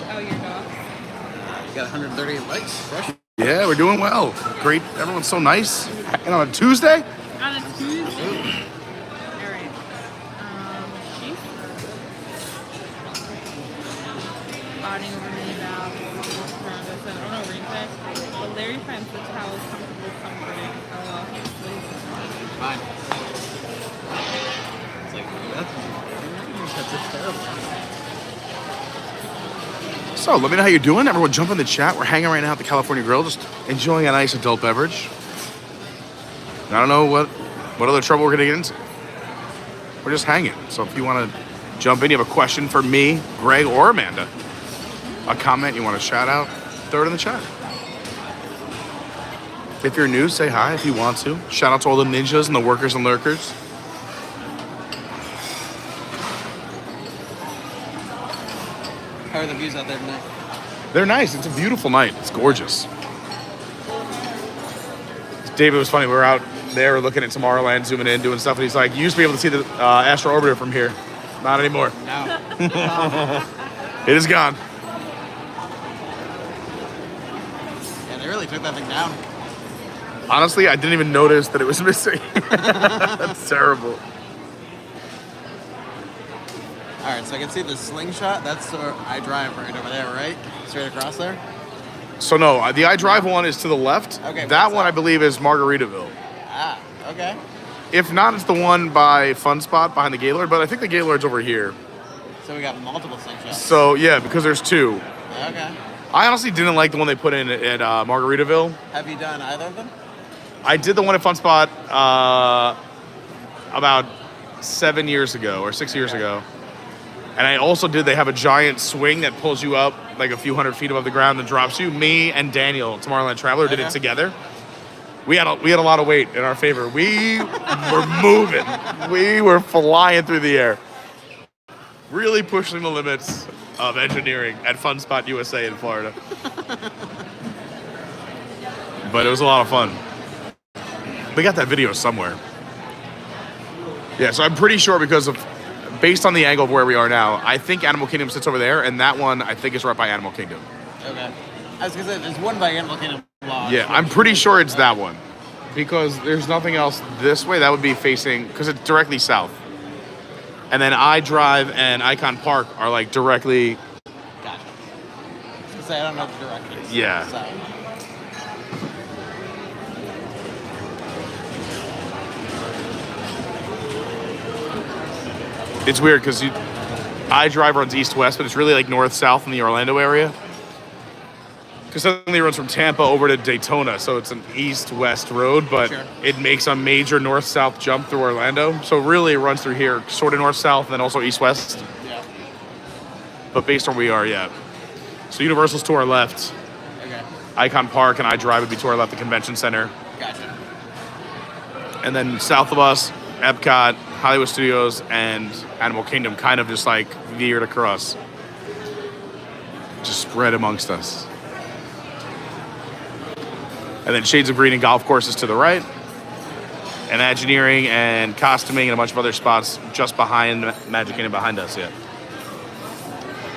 Oh, your dog. You got 138 likes. Fresh. Yeah, we're doing well. Great. Everyone's so nice. And on a Tuesday? On a Tuesday. All right. She's bonding over many vows. Oh no, replay. But Larry finds the towels comfortable, comforting. Oh well. Fine. It's like, that's just terrible. So let me know how you're doing. Everyone jump in the chat. We're hanging right now at the California Grill, just enjoying a nice adult beverage. I don't know what other trouble we're gonna get into. We're just hanging. So if you want to jump in, you have a question for me, Greg, or Amanda, a comment you want to shout out, throw it in the chat. If you're new, say hi if you want to. Shout out to all the ninjas and the workers and lurkers. How are the views out there tonight? They're nice. It's a beautiful night. It's gorgeous. David was funny. We were out there looking at Tomorrowland, zooming in, doing stuff, and he's like, you used to be able to see the Astro Orbiter from here. Not anymore. No. It is gone. Yeah, they really took that thing down. Honestly, I didn't even notice that it was missing. That's terrible. All right, so I can see the slingshot. That's where I drive right over there, right? Straight across there? So no, the iDrive one is to the left. Okay. That one, I believe, is Margaritaville. Ah, okay. If not, it's the one by Fun Spot behind the Gaylord, but I think the Gaylord's over here. So we got multiple slingshots. So yeah, because there's two. Okay. I honestly didn't like the one they put in at Margaritaville. Have you done either of them? I did the one at Fun Spot about 7 years ago or 6 years ago. And I also they have a giant swing that pulls you up like a few hundred feet above the ground and drops you. Me and Daniel, Tomorrowland Traveler, did it together. We had a lot of weight in our favor. We were moving. We were flying through the air. Really pushing the limits of engineering at Fun Spot USA in Florida. But it was a lot of fun. We got that video somewhere. Yeah, so I'm pretty sure based on the angle of where we are now, I think Animal Kingdom sits over there, and that one I think is right by Animal Kingdom. Okay. I was gonna say there's one by Animal Kingdom. Yeah, I'm pretty sure it's that one. Because there's nothing else this way. That would be facing, because it's directly south. And then iDrive and Icon Park are like directly say I don't know the directions. Yeah. So. It's weird because I drive runs east-west, but it's really like north-south in the Orlando area. Because suddenly it runs from Tampa over to Daytona, so it's an east-west road, but it makes a major north-south jump through Orlando. So really it runs through here, sort of north-south, and then also east-west. Yeah. But based on where we are, yeah. So Universal's to our left. Okay. Icon Park and iDrive would be to our left, the convention center. Gotcha. And then south of us, Epcot, Hollywood Studios, and Animal Kingdom kind of just like veered across. Just spread amongst us. And then Shades of Green and golf courses to the right. Imagineering and costuming and a bunch of other spots just behind Magic Kingdom behind us, yeah.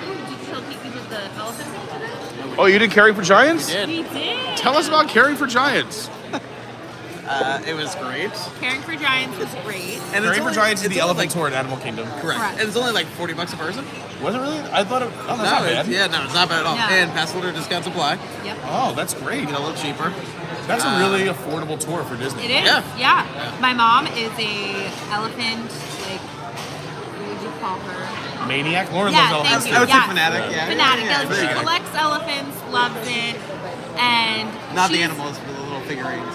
Did you tell Kiki with the elephant today? Oh, you did Caring for Giants? We did. Tell us about Caring for Giants. It was great. Caring for Giants was great. And Caring for Giants is the elephant tour at Animal Kingdom. Correct. And it's only like $40 a person. Was it really? I thought it. Oh, that's no, not bad. it's not bad at all. No. And pass holder discounts apply. Yep. Oh, that's great. You get a little cheaper. That's a really affordable tour for Disney. It is. Yeah. My mom is a elephant, like, what would you call her? Maniac? Lauren Yeah, loves elephants. thank you. I would say Yes. fanatic. Yeah. Fanatic. Yeah, Like, there she you go. collects elephants, loves it, and Not the she's- animals, but the little figurines.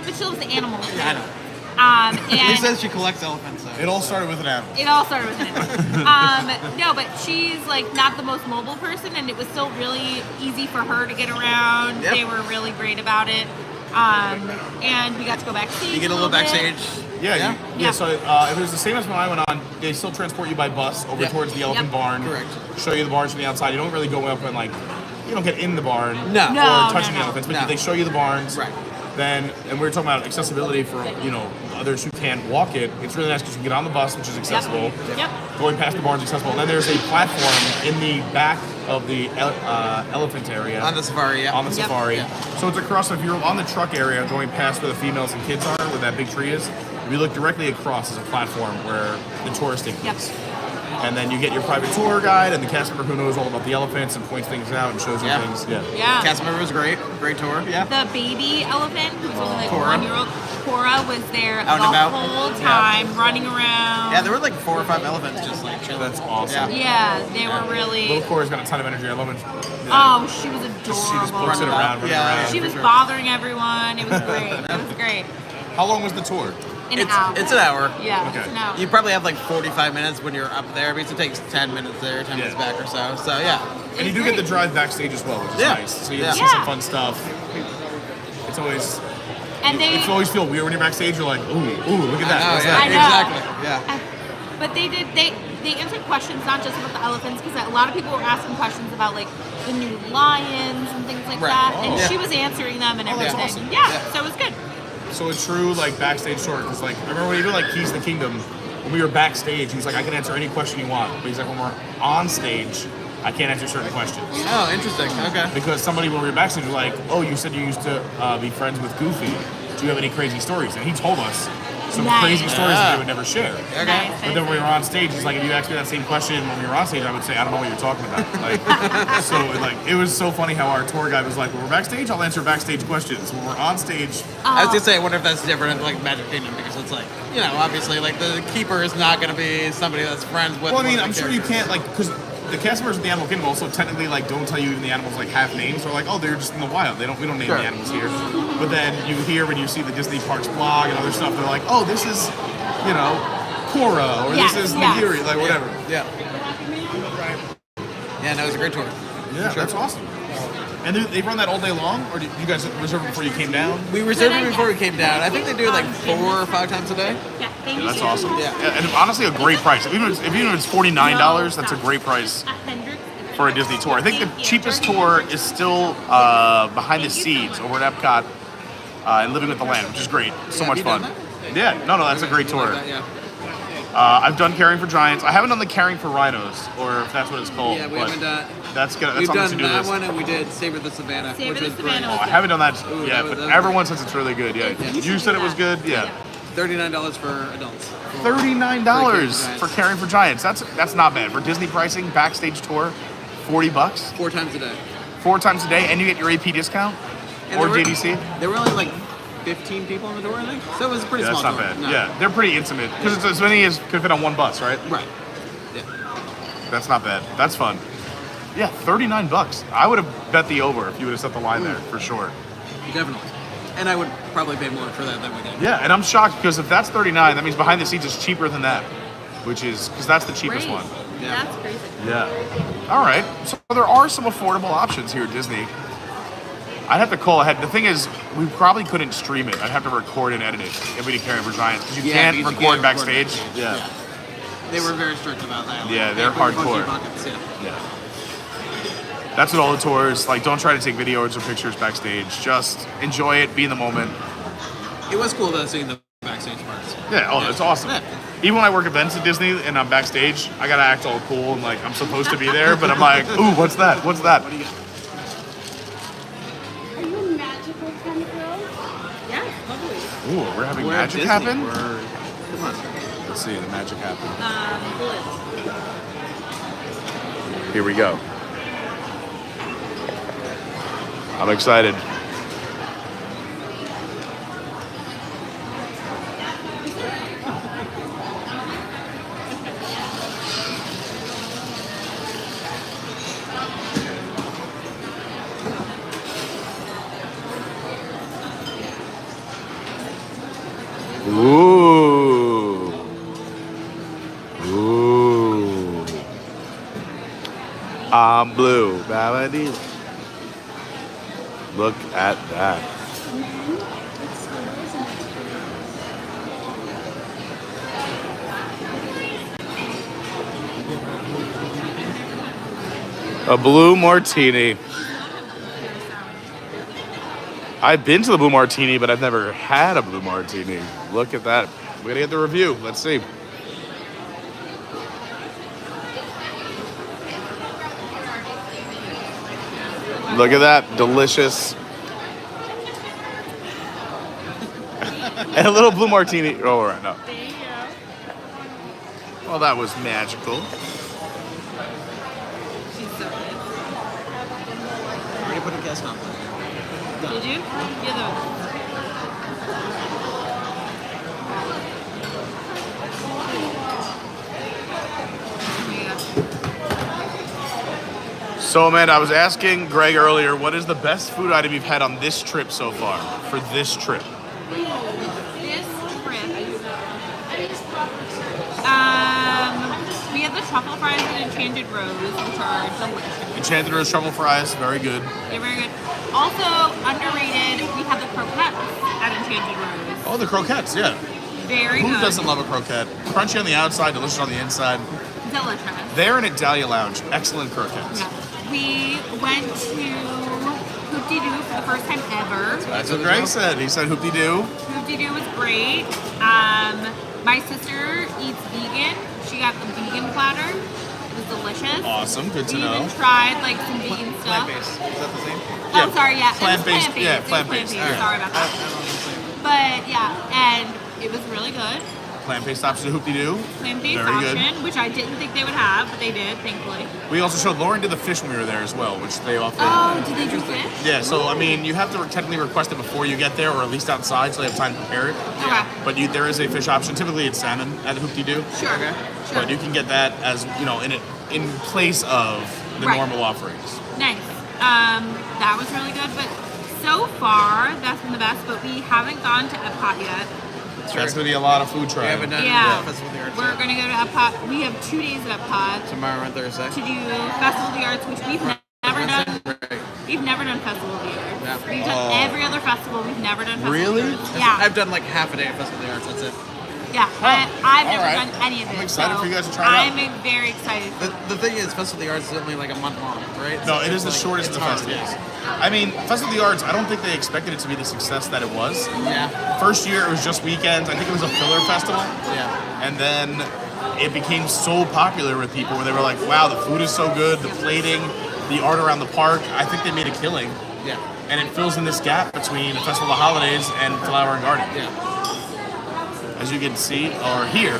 But she loves the animals. Yeah, I know. He And says she collects elephants. So. It all started with an animal. it all started with an animal. No, but she's like not the most mobile person, and it was still really easy for her to get around. Yep. They were really great about it. And we got to go backstage. You get a little bit. backstage. Yeah. Yeah. So it was the same as when I went on. They still transport you by bus over Yep. towards the elephant Yep. barn. Correct. Show you the barns from the outside. You don't really go up and like, you don't get in the barn No. or No, touching no, the elephants, but no. they show you the barns. Right. Then, and we were talking about accessibility for others who can't walk it. It's really nice because you can get on the bus, which is accessible. Yep. Going past the barns is accessible. And then there's a platform in the back of the elephant area. On the safari, yeah. On the Yep. safari. Yeah. So it's across, if you're on the truck area going past where the females and kids are, where that big tree is, if you look directly across is a platform where the tourists take place. And then you get your private tour guide and the cast member who knows all about the elephants and points things out and shows you Yeah. things. Yeah. Yeah. Cast member was great. Great tour. Yeah. The baby elephant, who's only like Cora. 1-year-old, Cora was there Out and the about. whole Yeah. time, running around. Yeah, there were like 4 or 5 elephants just like chilling. That's awesome. Yeah, they were really. Little Cora's got a ton of energy. I love it. Oh, she was She just adorable. books it around. running Yeah. around. She was for sure. bothering everyone. It was great. It was great. How long was the tour? An hour. It's an hour. Yeah, Okay. it's an hour. You probably have like 45 minutes when you're up there because it takes 10 minutes there, 10 minutes back or so. So yeah. And you do get the drive backstage as well, which is Yeah. nice. So you get to see Yeah. some fun stuff. It's always, And they. it always feel weird when you're backstage. You're like, ooh, look at that. I know, What's yeah, that? I know. exactly. Yeah. But they answered questions not just about the elephants, because a lot of people were asking questions about like the new lions and things like Right. that, Oh. and Yeah. she was answering them and Oh, that's everything. awesome. Yeah, Yeah. so it was good. So a true like backstage tour, because like I remember when even like Keys to the Kingdom, when we were backstage, he was like, I can answer any question you want, but he's like, when we're on stage, I can't answer certain questions. Oh, interesting. Okay. Because somebody when we were backstage was like, oh, you said you used to be friends with Goofy. Do you have any crazy stories? And he told us some Nice. crazy stories that Yeah. he would never share. Okay. Nice. But then when we were on stage, he's like, if you asked me that same question when we were on stage, I would say, I don't know what you're talking about. Like, so like, it was so funny how our tour guide was like, when we're backstage, I'll answer backstage questions. When we're on stage, I was gonna say, I wonder if that's different in like Magic Kingdom because it's like, you know, obviously like the keeper is not gonna be somebody that's friends with. well, I one mean, of I'm the sure you characters. can't like, because the cast members of the Animal Kingdom also technically like don't tell you even the animals like have names. They're like, oh, they're just in the wild. We don't name Sure. the animals here. But then you hear when you see the Disney Parks blog and other stuff, they're like, oh, this is, you know, Cora or Yes, this is yes. Nagiri, like whatever. Yeah. Yeah, no, it was a great tour. Yeah, that's awesome. And they run that all day long, or did you guys reserve it before you came down? We reserved it before we came down. I think they do it like 4 or 5 times a day. Yeah, thank Yeah, that's you. awesome. Yeah. And honestly, a great price. Even if it's $49, that's a great price for a Disney tour. I think the cheapest tour is still Behind the Scenes over at Epcot and Living with the Land, which is great. So Yeah, much have you fun. done Yeah, no, that's a great tour. Like that, yeah. I've done Caring for Giants. I haven't done the Caring for Rhinos, or if that's what it's called. Yeah, we but haven't done. That's We've on the done to-do that list. one, and we did Savor the Savannah, Savor which the was Savannah great. Oh, I haven't done that Ooh, yet, that but was everyone says it's really good. Yeah, Yeah. you said it was good. Yeah, $39 for adults. $39 for Caring for Giants. That's not bad for Disney pricing. Backstage tour, $40. 4 times a day. 4 times a day, and you get your AP discount And or there were- JDC. There were only like 15 people on the door, I think. So it was a pretty Yeah, small that's not door. bad. No. Yeah, they're pretty intimate because it's as many as could fit on one bus, right? Right. Yeah. That's not bad. That's fun. Yeah, $39. I would have bet the over if you would have set the line there for sure. Definitely. And I would probably pay more for that than we did. Yeah, and I'm shocked because if that's $39, that means behind the scenes is cheaper than that, which is because that's the cheapest Great. one. Yeah. That's crazy. Yeah. All right. So there are some affordable options here at Disney. I'd have to call ahead. The thing is, we probably couldn't stream it. I'd have to record and edit it if we did Carry for Giants. Because you can't because you record can't backstage. record Yeah. They were very strict about that. Yeah, they're put your hardcore. buckets, yeah. Yeah. That's what all the tours, like, don't try to take videos or pictures backstage. Just enjoy it, be in the moment. It was cool though seeing the backstage parts. Yeah, oh, it's awesome. Yeah. Even when I work events at Disney and I'm backstage, I gotta act all cool and like I'm supposed to be there, but I'm like, ooh, what's that? What's that? What do you got? Are you a magical kind of girl? Yeah, lovely. Ooh, we're having We're at magic Disney. happen? Come on. Let's see, the magic happen. Bullets. Here we go. I'm excited. Ooh. Ooh. I'm blue. Badillo. Look at that. A blue martini. I've been to the Blue Martini, but I've never had a Blue Martini. Look at that. We're gonna get the review. Let's see. Look at that. Delicious. And a little Blue Martini. Oh, all right, no. There you go. Well, that was magical. She's so good. Already put a guest on. Did you? Yeah, though. So, Amanda, I was asking Greg earlier, what is the best food item you've had on this trip so far? For this trip? This trip. We have the truffle fries and Enchanted Rose, which are delicious. Enchanted Rose truffle fries, very good. They're very good. Also, underrated, we have the croquettes at Enchanted Rose. Oh, the croquettes, yeah. Very Who good. doesn't love a croquette? Crunchy on the outside, delicious on the inside. Delicious. There and at Dahlia Lounge, excellent croquettes. Yeah. We went to Hoop-de-Doo for the first time ever. That's what Greg said. He said hoop-de-doo. Hoop-de-Doo was great. My sister eats vegan. She got the vegan platter. It was delicious. Awesome, good to we know. even tried like some vegan stuff. Plant-based. Is that the same? Oh, sorry, yeah. Plant-based, It was yeah, It was plant-based. plant-based. Sorry about that. But yeah, and it was really good. Plant-based option of hoop-de-doo. Plant-based Very good. option, which I didn't think they would have, but they did, thankfully. We also showed Lauren did the fish when we were there as well, which they often. Oh, did they do fish? Yeah, so I mean, you have to technically request it before you get there, or at least outside, so they have time to prepare it. Okay. But there is a fish option. Typically, it's salmon at hoop-de-doo. Sure. But you can get that as in place of the Right. normal offerings. Nice. That was really good, but so far, that's been the best, but we haven't gone to Epcot yet. That's gonna be a lot of food trying. We haven't done Yeah. Festival of the Arts We're yet. going to go to Epcot. We have 2 days at Epcot Tomorrow and Thursday. to do Festival of the Arts, which we've never done. We've never done Festival of the Arts. Yeah. We've done every other festival. We've never done Festival Really? of the Arts. Yeah. I've done like half a day of Festival of the Arts. That's it. Yeah. I've never Alright. done any of it. I'm excited so for you guys to try it out. I'm very excited. The thing is, Festival of the Arts is only like a month long, right? No, So it is the it's shortest of it's the hard, festivals. I mean, Festival of the Arts, I don't think they expected it to be the success that it was. Yeah. First year, it was just weekends. I think it was a filler festival. Yeah. And then it became so popular with people where they were like, wow, the food is so good, the plating, the art around the park. I think they made a killing. Yeah. And it fills in this gap between the Festival of the Holidays and Flower and Garden. Yeah. As you can see or hear,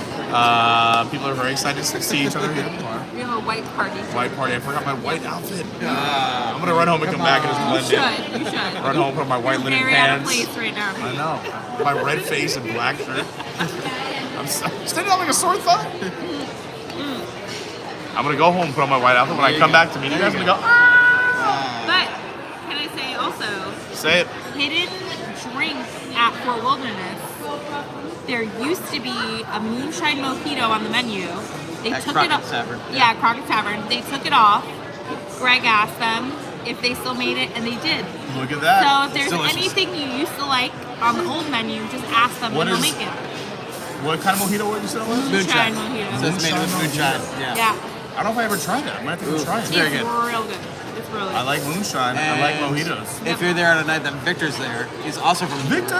people are very excited to see each other here tomorrow. We have a white party. White party. I forgot my white outfit. I'm gonna run home and come back and just blend in. You should. Run home, put on my white linen Very out of pants. place right now. I know. My red face and black shirt. I'm standing out like a sore thumb. I'm gonna go home, put on my white outfit. When I come back to meet you guys, I'm gonna go. But can I say also? Say it. Hidden drink at Fort Wilderness. There used to be a moonshine mojito on the menu. They At took it Crockett's off. Tavern. Yeah, Crockett's Tavern. They took it off. Greg asked them if they still made it, and they did. Look at that. So if there's Delicious. anything you used to like on the old menu, just ask them What and they'll is- make it. What kind of mojito would you say it was? Moonshine mojito. So it's made with moonshine. Yeah. I don't know if I ever tried that. I might have to go try it. Very good. It's real good. It's really good. I like moonshine. I like mojitos. If you're there on a night that Victor's there, he's also from Victor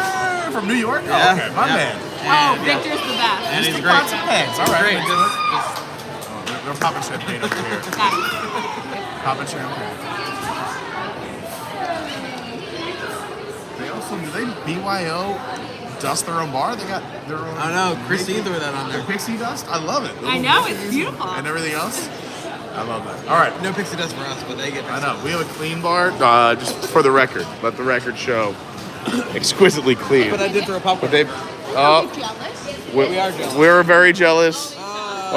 from New York. Yeah. Oh, okay, my Yeah. man. Oh, Victor's the best. And he's Mr. great. Pots and Pans. All right. Great. They're popping champagne over here. Popping champagne. They also BYO dust their own bar. They got their own. I know. Christine threw that on there. Pixie dust. I love it. I know, it's beautiful. And everything else. I love that. All right. No pixie dust for us, but they get. I know. We have a clean bar. Just for the record, let the record show. Exquisitely clean. But I did throw a popcorn. But they. We are jealous. We're very jealous.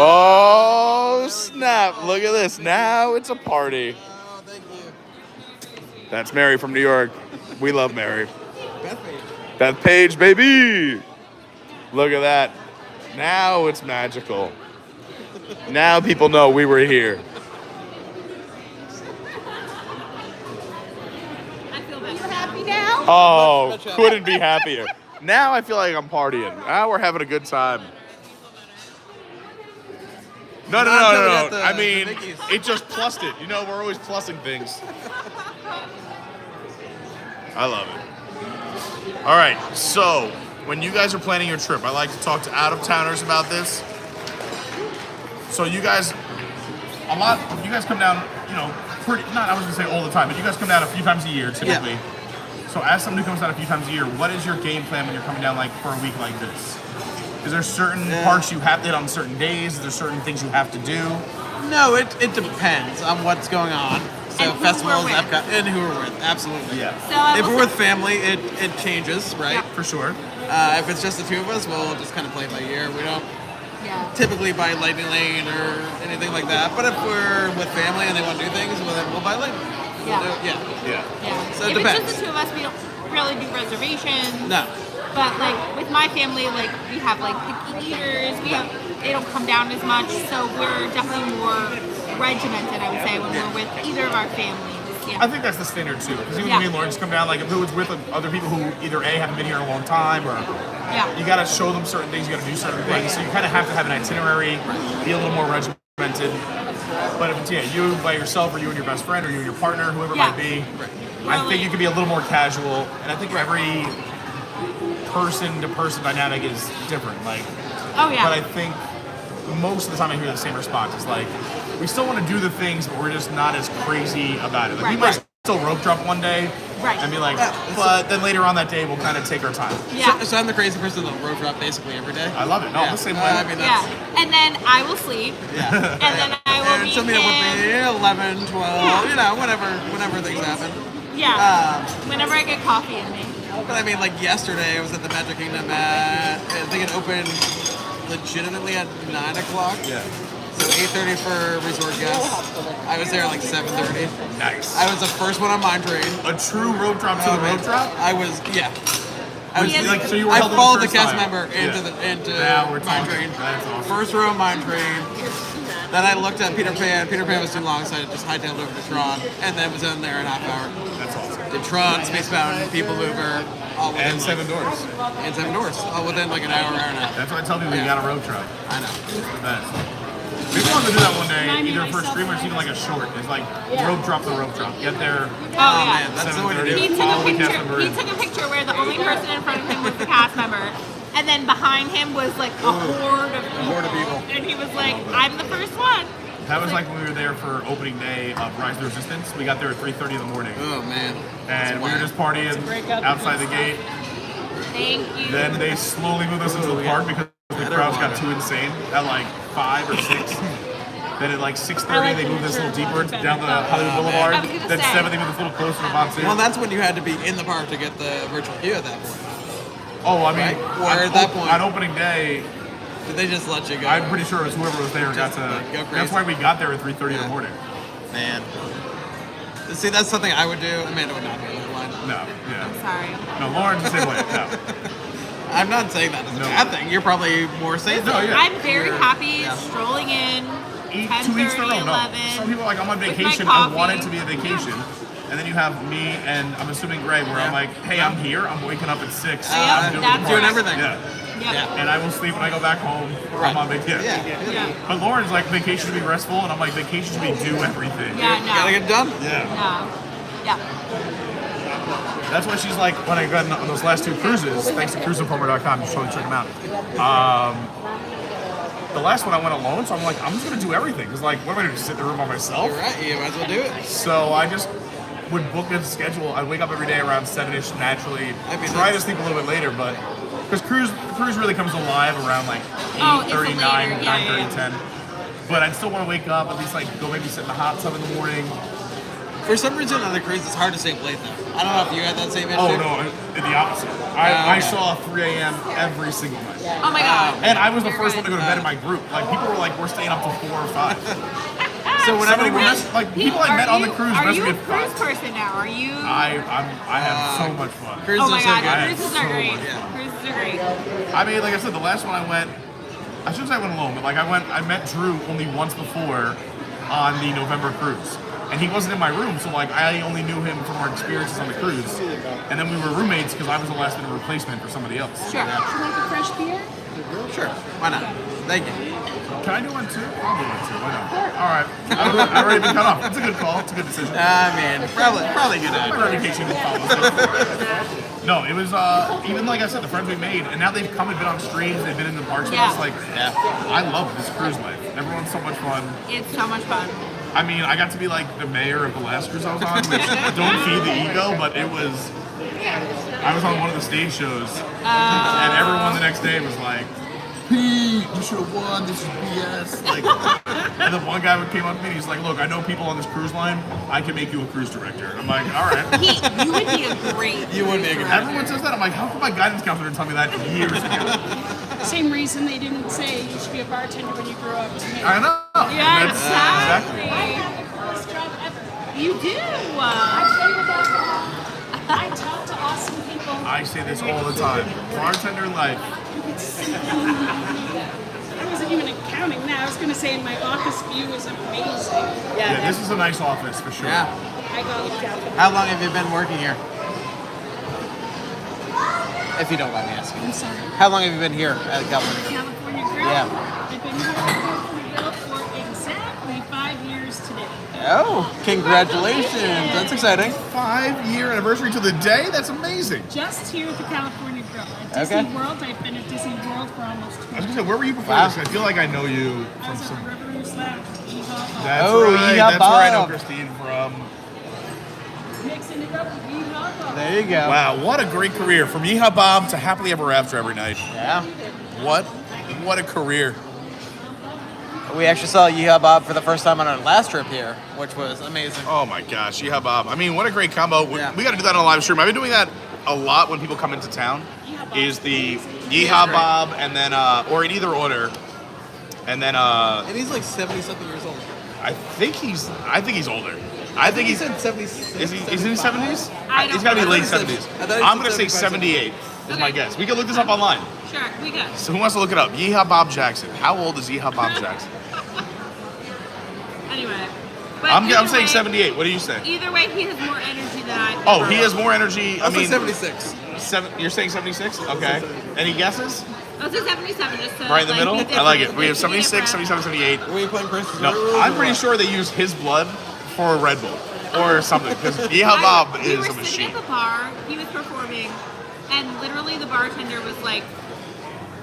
Oh snap! Look at this. Now it's a party. Oh, thank you. That's Mary from New York. We love Mary. Beth Page. Beth Page, baby. Look at that. Now it's magical. Now people know we were here. I feel better. You happy now? Oh, Much couldn't be happier. Now I feel like I'm partying. Now we're having a good time. No. I mean, it just plussed it. You know, we're always plussing things. I love it. All right, so when you guys are planning your trip, I like to talk to out-of-towners about this. So you guys come down, you know, I was gonna say all the time, but you guys come down a few times a year typically. Yeah. So as somebody who comes down a few times a year, what is your game plan when you're coming down like for a week like this? Is there certain parks you have to hit on certain days? Is there certain things you have to do? No, it depends on what's going on. So And who festivals, we're with. Epcot, and who we're with. Absolutely. Yeah. So I If will we're with say- family, it changes, right? For sure. If it's just the two of us, we'll just kind of play it by ear. We don't Yeah. typically buy Lightning Lane or anything like that. But if we're with family and they want to do things, well, then we'll buy Lightning. Yeah. Yeah. Yeah. Yeah. So it if depends. it's just the two of us, we don't really do reservations. No. But like with my family, like we have like picky eaters. They don't come down as much, so we're definitely more regimented, I would say, when we're with either of our families. Yeah. I think that's the standard too. Because even Yeah. me and Lauren just come down, like if it was with other people who either A, haven't been here in a long time, or Yeah. you gotta show them certain things, you gotta do certain things. So you kind of have to have an itinerary, be a little more regimented. But if it's you by yourself, or you and your best friend, or you and your partner, whoever it Yeah. might be, I think you can be a little more casual. And I think every person-to-person dynamic is different. Like, Oh yeah. but I think most of the time I hear the same response. It's like, we still want to do the things, but we're just not as crazy about it. Like, we Right. might still rope drop one day, Right. and be like, Yeah. but then later on that day, we'll kind of take our time. Yeah. So I'm the crazy person that'll road drop basically every day. I love it. No, I'm the same way. I mean, Yeah. that's, And then I will sleep. yeah. And then I will And meet somebody will him. be 11, 12, you know, whenever things happen. Yeah. Whenever I get coffee in me. But I mean, like yesterday, I was at the Magic Kingdom at, I think it opened legitimately at 9 o'clock. Yeah. So 8:30 for resort guests. I was there at like 7:30. Nice. I was the first one on Mine Train. A true rope drop to the rope drop? I was, yeah. I was, Like, so you were I held in followed the first cast time. member into Yeah. into Now we're Mine talking. Train. That's awesome. First row Mine Train. Then I looked at Peter Pan. Peter Pan was too long, so I just hightailed over to Tron, and then was in there in a half hour. That's awesome. Did Tron, Space Mountain, People Mover, all within And Seven Doors. And Seven Doors, all within like an hour and a half. That's what I tell people, you got a rope drop. I know. Best. People want to do that one day, Remind me either for myself streamers, even like a short. It's like rope drop the rope drop. Get there. Oh, yeah. Man, that's the way to do He it. took Follow a the cast picture. member He in. took a picture where the only person in front of him was the cast member, and then behind him was like a horde of people. horde of people. And he was like, "I'm the first one." That was like when we were there for opening day of Rise of the Resistance. We got there at 3:30 in the morning. Oh man. And we were just partying outside the gate. Thank you. Then they slowly moved us into the park because the crowds got too insane at like 5 or 6. Then at like 6:30, I like they the move this a little mature deeper ones down the better. Hollywood Boulevard. I was gonna Then say. 7, they move this a little closer to Pontoon. Well, that's when you had to be in the park to get the virtual queue at that point. Oh, I mean, Right? Or at that point- on opening day, Did they just let you go? I'm pretty sure it was whoever was there got Just to. go crazy. That's why we got there at 3:30 in the morning. Man. See, that's something I would do. Amanda would not be in that line. No, yeah. I'm sorry. No, Lauren's the same way. No. I'm not saying that as a No. bad thing. You're probably more safe. No, yeah. I'm very You're- happy yeah. strolling in. 2 weeks in a 10:30, row. No. 11. Some people are like, I'm on with my vacation. I want it coffee. to be a vacation. And then you have me and I'm assuming Greg, where I'm like, hey, I'm here. I'm waking up at 6. I'm doing, that's Doing right. everything. Yeah. Yep. And I will sleep when I go back home. Right. I'm on vacation. Yeah. But Lauren's like, vacation should be restful. And I'm like, vacation should be do everything. Yeah, Gotta no. get it done. Yeah. No. Yeah. That's why she's like, when I got on those last 2 cruises, thanks to cruiseinformer.com, you should totally check them out. The last one I went alone, so I'm like, I'm just gonna do everything. Because like, what am I gonna do, sit in the room by myself? You're right. You might as well do it. So I just would book a schedule. I'd wake up every day around 7-ish naturally. Try to sleep a little bit later, but because cruise really comes alive around like 8:30, 9, 9:30, 10. But I'd still want to wake up, at least like go maybe sit in the hot tub in the morning. For some reason on the cruise, it's hard to stay up late though. I don't know if you had that same issue. Oh no, the opposite. I saw 3 a.m. every single night. Oh my God. And I was the first one to go to bed in my group. Like people were like, we're staying up till 4 or 5. So whenever Somebody we messed, like people I met on the cruise Are messed you me a at cruise 5. person now? Are you? I have so much fun. Cruises Oh my are so God, good. cruises so are great. much fun. Cruises are great. I mean, like I said, the last one I went, I shouldn't say I went alone, but like I met Drew only once before on the November cruise. And he wasn't in my room, so like I only knew him from our experiences on the cruise. And then we were roommates because I was the last minute replacement for somebody else. Sure. Would you like a fresh beer? Sure. Why not? Thank you. Can I do one too? I'll do one too. Why not? All right. I've already been cut off. It's a good call. It's a good decision. I mean, probably good My idea. reputation is No, it was even like I said, the friends we made, and now they've come and been on streams. They've been in the parks with Yeah. us. Like, I love this cruise life. Everyone's so much fun. It's so much fun. I mean, I got to be like the mayor of the last cruise I was on, which don't feed the ego, but it was. I was on one of the stage shows, and everyone the next day was like, "Pete, you should have won. This is BS." Like, and then one guy came up to me and he's like, "Look, I know people on this cruise line. I can make you a cruise director." And I'm like, "All right." You would be a great. You would be a good Everyone says that. I'm like, how come my guidance counselor didn't tell me that years ago? Same reason they didn't say you should be a bartender when you grew up to me. I know. Yeah, That's- exactly. I have the coolest job ever. You do. I tell you about I talk to awesome people. I say this all the time. Bartender life. You could see I wasn't even counting that. I was going to say my office view is amazing. Yeah, this is a nice office for sure. Yeah. I got looked out for How long have you been working here? If you don't mind me asking. I'm sorry. How long have you been here at California? California Grill. Yeah. I've been here at California Grill for exactly 5 years today. Oh, congratulations. That's exciting. 5-year anniversary to the day? That's amazing. Just here at the California Grill. At Disney Okay. World, I've been at Disney World for almost 20 I was gonna say, where were you before Wow. this? I feel like I know you I from was some. at River's Lab. That's Oh, right. Yeehaw That's where I know Bob. Christine from. Mixing it up with Yeehaw. There you go. Wow, what a great career. From Yeehaw Bob to Happily Ever After every night. Yeah. What a career. We actually saw Yeehaw Bob for the first time on our last trip here, which was amazing. Oh my gosh, Yeehaw Bob. I mean, what a great combo. Yeah. We got to do that on a live stream. I've been doing that a lot when people come into town. Is the Yeehaw Bob and then, or in either order. And then, And he's like 70-something years old. I think he's older. I think He he's. said 76. Is he in his 70s? I don't He's got to be know. late I thought he 70s. said- I thought he I'm said going to say 75. 78 is my guess. We can look this up online. Sure, we go. So who wants to look it up? Yeehaw Bob Jackson. How old is Yeehaw Bob Jackson? Anyway. But I'm either saying way- 78. What do you say? Either way, he has more energy than I. Oh, he has more energy. I I'll say mean, 76. You're saying 76? Okay. Any guesses? I'll say 77 just to Right in the like, middle? be I like it. different. We have Just to be 76, different. 77, 78. Were you playing Christmas No, Rules I'm or pretty what? sure they use his blood for a Red Bull or something. Because Yeehaw Bob We is were a sitting machine. at the bar. He was performing, and literally the bartender was like,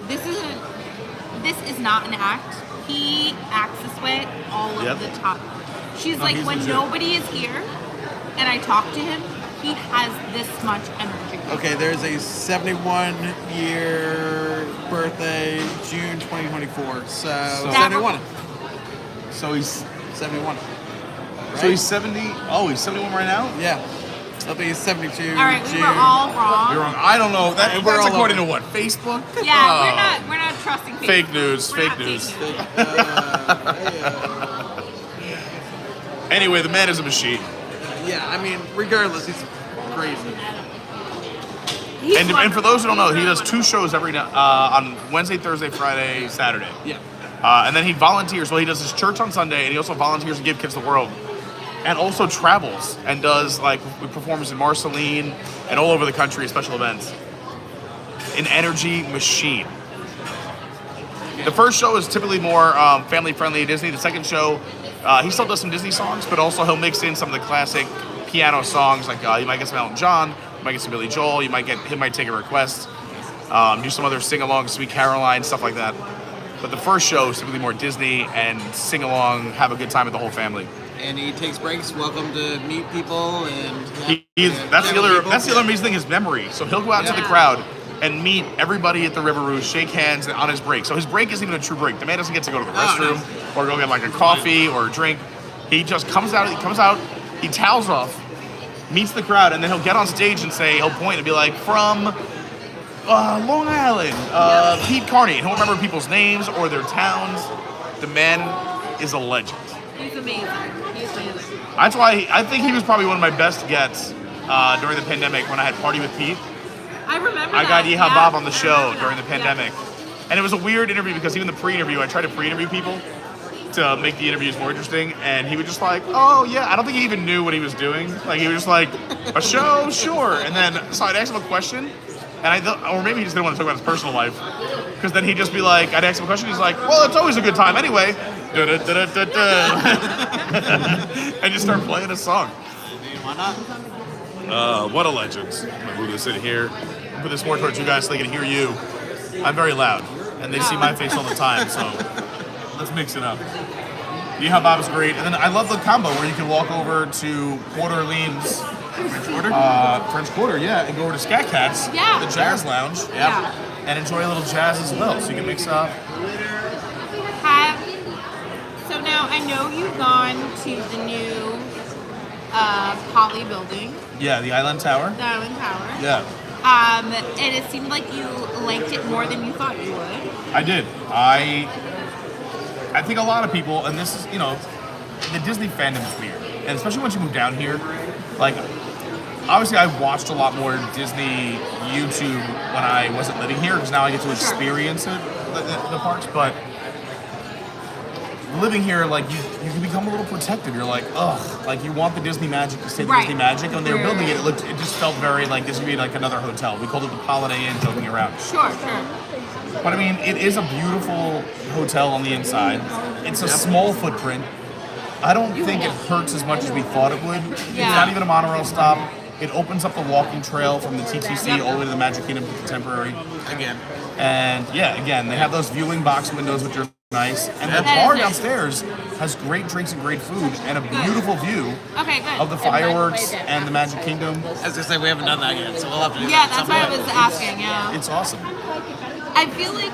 "This is not an act. He acts this way all of Yep. the time." She's No, like, he's when legit. nobody is here, and I talk to him, he has this much energy. Okay, there's a 71-year birthday, June 2024. So 71. So he's 71. So he's 70. Oh, he's 71 right now. Yeah. He'll be 72. All right, we were all wrong. You're wrong. I don't know. That's all according over. to what? Facebook? Yeah, we're not trusting Facebook. Fake news. We're Fake not news. taking it. Anyway, the man is a machine. Yeah, I mean, regardless, he's crazy. And for those who don't know, he does 2 shows every night on Wednesday, Thursday, Friday, Saturday. Yeah. And then he volunteers. Well, he does his church on Sunday, and he also volunteers to Give Kids the World. And also travels and does like performances in Marceline and all over the country at special events. An energy machine. The first show is typically more family friendly at Disney. The second show, he still does some Disney songs, but also he'll mix in some of the classic piano songs. Like you might get some Elton John, you might get some Billy Joel, he might take a request, do some other sing along, Sweet Caroline, stuff like that. But the first show is typically more Disney and sing along, have a good time with the whole family. And he takes breaks, welcome to meet people, and That's the other amazing thing, his memory. So he'll go out to the crowd and meet everybody at the River Rouge, shake hands on his break. So his break isn't even a true break. The man doesn't get to go to the restroom or go get like a coffee or a drink. He just comes out, he towels off, meets the crowd, and then he'll get on stage and he'll point and be like, from Long Island, Pete Carney. And he'll remember people's names or their towns. The man is a legend. He's amazing. That's why I think he was probably one of my best gets during the pandemic when I had Party with Pete. I remember I got that. Yeehaw Bob on the show during the pandemic. And it was a weird interview because even the pre-interview, I tried to pre-interview people to make the interviews more interesting. And he was just like, oh yeah, I don't think he even knew what he was doing. Like he was just like, a show, sure. And then, so I'd ask him a question. And I thought, or maybe he just didn't want to talk about his personal life. Because then he'd just be like, I'd ask him a question, he's like, well, it's always a good time anyway. And just start playing a song. Why not? What a legend. I'm gonna move this in here. Put this more towards you guys so they can hear you. I'm very loud, and they see my face all the time, so let's mix it up. Yeehaw Bob is great. And then I love the combo where you can walk over to Port Orleans French Quarter, yeah, and go over to Scat Cats, the Jazz Lounge, and enjoy a little jazz as well. So you can mix up. So now I know you've gone to the new Poly building. Yeah, the Island Tower. The Island Tower. Yeah. And it seemed like you liked it more than you thought you would. I did. I think a lot of people, and this is, the Disney fandom is weird. And especially once you move down here, like, obviously I watched a lot more Disney YouTube when I wasn't living here, because now I get to experience it, the parks, but living here, like, you can become a little protective. You're like, ugh, like, you want the Disney magic to stay the Disney magic. And when they were building it, it just felt very like this would be like another hotel. We called it the Holiday Inn, joking around. Sure. But I mean, it is a beautiful hotel on the inside. It's a small footprint. I don't think it hurts as much as we thought it would. It's not even a monorail stop. It opens up the walking trail from the TTC all the way to the Magic Kingdom Contemporary. Again. And again, they have those viewing box windows, which are nice. And the bar downstairs has great drinks and great food and a beautiful view of the fireworks and the Magic Kingdom. As I say, we haven't done that yet, so we'll have to do that. Yeah, that's why I was asking, It's awesome. I feel like,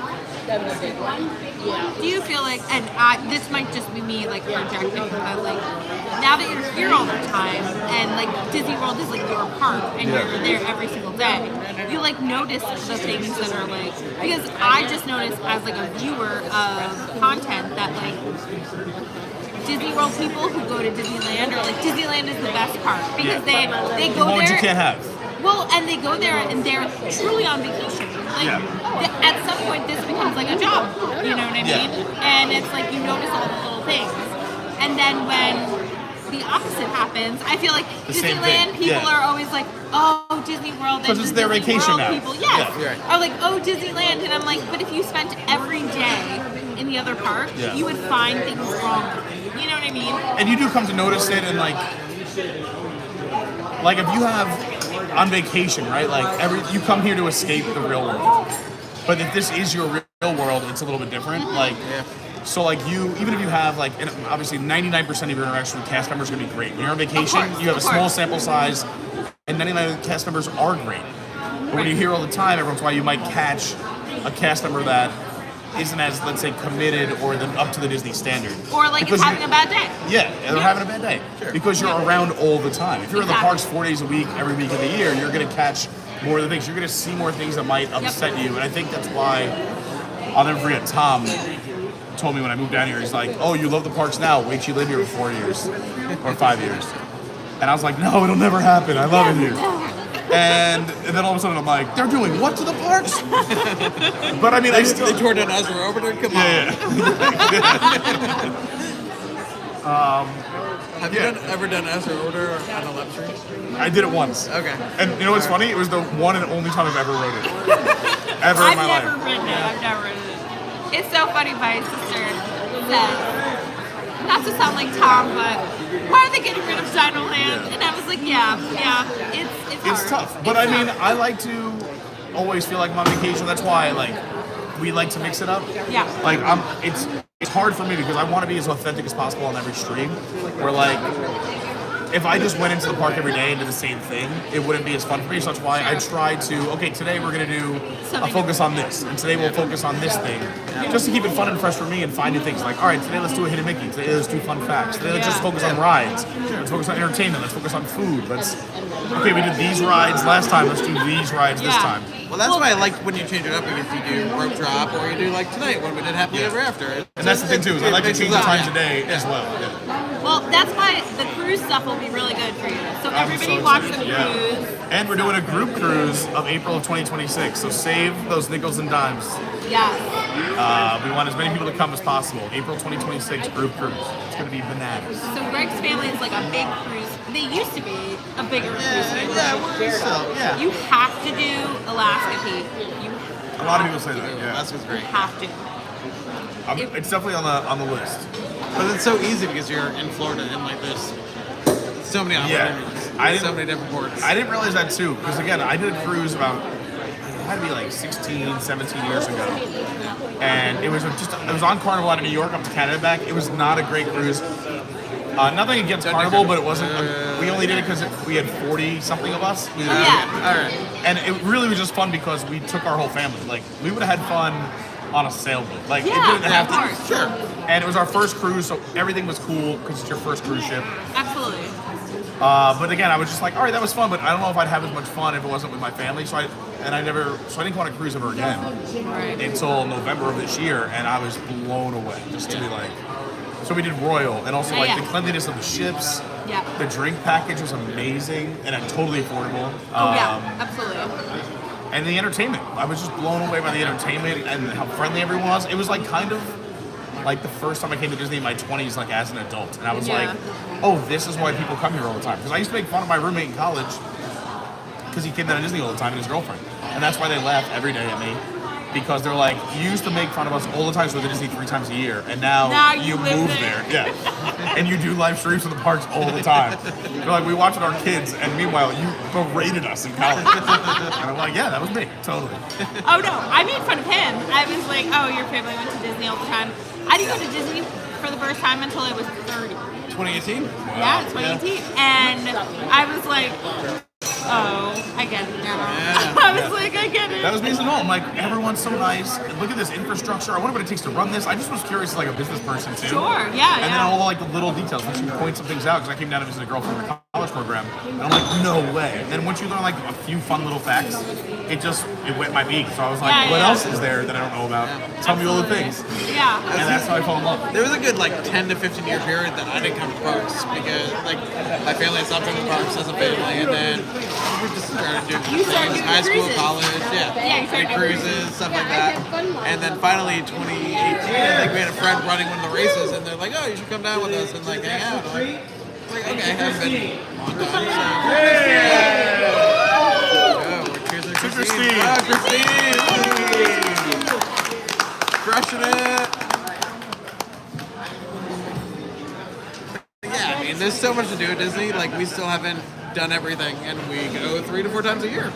do you feel like, and this might just be me, like, projecting, but, like, now that you're here all the time, and, like, Disney World is, like, your park, and you're there every single day, you, like, notice the things that are, like, because I just noticed as, like, a viewer of content that, like, Disney World people who go to Disneyland are like, Disneyland is the best park, because they go there. What you can't have. Well, and they go there and they're truly on vacation. Like, at some point, this becomes like a job. You know what I mean? And it's like you notice all the little things. And then when the opposite happens, I feel like Disneyland people are always like, oh, Disney World. Because it's their vacation now. People, are like, oh, Disneyland. And I'm like, but if you spent every day in the other park, you would find things wrong with it. You know what I mean? And you do come to notice it, and like if you have on vacation, right? Like you come here to escape the real world. But if this is your real world, it's a little bit different. Like, so like even if you have like, and obviously 99% of your interaction with cast members are gonna be great. When you're on vacation, you have a small sample size, and 99% of the cast members are great. But when you're here all the time, every once in a while you might catch a cast member that isn't as, let's say, committed or up to the Disney standard. Or like Because it's having a bad day. Yeah, they're having a bad day. Because you're around all the time. If you're in the parks 4 days a week, every week of the year, you're going to catch more of the things. You're going to see more things that might upset you. And I think that's why, I'll never forget, Tom told me when I moved down here, he's like, oh, you love the parks now. Wait till you live here for 4 years or 5 years. And I was like, no, it'll never happen. I love it here. And then all of a sudden I'm like, they're doing what to the parks? But I mean, I still... They tore down Ezra Orbiter? Come on. Have you ever done Ezra Orbiter on a lecture? I did it once. Okay. And you know what's funny? It was the one and only time I've ever wrote it. Ever in my life. I've never written it. It's so funny, my sister said, not to sound like Tom, but why are they getting rid of Dino Land? And I was like, yeah, it's hard. It's tough. But I mean, I like to always feel like I'm on vacation. That's why we like to mix it up. Yeah. Like it's hard for me because I want to be as authentic as possible on every stream. Where like, if I just went into the park every day and did the same thing, it wouldn't be as fun for me. So that's why I try to, okay, today we're going to do a focus on this. And today we'll focus on this thing. Just to keep it fun and fresh for me and find new things. Like, all right, today let's do a Hidden Mickey. Today let's do fun facts. Today let's just focus on rides. Let's focus on entertainment. Let's focus on food. Okay, we did these rides last time. Let's do these rides this time. Well, that's why I like when you change it up, because you do rope drop or you do like tonight when we did Happily Ever After. And that's the thing too, is I like to change the times a day as well. Well, that's why the cruise stuff will be really good for you. So everybody watch the cruise. And we're doing a group cruise of April of 2026. So save those nickels and dimes. Yes. We want as many people to come as possible. April 2026 group cruise. It's going to be bananas. So Greg's family is like a big cruise. They used to be a bigger cruise. You have to do Alaska, Pete. A lot of people say that. Yeah, Alaska's great. You have to. It's definitely on the list. But it's so easy because you're in Florida and like there's so many opportunities. So many different ports. I didn't realize that too, because again, I did a cruise about, it had to be like 16, 17 years ago. And it was on Carnival out of New York up to Canada back. It was not a great cruise. Nothing against Carnival, but it wasn't, we only did it because we had 40 something of us. All right. And it really was just fun because we took our whole family. Like, we would have had fun on a sailboat. Like, it didn't have to. Sure. And it was our first cruise, so everything was cool because it's your first cruise ship. Absolutely. But again, I was just like, all right, that was fun, but I don't know if I'd have as much fun if it wasn't with my family. So I didn't go on a cruise ever again until November of this year, and I was blown away just to be like. So we did Royal, and also like the cleanliness of the ships. Yeah. The drink package was amazing and totally affordable. Absolutely. And the entertainment, I was just blown away by the entertainment and how friendly everyone was. It was like kind of like the first time I came to Disney in my 20s, like as an adult, and I was like, oh, this is why people come here all the time. Because I used to make fun of my roommate in college because he came down to Disney all the time and his girlfriend, and that's why they laugh every day at me. Because they're like, you used to make fun of us all the time, so we're at Disney 3 times a year, and now you move there. Yeah. And you do live streams from the parks all the time. They're like, we watch with our kids, and meanwhile, you berated us in college. And I'm like, yeah, that was me, totally. Oh no, I made fun of him. I was like, oh, your family went to Disney all the time. I didn't go to Disney for the first time until I was 30. 2018? Yeah, 2018. And I was like, oh, I get it now. I was like, I get it. That was amazing. I'm like, everyone's so nice. Look at this infrastructure. I wonder what it takes to run this. I just was curious as like a business person too. Sure, yeah. And then all like the little details. Once you point some things out, because I came down to visit a girl from the college program, and I'm like, no way. And then once you learn like a few fun little facts, it wet my beak. So I was like, what else is there that I don't know about? Tell me all the things. Yeah. And that's how I fell in love. There was a good like 10 to 15 year period that I didn't come to parks because like my family had stopped coming to parks as a family, and then we just started doing high school, college, cruises, stuff like that. And then finally 2018, I think we had a friend running one of the races, and they're like, oh, you should come down with us and like hang out. I'm like, okay, I haven't been a long time. Cheers to Christine. Oh, Christine! Crushing it! Yeah, I mean, there's so much to do at Disney. Like, we still haven't done everything, and we go 3 to 4 times a year.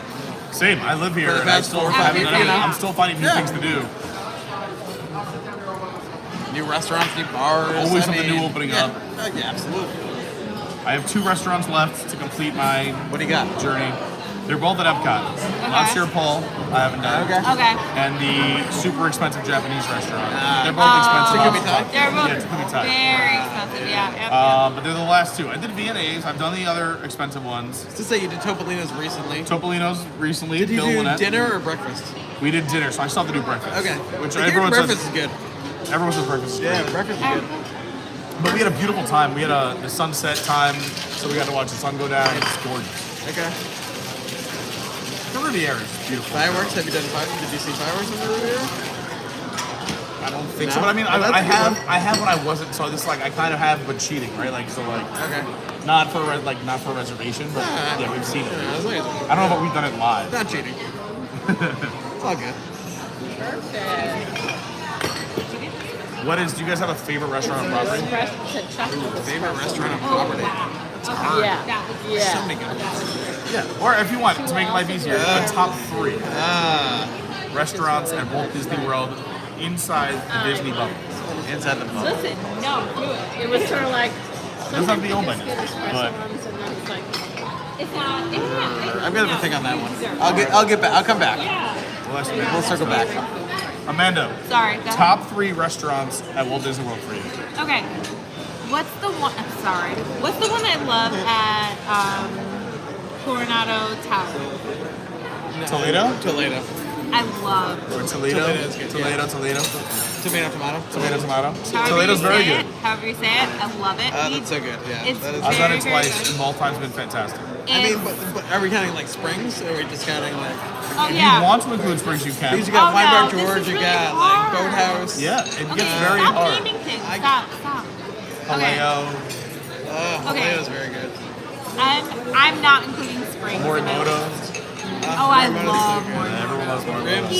Same. I live here, and I'm still finding new things to do. New restaurants, new bars. Always something new opening up. Yeah, absolutely. I have 2 restaurants left to complete my What do you got? Journey. They're both at Epcot. Monsieur Paul, I haven't done. Okay. And the super expensive Japanese restaurant. They're both expensive. They're both Takumi-Tai. very expensive, yeah. But they're the last two. I did V&A's. I've done the other expensive ones. To say you did Topolino's recently. Topolino's recently. Did you do Lynnette. dinner or breakfast? We did dinner, so I still have to do breakfast. Okay. Which I hear everyone breakfast says, is good. Everyone says breakfast is Yeah, great. breakfast is good. But we had a beautiful time. We had the sunset time, so we got to watch the sun go down. It's gorgeous. Okay. The Riviera is beautiful. Fireworks? Have you done fireworks? Did you see fireworks on the Riviera? I don't think so, but I mean, I have what I wasn't. So this I kind of have, but cheating, right? Okay. Not for a reservation, but yeah, we've seen it. I don't know if we've done it live. Not cheating. It's all good. Do you guys have a favorite restaurant on property? Favorite restaurant on property? It's hard. Yeah. So many good ones. Yeah, or if you want to make life easier, the top 3 restaurants at Walt Disney World inside the Disney bubble. Inside the bubble. Listen, no, do it. It was sort of like. Doesn't have to be owned by Disney, but I'm gonna think on that one. I'll get back. I'll come back. We'll circle back. Amanda. Sorry. Go ahead. Top 3 restaurants at Walt Disney World for you. Okay. What's the one? I'm sorry. What's the one I love at Coronado Tower? Toledo. I love. Or Toledo. Toledo's good, Tomato. Toledo's very good. However you say it, I love it. That's so good. Yeah. It's That is I've done it very twice, good. and all times been fantastic. I mean, but are we counting like Springs, or are we just counting like? Oh If yeah. you want to include Springs, you can. You got Wine Bar this George, is you really got hard. like Boathouse. Yeah, it Okay, gets very stop hard. naming things. Stop. Paleo, Okay. Toledo's very good. I'm not including Springs. Morimoto. Oh, I love Morimoto. Everyone loves Morimoto. Ribs.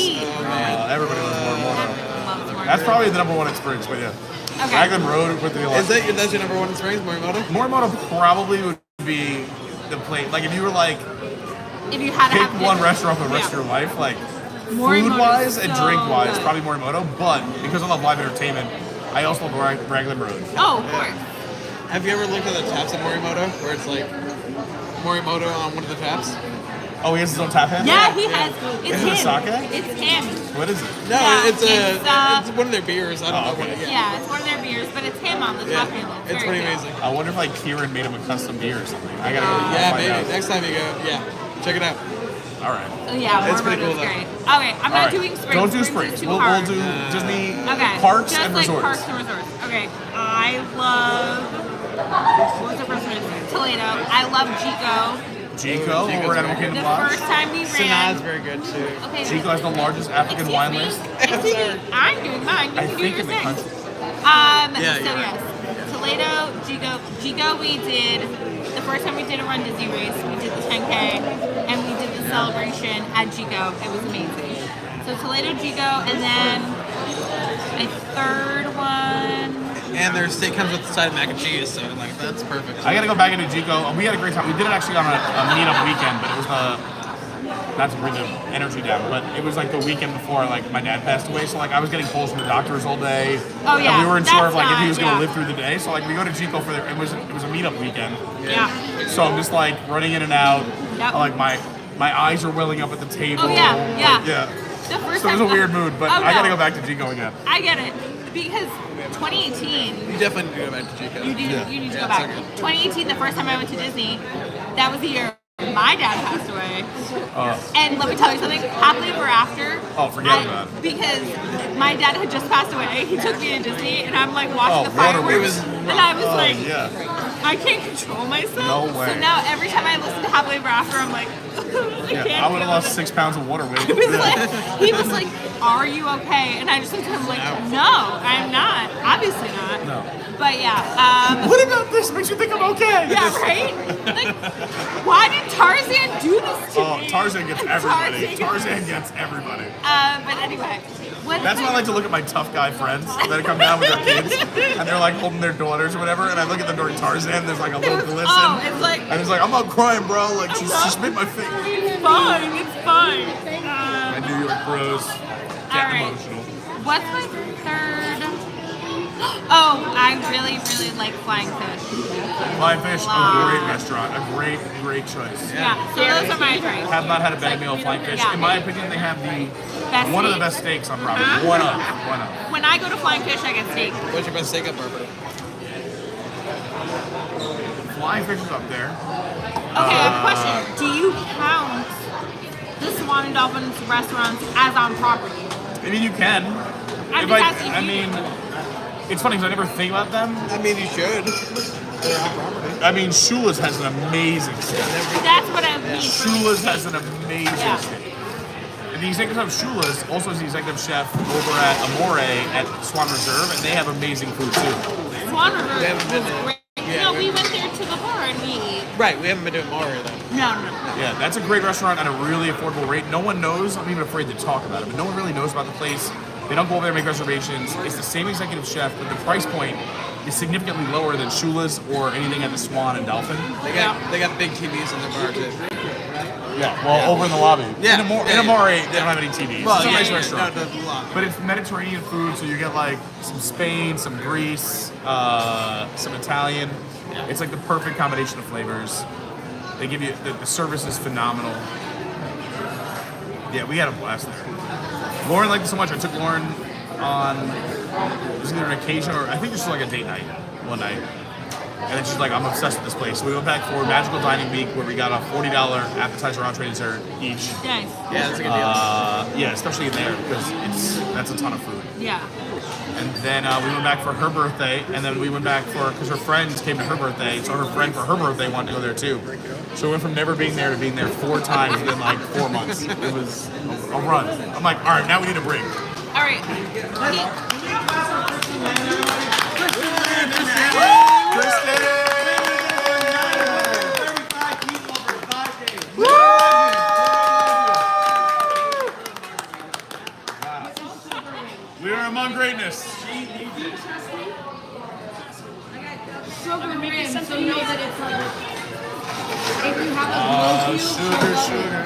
Everybody loves Morimoto. Loves Morimoto. That's probably the number 1 at Springs, but yeah. Okay. Raglan Road with the That's your number 1 in Springs, Morimoto? Morimoto probably would be the place. Like if you were like If you had to pick have one dinner. restaurant for the rest of your life, like Morimoto's food-wise and so drink-wise, good. probably Morimoto. But because I love live entertainment, I also love Raglan Road. Oh, of course. Have you ever looked at the taps at Morimoto, where it's like Morimoto on one of the taps? Oh, he has his own tap hand? Yeah, he has. It's Is it a him. sake? It's him. What is it? No, Yeah, it's one of their beers. I don't know okay. what it is. Yeah, it's one of their beers, but it's him on the top handle. It's very pretty good. amazing. I wonder if like Kieran made him a custom beer or something. I gotta go Yeah, find maybe. out. Next time you go, check it out. All right. Oh, yeah, It's pretty Morimoto's cool, though. great. Okay, I'm All not right. doing Springs. Don't do Is Springs. too We'll hard. do Disney Okay, parks just and like resorts. parks and resorts. Okay, I love. What was the first one? Toledo. I love Chico. Chico, over at Animal Kingdom The Lodge. first time we ran. Sanaa's very good too. Okay, Chico has the largest African wine list. I'm doing mine. You I can do think your in the thing. country. Yeah, So you're yes, Toledo, Chico. We did the first time we did a Run Disney race. We did the 10K, and we did the celebration at Chico. It was amazing. So Toledo, Chico, and then a third one. And their steak comes with the side of mac and cheese, so like that's perfect. I gotta go back into Chico. We had a great time. We did it actually on a meetup weekend, but it was not to bring the energy down, but it was like the weekend before like my dad passed away. So like I was getting calls from the doctors all day. Oh yeah. And we weren't sure of like if he was gonna yeah. live through the day. So like we go to Chico for it was a meetup weekend. Yeah. So I'm just like running in and out. Yep. Like my eyes are welling up at the table. Oh yeah, yeah. Yeah. The first So it was a time- weird mood, but Oh, I gotta no. go back to Chico again. I get it because 2018. You definitely need to go back to Chico. You need to go Yeah, back. it's so 2018, the first time I went to Disney, that was the year my dad passed away. And let me tell you something, happily ever after. Oh, forget about it. Because my dad had just passed away. He took me to Disney, and I'm like watching the Waterworks. fireworks, and I was like, yeah. I can't control myself. No way. So now every time I listen to Happily Ever After, I'm like, I Yeah, can't. I would have lost 6 pounds of water weight. He was like, "Are you okay?" And I just looked at him like, "No, I'm not. Obviously not." No. But yeah. What about this makes you think I'm okay? Yeah, right? Like, why did Tarzan do this to me? Tarzan gets everybody. Tarzan gets everybody. But anyway. That's why I like to look at my tough guy friends that come down with their kids, and they're like holding their daughters or whatever, and I look at them during Tarzan, there's like a little glisten. Oh, it's like... And it's like, I'm not crying, bro. Like, she made my face. It's fine. It's fine. My New York bros all get right. emotional. What's my third... Oh, I really, really like Flying Fish. Flying Fish, a great restaurant, a great choice. Yeah, so those are my drinks. Have not had a bad meal at Flying Fish. Yeah. In my opinion, they have Best one of the steak. best steaks on property. One of. When I go to Flying Fish, I get steak. What's your best steak up, Barbara? Flying Fish is up there. Okay, a question. Do you count the Swan and Dolphins restaurants as on property? I mean, you can. I'm If just asking I you. mean, it's funny because I never think about them. I mean, you should. They're on property. I mean, Shula's has an amazing steak. That's what I mean. Shula's has an amazing steak. And the executive chef of Shula's also is the executive chef over at Amore at Swan Reserve, and they have amazing food too. Swan River We haven't been was there. great. Yeah, No, we went there to the bar and we ate. Right, we haven't been doing more though. No. Yeah, that's a great restaurant at a really affordable rate. No one knows. I'm even afraid to talk about it, but no one really knows about the place. They don't go over there and make reservations. It's the same executive chef, but the price point is significantly lower than Shula's or anything at the Swan and Dolphin. They got big TVs in their bar too. Yeah, well, over in the lobby. Yeah. In Amore, they don't have any TVs. Well, It's a nice restaurant. No, the lobby. But it's Mediterranean food, so you get like some Spain, some Greece, some Italian. It's like the perfect combination of flavors. They give you, the service is phenomenal. Yeah, we had a blast there. Lauren liked it so much, I took Lauren on, it was either an occasion or I think just like a date night one night. And then she's like, I'm obsessed with this place. So we went back for Magical Dining Week where we got a $40 appetizer, entree, dessert each. Nice. Yeah, that's a good deal. Yeah, especially in there because that's a ton of food. Yeah. And then we went back for her birthday, and then we went back because her friends came to her birthday, so her friend for her birthday wanted to go there too. So we went from never being there to being there 4 times within like 4 months. It was a run. I'm like, all right, now we need a break. All right. We are among greatness. Sugar rim, so you know that it's like, if you have a glow Sugar.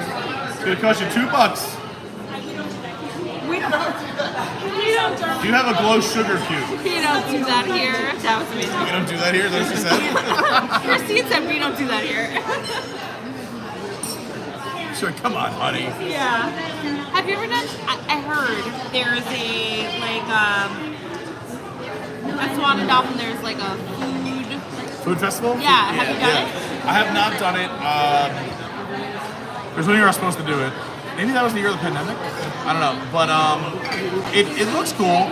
It's gonna cost you $2. We don't Do you have a glow sugar cube? We don't do that here. That was amazing. We don't do that here, that's what she said? Christine said we don't do that here. Sure, come on, honey. Yeah. Have you ever done? I heard there's a like at Swan and Dolphin. There's like a Food festival? Yeah. Have you done it? I have not done it. There's one year I was supposed to do it. Maybe that was the year of the pandemic. I don't know, but it looks cool.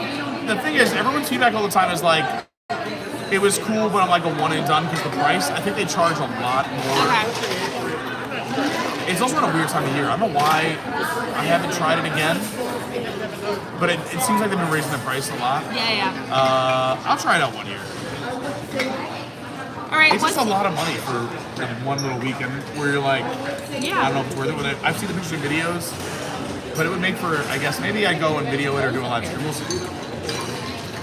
The thing is, everyone's feedback all the time is like, it was cool, but I'm like a one and done because the price. I think they charge a lot more. It's also in a weird time of year. I don't know why I haven't tried it again, but it seems like they've been raising the price a lot. Yeah. I'll try it out one year. All right. It's just a lot of money for one little weekend where you're like, Yeah. I don't know if it's worth it. But I've seen the pictures and videos, but it would make for, I guess, maybe I'd go and video it or do a live stream. We'll see.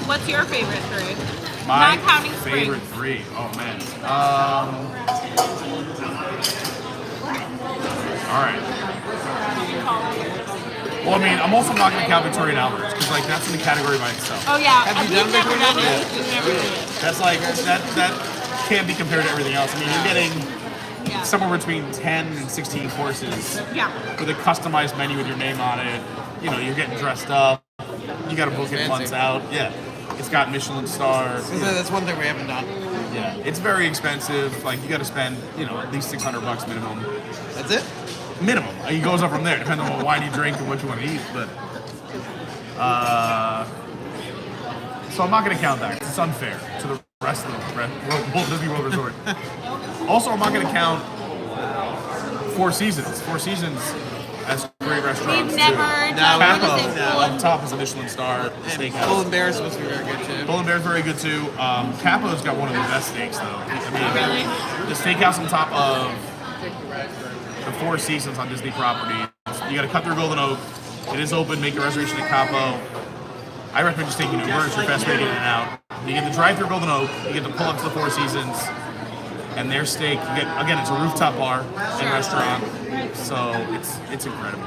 What's your favorite 3? My Not counting favorite Springs. 3. Oh man. All right. Well, I mean, I'm also not going to count Victoria and Albert's because like that's in the category by itself. Oh yeah. Have you We've done never Victoria done and it. We've never done it. That's like that can't be compared to everything else. I mean, you're getting Yeah. somewhere between 10 and 16 courses Yeah. with a customized menu with your name on it. You know, you're getting dressed up. You got to book it Fancy. months out. Yeah. It's got Michelin stars. So that's one thing we haven't done. Yeah. It's very expensive. Like you got to spend, at least $600 minimum. That's it? Minimum. It goes up from there, depending on what wine you drink and what you want to eat. But so I'm not going to count that. 'Cause it's unfair to the rest of the Walt Disney World Resort. Also, I'm not going to count Four Seasons. Four Seasons has great restaurants. We've never too. done Capo one of the on top is a Michelin star steakhouse. Bull and Bear's supposed to be very good too. Bull and Bear's very good too. Capo's got one of the best steaks though. I mean, Really? the steakhouse on top of the Four Seasons on Disney property. You got to cut through Golden Oak. It is open. Make your reservation at Capo. I recommend just taking Uber. It's your best way to get in and out. You get to drive through Golden Oak. You get to pull up to the Four Seasons, and their steak. You get again. It's a rooftop bar and restaurant, so it's incredible.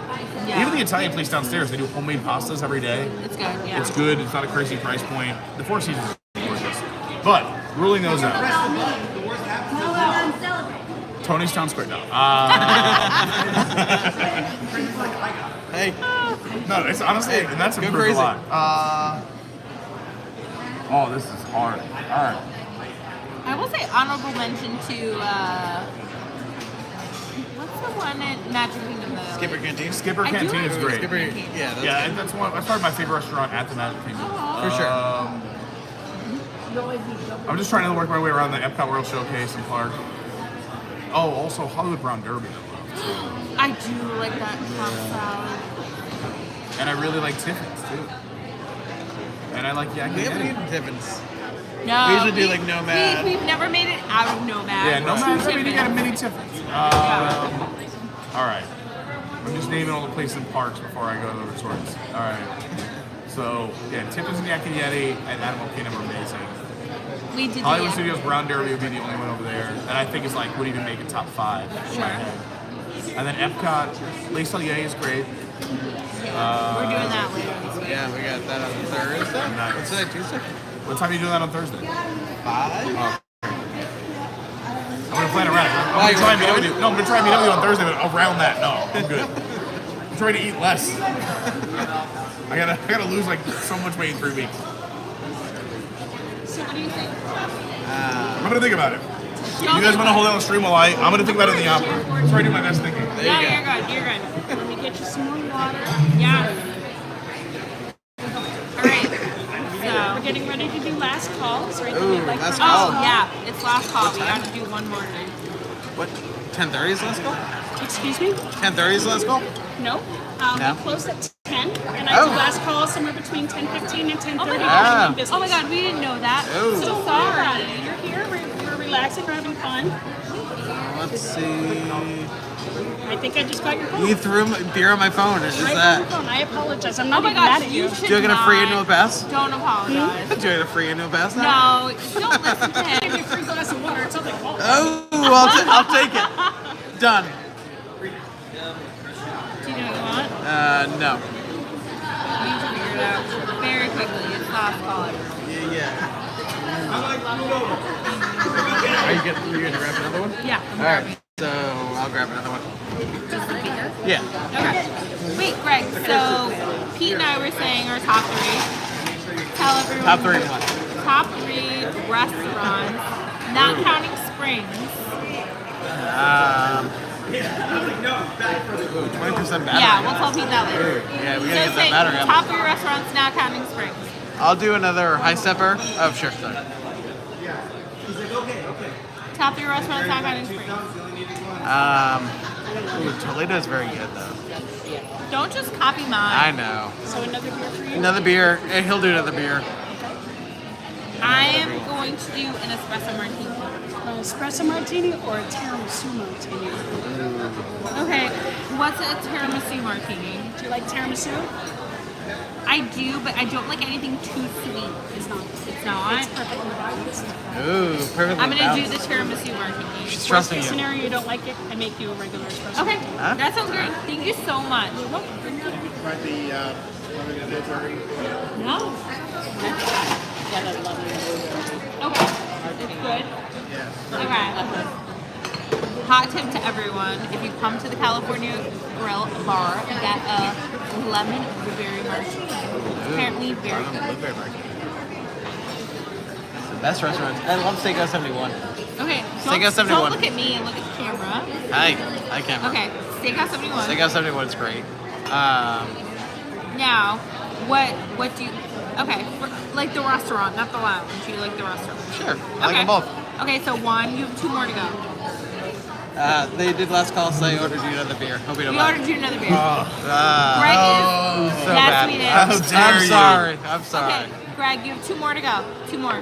Yeah. Even the Italian place downstairs, they do homemade pastas every day. It's good. Yeah. It's good. It's not a crazy price point. The Four Seasons is But ruling those out. Tony's Town Square. No. Hey. No, it's honestly, and that's Go improved a crazy. lot. Oh, this is hard. All right. I will say honorable mention to what's the one at Magic Kingdom though? Skipper Canteen. Skipper I do Canteen is like great. Skipper, yeah, Yeah, and that's probably my favorite restaurant at the Magic Kingdom. For sure. I'm just trying to work my way around the Epcot World Showcase and Park. Oh, also Hollywood Brown Derby. I do like that pop salad. And I really like Tiffin's too. And I like Yakitori. We haven't eaten Tiffin's. No, We usually do like Nomad. We've never made it out of Nomad. Yeah, Nomad. I mean, you got a Tiffin's. mini Tiffin's. All right. I'm just naming all the places and parks before I go to the resorts. All right. So yeah, Tiffin's and Gagliardi and Animal Kingdom are amazing. We did Hollywood the Studios Brown Derby would be the only one over there that I think is like would even make a top 5 in my head. And then Epcot, Les Celliers is great. We're doing that later this week. Yeah, we got that on Thursday. Nice. What's today, Tuesday? What time are you doing that on Thursday? 5? I'm gonna plan around it. I'm gonna try and meet up with you. No, I'm gonna try and meet up with you on Thursday, but around that, no, I'm good. I'm trying to eat less. I gotta lose like so much weight in 3 weeks. So what do you think? I'm gonna think about it. You guys want to hold down the stream while I'm gonna think about it in the opera. I'm trying to do my best thinking. There Yeah, you go. you're good. You're good. Let me get you some more water. Yeah. All right. We're So. getting ready to do last calls, right? Ooh, We'd like last for- call. Oh yeah, it's last call. We gotta do one more. What? 10:30 is last call? Excuse me? 10:30 is last call? No. No? We close at 10, and I Oh. do last call somewhere between 10:15 and 10:30. God. Oh my God, we didn't know that. Oh. So sorry. You're here, we're relaxing, we're having fun. Let's see. I think I just got your phone. You threw beer on my phone. It's just Right on that. your phone. I apologize. I'm Oh not my even mad gosh, at you you. should Do I get a free not- annual pass? Don't apologize. Do I get a free annual pass now? No, don't listen to Give me a him. free glass of water. It's something. Oh, I'll take it. Done. Do you know what you want? No. We need to figure it out very quickly. It's last call. Yeah. Are you gonna grab another one? Yeah. All right. So I'll grab another one. Just the bigger? Yeah. Okay. Wait, Greg, so Pete and I were saying our top 3. Tell everyone. Top 3 what? Top 3 restaurants, not counting Springs. 20% battery. Yeah, we'll tell Pete that later. Ooh, yeah, we So gotta get say that battery up. top 3 restaurants, not counting Springs. I'll do another high stepper. Oh, sure. Sorry. Top 3 restaurants, not counting Springs. Toledo's very good though. Don't just copy mine. I know. So another beer for you? Another beer. He'll do another beer. I am going to do an espresso martini. An espresso martini or a tiramisu martini? Okay, what's a tiramisu martini? Do you like tiramisu? I do, but I don't like anything too sweet. It's not. It's not. It's perfectly balanced. Ooh, perfectly I'm gonna do the balanced. tiramisu martini. She's Worst trusting case you. scenario, you don't like it, I make you a regular espresso. Okay, Huh? that sounds great. Thank you so much. No. Yeah, that's lovely. Okay, it's good. Okay. Hot tip to everyone: if you come to the California Grill bar, get a lemon blueberry martini. Apparently, very good. Blueberry martini. It's the best restaurant. I love Steakhouse 71. Okay, Steakhouse don't 71. look at me and look at the camera. Hi, camera. Okay, Steakhouse 71. Steakhouse 71 is great. Now, what do you? Okay, like the restaurant, not the lounge. You like the restaurant? Sure, I like them both. Okay, so 1. You have 2 more to go. They did last call, so I ordered you another beer. Hope you don't We mind. ordered you another beer. Greg is. so Yes, bad. we did. I'm sorry. I'm sorry. Okay, Greg, you have 2 more to go. 2 more.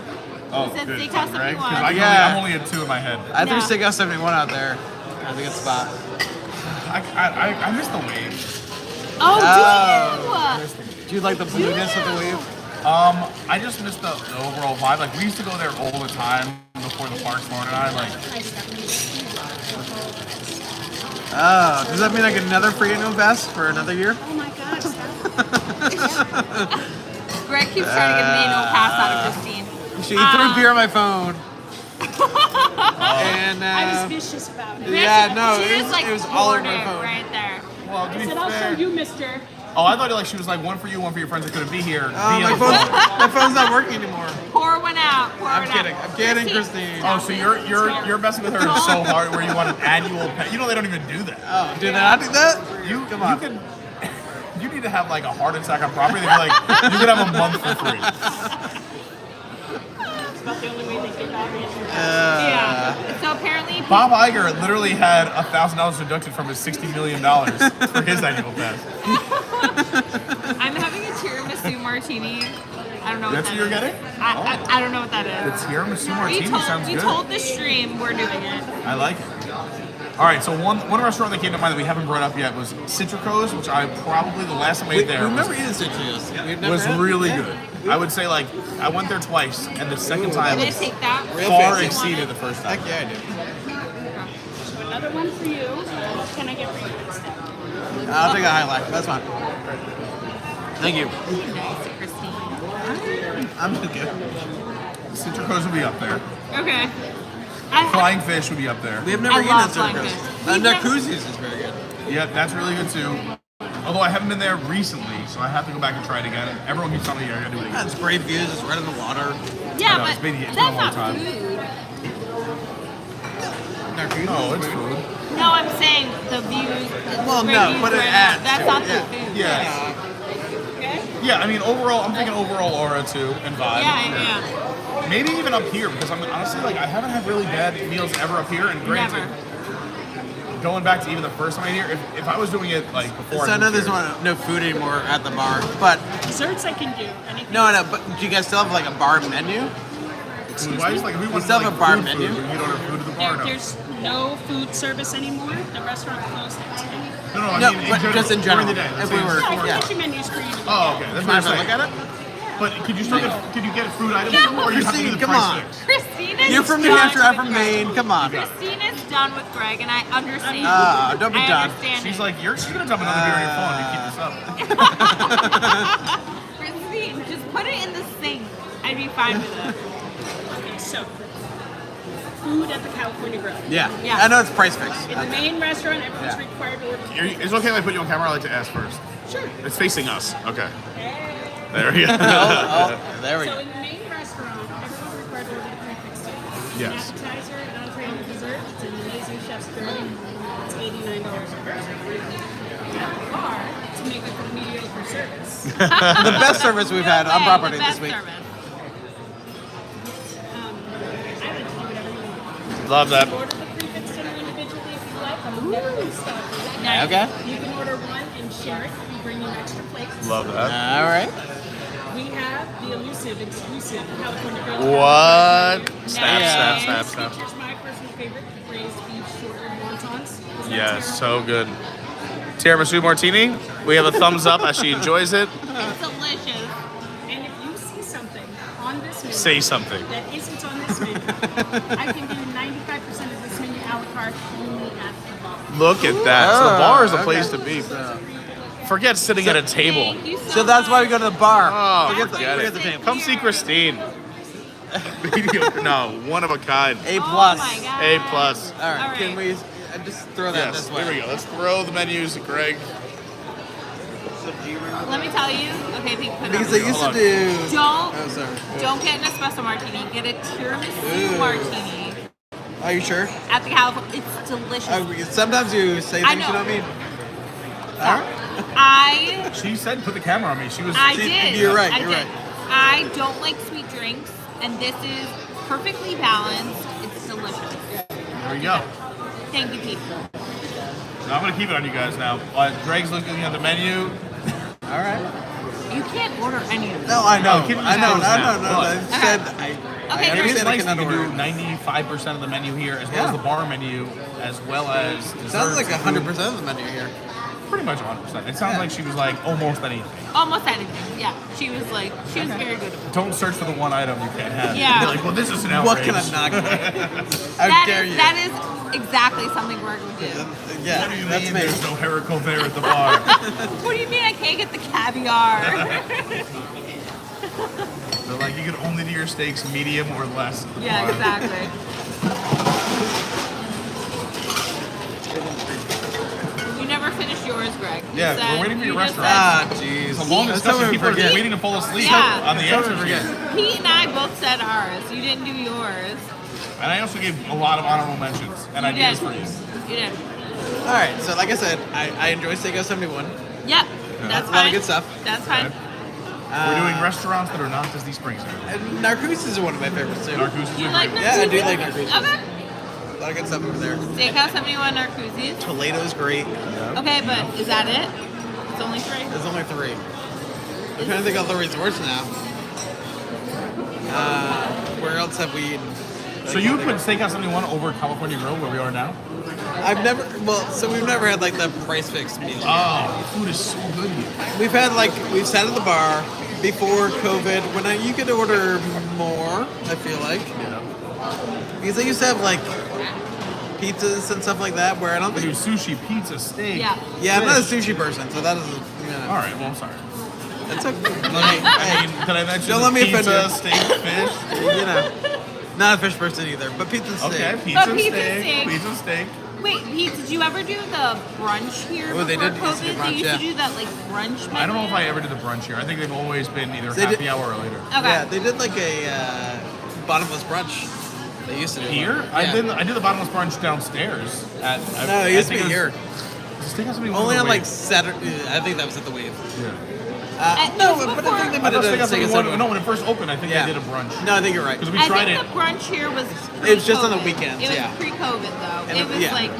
Oh, It says good. Steakhouse Greg, 71. Yeah. I'm only at 2 in my head. I threw No. Steakhouse 71 out there. That was a good spot. I missed the wave. Oh, Do you like the blueness of the wave? I just missed the overall vibe. Like we used to go there all the time before the parks. Lauren and I like. Oh, does that mean I get another free annual pass for another year? Oh my gosh. Greg keeps trying to get me an pass out of Christine. She threw beer on my phone. And I was vicious about it. yeah, no, She just, like, it was all over poured my it phone. right there. Well, to I be said, I'll show fair. you, mister. Oh, I thought like she was like one for you, one for your friends that couldn't be here. My phone's not working anymore. Pour one out. Pour I'm it kidding. out. I'm kidding, Christine. Oh, so you're messing with her so hard where you want an annual pet. You know they don't even do that. Oh, did I not do that? You come on. You need to have like a heart attack on property. They'd be like, you could have a month for free. It's about the only way they get out of it. Yeah. So apparently, Bob Iger literally had $1,000 deducted from his $60 million for his annual pass. I'm having a tiramisu martini. I don't know what That's that what you're is. getting? I don't know what that is. The tiramisu martini sounds We good. told the stream we're doing it. I like it. All right, so one restaurant that came to mind that we haven't brought up yet was Citrico's, which I probably the last time I ate there We've never eaten Citrico's. was really good. I would say like I went there twice, and the second time Did I take that? far exceeded the first time. Heck yeah, I So another one for you. What can I get for you instead? do. I'll take a highlight. That's fine. Thank you. Nice, Christine. I'm just good. Citrico's would be up there. Okay. Flying Fish would be up there. We have never I eaten love at flying Citrico's. fish. Jacuzzi's is very good. Yeah, that's really good too. Although I haven't been there recently, so I have to go back and try it again. Everyone keeps telling me I gotta do it again. It's great views. It's right in the water. Yeah, I know, but it's been a that's long not time. food. No, it's food. No, I'm saying the views. Well, no, but it adds That's to not it, the yeah. food. Yeah. Yeah, I mean overall, I'm thinking overall aura too and vibe. Yeah. Maybe even up here because I'm honestly like I haven't had really bad meals ever up here, and granted, going back to even the first time I here, if I was doing it like before, So I know there's no food anymore at the bar, but Desserts I can do. Anything. no, but do you guys still have like a bar menu? Why is like if we want still like, have a bar food, menu? food, we don't have food at the bar. No. There's no food service anymore. The restaurant closed at 10. No, I No, mean but just in general. during the day. If we were, Yeah, I can yeah. get you menus for you to look Oh, at. okay. That's Mind what if I I'm look at saying. it? But could you still get food items No. or you have to do Christine, the come price on. fix? Christina's You're from New done Hampshire, I'm with from Greg. Maine. Come on. Christina's done with Greg, and I understand. Don't be I done. understand She's it. like, she's gonna dump another beer on your phone if you keep this up. Christine, just put it in the sink. I'd be fine with it. Okay, so food at the California Grill. Yeah. Yeah. I know it's price fixed. In the main restaurant, everyone's Yeah. required to order. It's okay if I put you on camera. I like to ask first. Sure. It's facing us. Okay. There we go. There we So go. in the main restaurant, everyone's required to order the prefix food. Yes. An appetizer, an entree, and a dessert. It's an amazing chef's cooking. It's $89 a person. Or to make it for mediocre service. The best service we've had on property The this best week. service. I would do whatever you want. Love that. Order the prefix dinner individually if you like. I'm never going to stop you. Nice. Okay. You can order one and share it. We bring you extra plates. Love that. All right. We have the elusive, exclusive California Grill. What? Snap, Yeah. snap, snap, snap. Here's my personal favorite, braised beef short rib wontons. Is that Yes, terrible? so good. Tiramisu martini. We have a thumbs up as she enjoys it. It's delicious. And if you see something on this menu Say something. that isn't on this menu, I can do 95% of this menu a la carte only at the bar. Look at that. So the bar is a okay. place to be. Forget sitting at a table. Thank you So that's why we go to the bar. Oh, Forget the forget it. table. Come see Christine. Mediocre. No, one of a kind. A Oh plus. my God. A plus. All right. All Can right. we just throw that Yes, this way? here we go. Let's throw the menus at Greg. Let me tell you. Okay, put it Because on. they used to do. Don't Oh, sorry. don't get an espresso martini. Get a tiramisu Ooh. martini Are you sure? at the California. It's delicious. Sometimes you say I things you know. don't mean. All right. I She said put the camera on me. She was. did. You're right, I you're did. right. I don't like sweet drinks, and this is perfectly balanced. It's delicious. There we go. Thank you, Pete. So I'm gonna keep it on you guys now. Greg's looking at the menu. All right. You can't order any of this. No, I know. No, keep it I know. closed now, No. I but- said I Okay, Maybe it's understand I nice that cannot you can order. do 95% of the menu here, as well Yeah. as the bar menu, as well as desserts. Sounds like and 100% of the menu here. food. Pretty much 100%. It sounds Yeah. like she was like almost anything. Almost anything. Yeah, she was very good. Don't search for the one item you can't have. Yeah. Be like, well, this is an outrage. What can I not get? How That dare is you? that is exactly something Greg would do. Yeah, What do you that's mean me. there's no haricot there at the bar? What do you mean I can't get the caviar? They're like, you can only do your steaks medium or less. Yeah, exactly. You never finished yours, Greg. You Yeah, said- we're waiting for your you just restaurant. jeez. It's a long discussion. People are forget. waiting to fall asleep Yeah. on the answers. Pete and I both said ours. You didn't do yours. And I also gave a lot of honorable mentions and You ideas did. for you. You did. All right, so like I said, I enjoy Steakhouse 71. Yep. That's A lot fine. of good stuff. That's fine. We're doing restaurants that are not Disney Springs. And Narcoossee's is one of my favorites too. Narcoosse's You like Yeah, I do Narcoosse's? like Narcoosse's. Okay. A lot of good stuff over there. Steakhouse 71 Narcoosse's. Toledo's great. Okay, but is that it? It's only 3? There's only 3. I'm trying to think of the resorts now. Where else have we eaten? So you would put Steakhouse 71 over California Grill where we are now? I've never, so we've never had like the price fixed meal. Oh, food is so good here. We've had we've sat at the bar before COVID when you could order more, I feel like. Yeah. Because they used to have like pizzas and stuff like that where I don't They think. do sushi, pizza, steak. Yeah, I'm not a fish. sushi person, so that is. All right, well, I'm sorry. That's okay. I mean, did I mention Don't let me offend pizza, you. steak, fish? You know, not a fish person either, but pizza and steak. Okay, But pizza, pizza, steak, steak. pizza, steak. Wait, Pete, did you ever do the brunch here Oh, they before did COVID? used to do brunch, they used yeah. to do that like brunch menu? I don't know if I ever did the brunch here. I think they've always been either They happy did- hour or later. Okay. Yeah, they did like a bottomless brunch. They used to do Here? one. I Yeah. did the bottomless brunch downstairs. No, it used to be here. Steakhouse 71 Only was on the like Wave. Saturday. I think that was at the Wave. Yeah. No, but I think they I might thought have done Steakhouse 71, Steakhouse no, when it first opened, I think Yeah. they did a brunch. No, I think you're right. Because we I tried think it. the brunch here was It was just on the pre-COVID. weekends, It was yeah. pre-COVID though. And it it- was yeah. like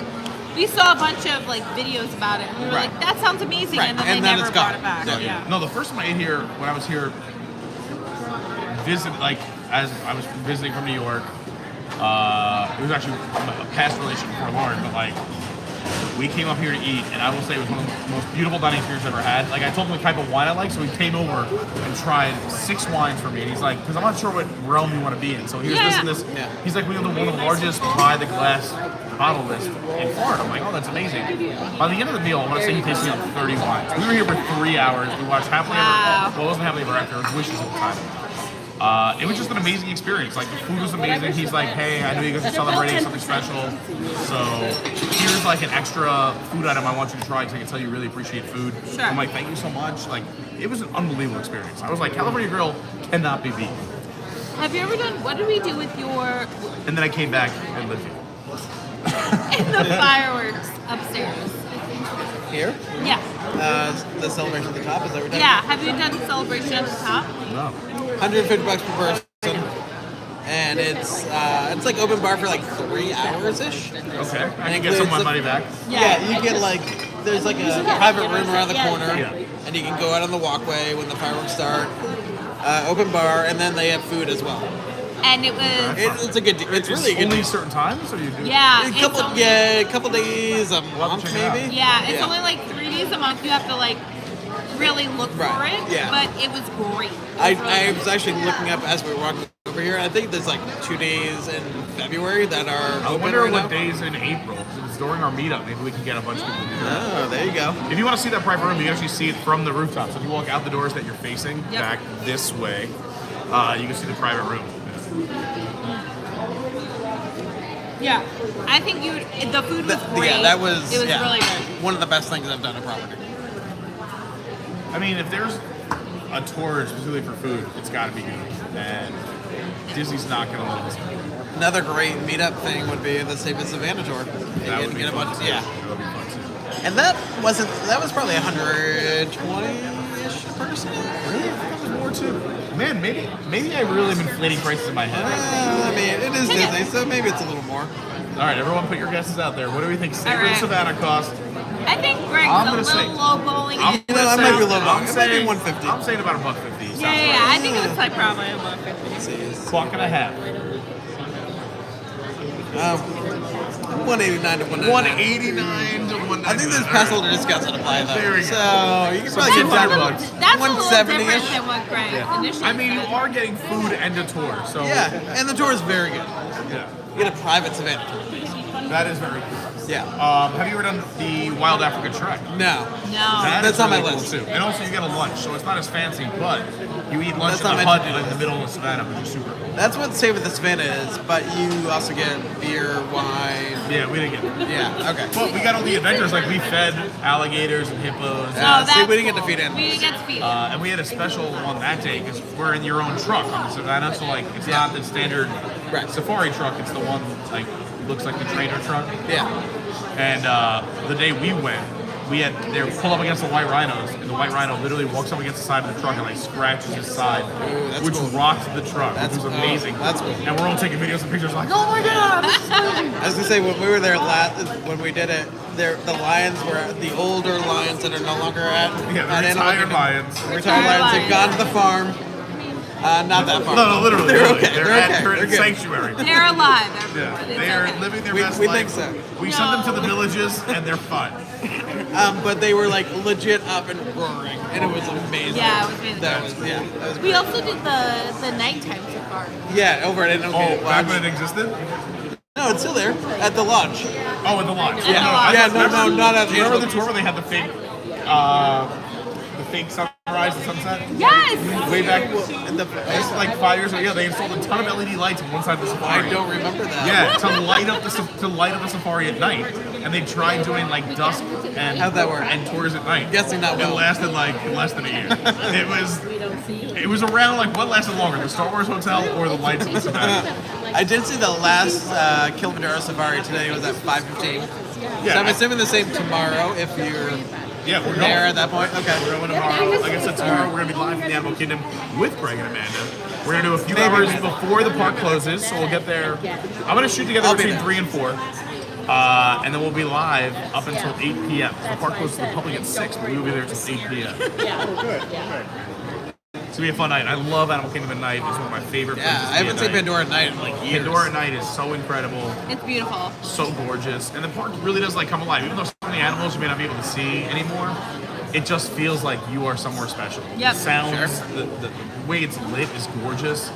we saw a bunch of like videos about it and we were Right. like, that sounds amazing, Right, and then and they then never it's brought gone. it back. Yeah. Yeah. No, the first time I ate here, when I was here, as I was visiting from New York, it was actually a past relation before Lauren, but like, we came up here to eat, and I will say it was one of the most beautiful dining experiences I've ever had. Like, I told him the type of wine I like, so he came over and tried 6 wines for me. And he's like, because I'm not sure what realm you want to be in. So here's this and this. Yeah. He's like, we have one of the largest by the glass bottle list in Florida. I'm like, oh, that's amazing. By the end of the meal, I want to say he tasted like 30 wines. We were here for 3 hours. We watched Happily Ever. Well, it wasn't Happily Ever After. It was Wishes at the time. It was just an amazing experience. Like, the food was amazing. He's like, hey, I know you guys are celebrating something special, so here's like an extra food item I want you to try because I can tell you really appreciate food. Sure. I'm like, thank you so much. Like, it was an unbelievable experience. I was like, California Grill cannot be beat. Have you ever done? What did we do with your And then I came back and lived here. in the fireworks upstairs? Here? Yeah. The celebration at the top is that we're done? Yeah. Have you done celebration at the top? No. $150 per person, and it's like open bar for like 3 hours ish. Okay. I can get some of my money back. Yeah, you get like there's like a private room around the corner, Yeah. and you can go out on the walkway when the fireworks start. Open bar, and then they have food as well. And it was. It's a good. It's really a good. Only certain times, or you do? Yeah. A it's couple, only- yeah, a couple days a month check it out. maybe. Yeah, it's only like 3 days a month. You have to like really look for Right, it. yeah. But it was great. I was actually looking up as we were walking over here. I think there's like 2 days in February that are I open wonder right what now. days in April. 'Cause it's during our meetup. Maybe we can get a bunch of people to do that. Oh, there you go. If you want to see that private room, you can actually see it from the rooftop. So if you walk out the doors that you're facing Yep. back this way, you can see the private room. Yeah. I think the food was great. Yeah, that was. It was yeah, really good. One of the best things I've done at property. I mean, if there's a tour specifically for food, it's got to be good. And Disney's not going to let us down. Another great meetup thing would be the Save the Savannah tour. That would be Get a fun. bunch, yeah. That would be fun too. And that was probably 120-ish a person. Really? I think it was more too. Man, maybe I really am inflating prices in my head. I mean, it is Disney, so maybe it's a little more. All right, everyone, put your guesses out there. What do we think Save All the right. Savannah cost? I think Greg's I'm a gonna little say- lowballing I'm it. You know, gonna I say- might be a little I'm wrong. It might be saying 150. I'm saying about $150. Yeah, Sounds yeah, right. yeah. I think it was like probably about 50. Clock and a half. 189 to 199. 189 to 199. I think there's pass holder discounts that apply though. There we go. So you can So probably get $200 down bucks. That's a little 170-ish. different than what Greg initially I mean, you said. are getting food and a tour, so Yeah, and the tour is very good. yeah. You get a private Savannah tour. That is very cool. Yeah. Have you ever done the Wild Africa Trek? No. That's on my really list. cool, too. And also you get a lunch, so it's not as fancy, but you eat lunch That's in not the meant hut to do in the middle of Savannah, which is super cool. That's what Save at the Savannah is, but you also get beer, wine. Yeah, we didn't get that. Yeah, okay. But we got all the adventures, like we fed alligators and hippos. See, we didn't get to feed animals. We didn't get to feed. And we had a special one that day because we're in your own truck on the Savannah, so like it's not the standard safari truck. It's the one like looks like the trainer truck. Yeah. And the day we went, they were pulled up against the white rhinos, and the white rhino literally walks up against the side of the truck and like scratches his side, which rocked the truck. It was amazing. That's cool. And we're all taking videos and pictures like, oh my god! I was gonna say when we were there when we did it, the lions were the older lions that are no longer at the retired lions. Retired lions have gone to the farm. Not that farm. No, literally. They're okay. They're in good. sanctuary. They're alive. Yeah, they are living their best we life. think so. We send them to the villages and they're fine. But they were like legit up and roaring, and it was amazing. Yeah, it was amazing. That was We also did the nighttime safari. Yeah, over at back when it existed? No, it's still there at the lodge. Oh, at the lodge. No, not at the Remember the tour where they had the fake sunrise and sunset? Yes! Way back, it's like 5 years ago. Yeah, they installed a ton of LED lights on one side of the safari. I don't remember that. Yeah, to light up the safari at night. And they tried doing like dusk and how'd that work? And tours at night. I'm guessing that It lasted like less than a year. It was around like what lasted longer, the Star Wars Hotel or the lights of the Savannah? I did see the last Kilimanjaro safari today. It was at 5:15. Yeah, So I'm assuming the same tomorrow if you're we're there going. at that point. Okay. We're going tomorrow. Like I said, tomorrow we're going to be live from the Animal Kingdom with Greg and Amanda. We're going to do a few hours before the park closes, so we'll get there. I'm going to shoot together between 3 and 4. And then we'll be live up until 8 p.m. So the park closes to the public at 6, but we'll be there until 8 p.m. It's going to be a fun night. I love Animal Kingdom at night. It's one of my favorite places to be I haven't at seen night. Pandora at night in like years. Pandora at night is so incredible. It's beautiful. So gorgeous. And the park really does like come alive. Even though so many animals you may not be able to see anymore, it just feels like you are somewhere special. Yep. The sounds, the way it's lit is gorgeous.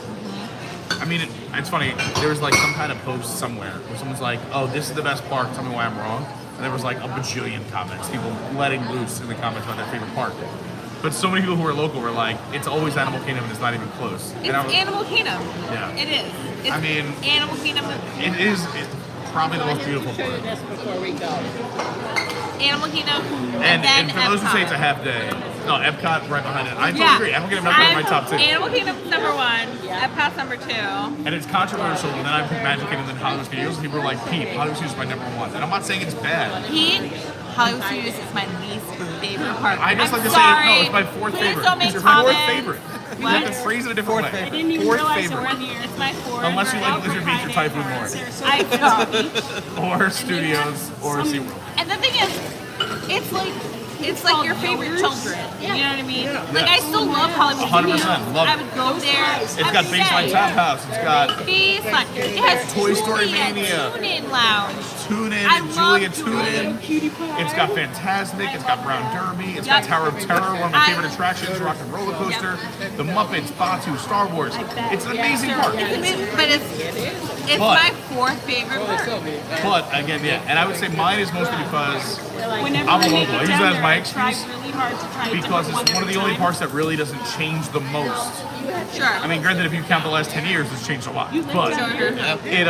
I mean, it's funny. There was like some kind of post somewhere where someone's like, "Oh, this is the best park. Tell me why I'm wrong." And there was like a bajillion comments, people letting loose in the comments about their favorite park. But so many people who are local were like, "It's always Animal Kingdom, and it's not even close." It's Animal Kingdom. Yeah. It is. It's I mean, Animal Kingdom. It is probably the most beautiful part. Animal Kingdom. And for those who say it's a half day, no, Epcot right behind it. I totally agree. Animal Kingdom Epcot in my top 2. Animal Kingdom's number 1. Epcot's number 2. And it's controversial, and then I pick Magic Kingdom and then Hollywood Studios, and people are like, Pete, Hollywood Studios is my number 1. And I'm not saying it's bad. Pete, Hollywood Studios is my least favorite park. I just like to sorry. say, no, it's my 4th favorite. Don't make It's your comments. 4th favorite. You have to phrase it a different way. I didn't even 4th realize favorite. it was here. It's my 4th. Unless you like Blizzard Beach or Typhoon more. I don't. Or Studios or SeaWorld. And the thing is, it's like your favorite children. You know what I mean? Like I still love Hollywood 100%. Love I would go there. It's got Baseline Tap House. It's got Baseline. It has Toy Story Julia Mania. Tune-In Lounge. Tune In I and love Julia Tune In. It's got Fantasmic. It's got Brown Derby. It's got Tower of Terror, one of my favorite attractions, Rock and Roller Coaster. The Muppets, Batu, Star Wars. It's an amazing park. It's amazing, but it's But- my 4th favorite park. But again, and I would say mine is mostly because Whenever I'm a we local. I make use it that as down my there, I try excuse really hard to try because different it's one of the only parks that really doesn't change the most. Sure. I mean, granted, if you count the last 10 years, it's changed a lot. But Sure. it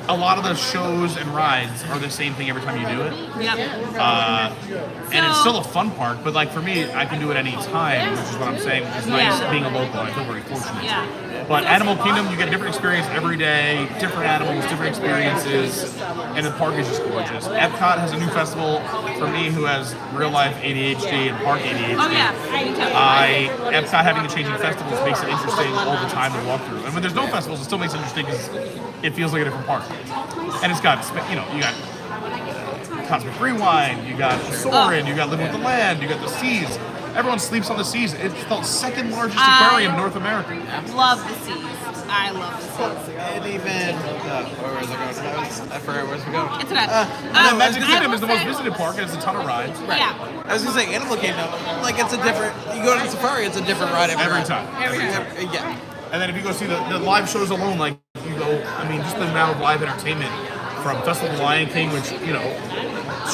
a lot of the shows and rides are the same thing every time you do it. Yep. And it's still a fun park, but like for me, I can do it any time, which is what I'm saying, which is nice being a local. I feel very fortunate. Yeah. But Animal Kingdom, you get a different experience every day, different animals, different experiences, and the park is just gorgeous. Epcot has a new festival for me who has real life ADHD and park ADHD. Oh yeah. Epcot having the changing festivals makes it interesting all the time to walk through. And when there's no festivals, it still makes it interesting because it feels like a different park. And it's got, you got Cosmic Rewind, you got Soarin', you got Living with the Land, you got the Seas. Everyone sleeps on the Seas. It's the 2nd largest aquarium in North America. Love the Seas. I love the Seas. And even where was I going? I forgot where we going. It's okay. Magic Kingdom is the most visited park, and it's a ton of rides. Right. Yeah. I was gonna say Animal Kingdom, like it's a different. You go to the safari, it's a different ride every time. Yeah. And then if you go see the live shows alone, like you go, I mean, just the amount of live entertainment from Festival of the Lion King, which, you know,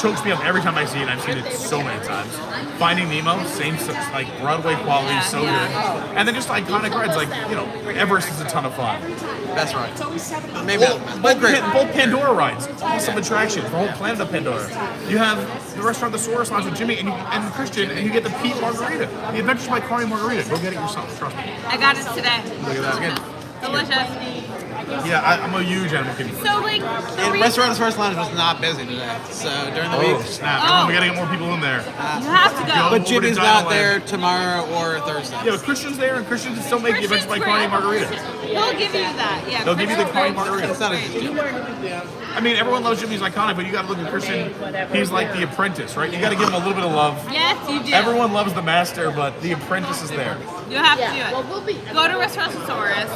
chokes me up every time I see it. I've seen it so many times. Finding Nemo, same, like, Broadway quality, so good. And then just iconic rides, like, you know, Everest is a ton of fun. That's right. Maybe both Pandora rides, awesome attractions, the whole planet of Pandora. You have the restaurant, the Source Lounge with Jimmy and Christian, and you get the Pete Margarita. The Adventures by Carney Margarita. Go get it yourself, trust me. I got it today. Look at that. Again. Delicious. Yeah, I'm a huge Animal Kingdom. So, like, And Restaurant Source Lounge was not busy today, so during the Oh, week. snap. We gotta get more people in there. You have to go. But Jimmy's not there tomorrow or Thursday. Yeah, but Christian's there, and Christian can still make the Adventures by Carney Margarita. He'll give you that. Yeah. They'll give you the Carney Margarita. It's not a I mean, everyone loves Jimmy's iconic, but you gotta look at Christian. He's like the apprentice, right? You gotta give him a little bit of love. Yes, you do. Everyone loves the master, but the apprentice is there. You have to do it. Go to Restaurantosaurus.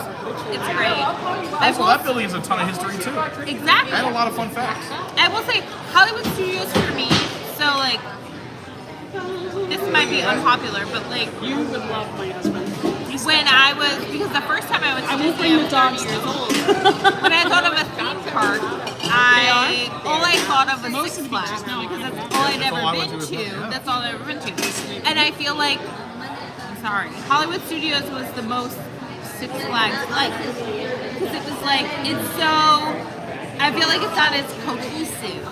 It's great. Also, that building has a ton of history too. Exactly. And a lot of fun facts. I will say, Hollywood Studios for me, so like, this might be unpopular, but like, You would love my husband. when I was, because the first time I went to I will Disney, bring I the was dogs 30 years old. When I thought of a theme park, all I thought of was Six Flags, because that's all I'd ever been to. That's all I've ever been to. And I feel like, I'm sorry, Hollywood Studios was the most Six Flags like, because it was like, it's so, I feel like it's not as cohesive.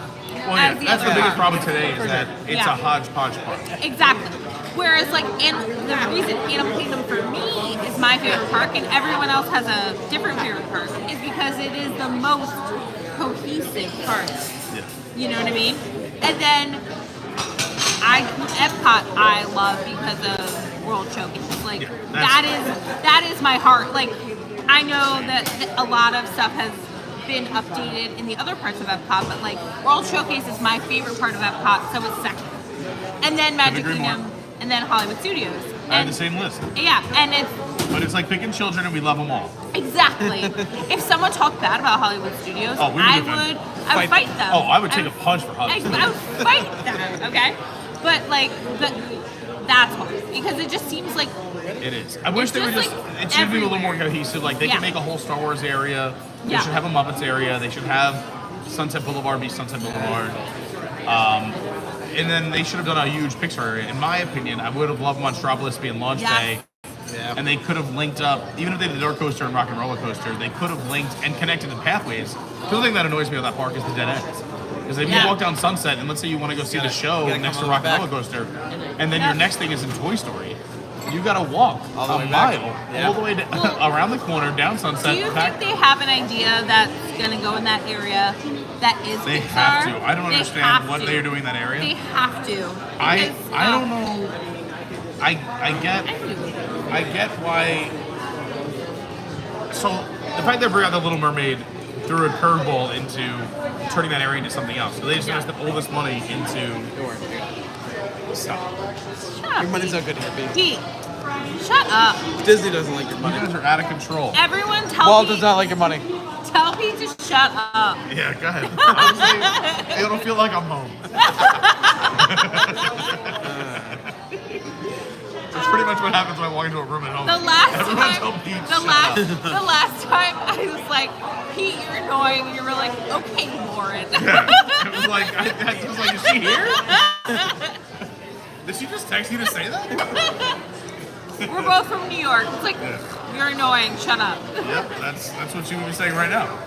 Well, yeah, as the that's other the biggest parks. problem today is that it's Yeah. a hodgepodge park. Exactly. Whereas, like, and the reason Animal Kingdom for me is my favorite park, and everyone else has a different favorite park, is because it is the most cohesive park. Yeah. You know what I mean? And then Epcot I love because of World Showcase. Like, that is my heart. Like, I know that a lot of stuff has been updated in the other parts of Epcot, but like World Showcase is my favorite part of Epcot, so it's second. And then Magic Kingdom, and then Hollywood Studios. I have the same list. Yeah, and it's But it's like picking children and we love them all. exactly. If someone talked bad about Hollywood Studios, Oh, we I would would fight them. Oh, I would take a punch for Hollywood. I would fight them, okay? But like, that's hard because it just seems like It is. I wish they were just just, like it should be a little more everywhere. cohesive. Like, they Yeah. could make a whole Star Wars area. They Yeah. should have a Muppets area. They should have Sunset Boulevard be Sunset Boulevard. And then they should have done a huge Pixar area. In my opinion, I would have loved Monstropolis being launch Yes. day. Yeah. And they could have linked up, even if they did the Dark Coaster and Rock and Roller Coaster, they could have linked and connected the pathways. The only thing that annoys me about that park is the dead ends. Because if you walk down Sunset, and let's say you want to go see the show next to Rock and Roller Coaster, and then your next thing is in Toy Story, you got to walk All the a way back. mile Yeah. all the way around the corner, down Sunset. Do you back. think they have an idea that's gonna go in that area that is They Pixar? have to. I don't They understand have what to. they are doing in that area. They have to. I Because, don't know. I get why. So the fact they bring out the Little Mermaid threw a curveball into turning that area into something else. So they just invested all this money into. Stop. Shut up, Your money's not good here, baby. Pete. Shut up. Disney doesn't like your You money. guys are out of control. Everyone tell Walt Pete. does not like your money. Tell Pete to shut up. Yeah, go ahead. Honestly, it'll feel like I'm home. That's pretty much what happens when I walk into a room at home. The last Everyone time, tell Pete, the shut last, up. the last time I was like, Pete, you're annoying, and you were like, okay, Lauren. Yeah. It was like, I was like, is she here? Did she just text you to say that? We're both from New York. It's like, you're annoying. Shut up. Yep, that's what she would be saying right now.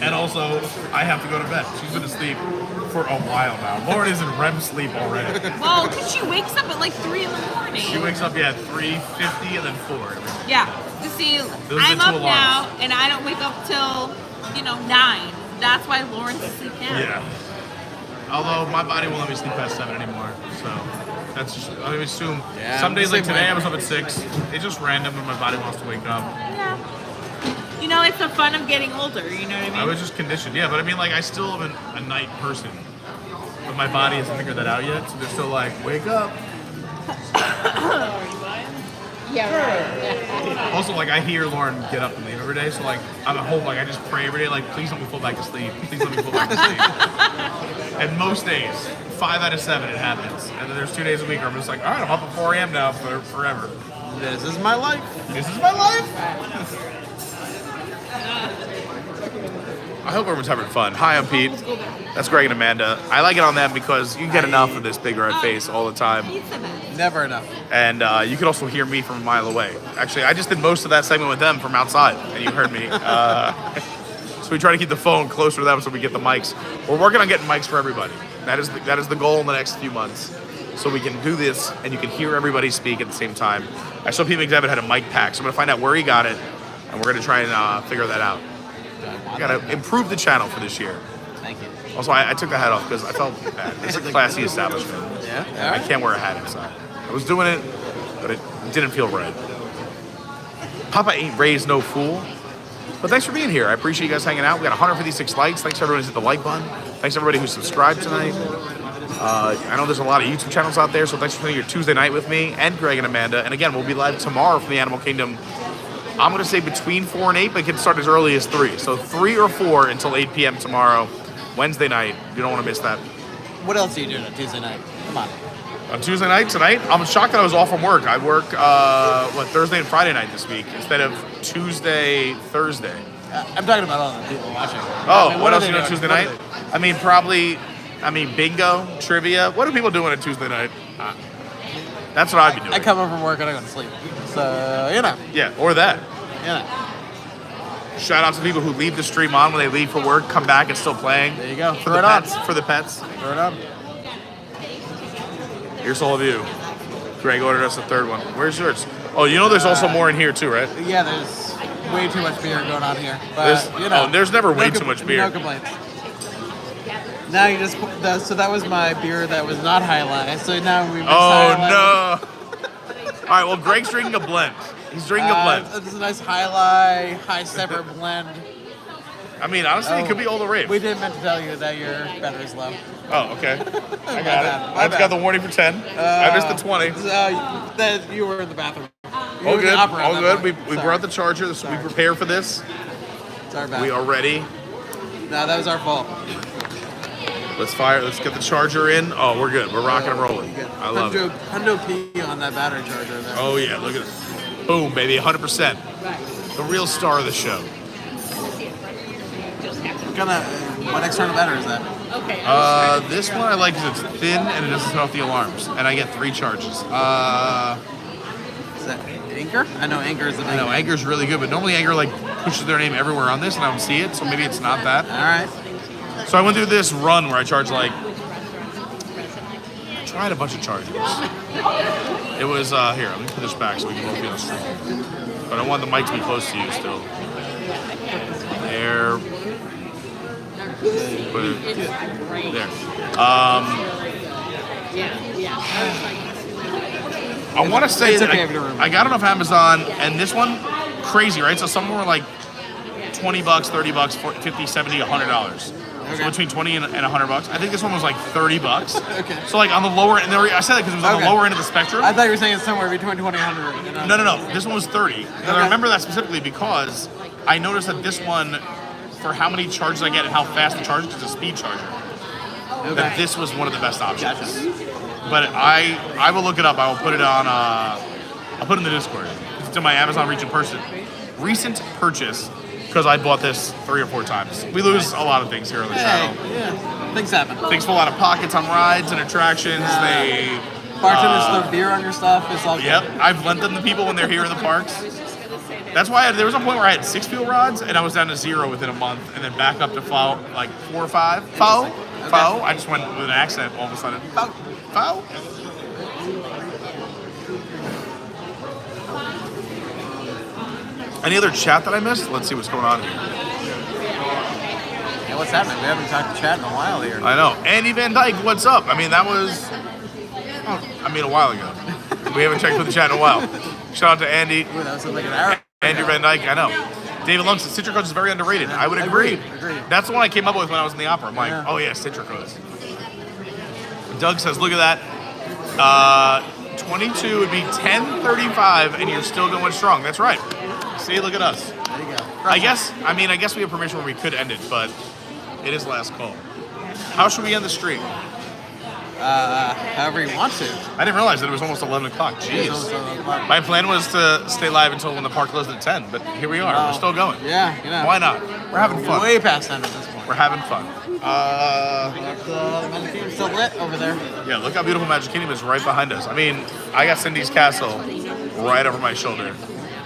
And also, I have to go to bed. She's been asleep for a while now. Lauren is in REM sleep already. Well, because she wakes up at like 3 in the morning. She wakes up, at 3:50 and then 4. Yeah. You see, are I'm the two up alarms. now, and I don't wake up till, 9. That's why Lauren's asleep now. Yeah. Although my body won't let me sleep past 7 anymore, so that's just, I assume. Yeah, Some days like same today way. I was up at 6. It's just random when my body wants to wake up. Yeah. It's the fun of getting older, you know what I mean? I was just conditioned, yeah, but I mean, like, I still am a night person. But my body hasn't figured that out yet, so they're still like, wake up. Yeah, Also, like, I hear Lauren get up and leave every day, so, like, I'm at home, like, I just pray every day, like, please let me fall back to sleep. Please let me fall back to sleep. And most days, 5 out of 7, it happens. And then there's 2 days a week where I'm just like, all right, I'm up at 4 a.m. now for forever. This is my life. This is my life. I hope everyone's having fun. Hi, I'm Pete. That's Greg and Amanda. I like it on them because you get enough of this big red face all the time. Never enough. And you can also hear me from a mile away. Actually, I just did most of that segment with them from outside, and you heard me. So we try to keep the phone closer to them so we get the mics. We're working on getting mics for everybody. That is the goal in the next few months. So we can do this, and you can hear everybody speak at the same time. I saw PeopleMover had a mic pack, so I'm going to find out where he got it, and we're going to try and figure that out. We got to improve the channel for this year. Thank you. Also, I took the hat off because I felt bad. It's a classy establishment. Yeah? And I can't wear a hat inside. I was doing it, but it didn't feel right. Papa ain't raised no fool. But thanks for being here. I appreciate you guys hanging out. We got 156 likes. Thanks to everybody who's hit the like button. Thanks to everybody who subscribed tonight. I know there's a lot of YouTube channels out there, so thanks for spending your Tuesday night with me and Greg and Amanda. And again, we'll be live tomorrow from the Animal Kingdom. I'm going to say between 4 and 8, but it can start as early as 3. So 3 or 4 until 8 p.m. tomorrow, Wednesday night. You don't want to miss that. What else are you doing on Tuesday night? Come on. On Tuesday night, tonight, I'm shocked that I was off from work. I work, Thursday and Friday night this week instead of Tuesday, Thursday. I'm talking about all the people watching. Oh, what else are you doing Tuesday night? Bingo, trivia. What are people doing on Tuesday night? That's what I'd be doing. I come home from work and I go to sleep. So, Yeah, or that. Shout out to people who leave the stream on when they leave for work, come back, it's still playing. There you go. For the pets. For the pets. Throw it on. Here's all of you. Greg ordered us a third one. Where's yours? Oh, you know there's also more in here too, right? Yeah, there's way too much beer going on here. But, there's never way too much beer. No complaints. Now you just, so that was my beer that was not High Life. So now we mix High Life. No. All right, well, Greg's drinking a blend. He's drinking a blend. This is a nice High Life, High Stepper blend. I mean, honestly, it could be all the rave. We didn't meant to tell you that your battery's is low. Oh, okay. I got it. I just got the warning for 10. I missed the 20. That you were in the bathroom. All good. All good. We brought the charger. We prepared for this. It's our bad. We are ready. No, that was our fault. Let's fire. Let's get the charger in. Oh, we're good. We're rocking and rolling. I love it. Hundo P on that battery charger there. Oh yeah, look at it. Boom, baby, 100%. The real star of the show. What external battery is that? This one I like because it's thin and it doesn't set off the alarms, and I get 3 charges. Is that Anchor? I know Anchor is the big. I know Anchor's really good, but normally Anchor pushes their name everywhere on this, and I don't see it, so maybe it's not that. All right. So I went through this run where I charged I tried a bunch of chargers. It was here. Let me put this back so we can both be on stream. But I want the mic to be close to you still. There. Put it there. I want to say that I got it off Amazon, and this one crazy, right? So some were like $20, $30, 50, 70, $100. So between 20 and $100. I think this one was like $30. Okay. So on the lower end, I said that because it was on the lower end of the spectrum. I thought you were saying it's somewhere between 20 and 100. No. This one was 30. And I remember that specifically because I noticed that this one, for how many charges I get and how fast the charge is, it's a speed charger. That this was one of the best options. Gotcha. But I will look it up. I will put it on. I'll put it in the Discord. It's in my Amazon recent purchase. Because I bought this 3 or 4 times. We lose a lot of things here on the channel. Yeah, things happen. Things fall out of pockets on rides and attractions. Bartenders throw beer on your stuff. It's all good. Yep, I've lent them to people when they're here in the parks. That's why there was a point where I had 6 fuel rods and I was down to 0 within a month, and then back up to 4 or 5. Foul. I just went with an accent all of a sudden. Foul. Any other chat that I missed? Let's see what's going on here. Yeah, what's happening? We haven't talked to chat in a while here. I know. Andy Van Dyke, what's up? I mean, that was, a while ago. We haven't checked with the chat in a while. Shout out to Andy. Ooh, that was like an hour. Andrew Van Dyke, I know. David Lung says Citricodes is very underrated. I would agree. Agreed. That's the one I came up with when I was in the opera. I'm like, oh yeah, Citricodes. Doug says, look at that. 22 would be 10:35, and you're still going strong. That's right. See, look at us. There you go. I guess we have permission where we could end it, but it is last call. How should we end the stream? However you want to. I didn't realize that it was almost 11 o'clock. Jeez. My plan was to stay live until when the park closed at 10, but here we are. We're still going. Yeah, you know. Why not? We're having fun. Way past 10 at this point. We're having fun. The Magic Kingdom's still lit over there. Yeah, look how beautiful Magic Kingdom is right behind us. I mean, I got Cindy's Castle right over my shoulder.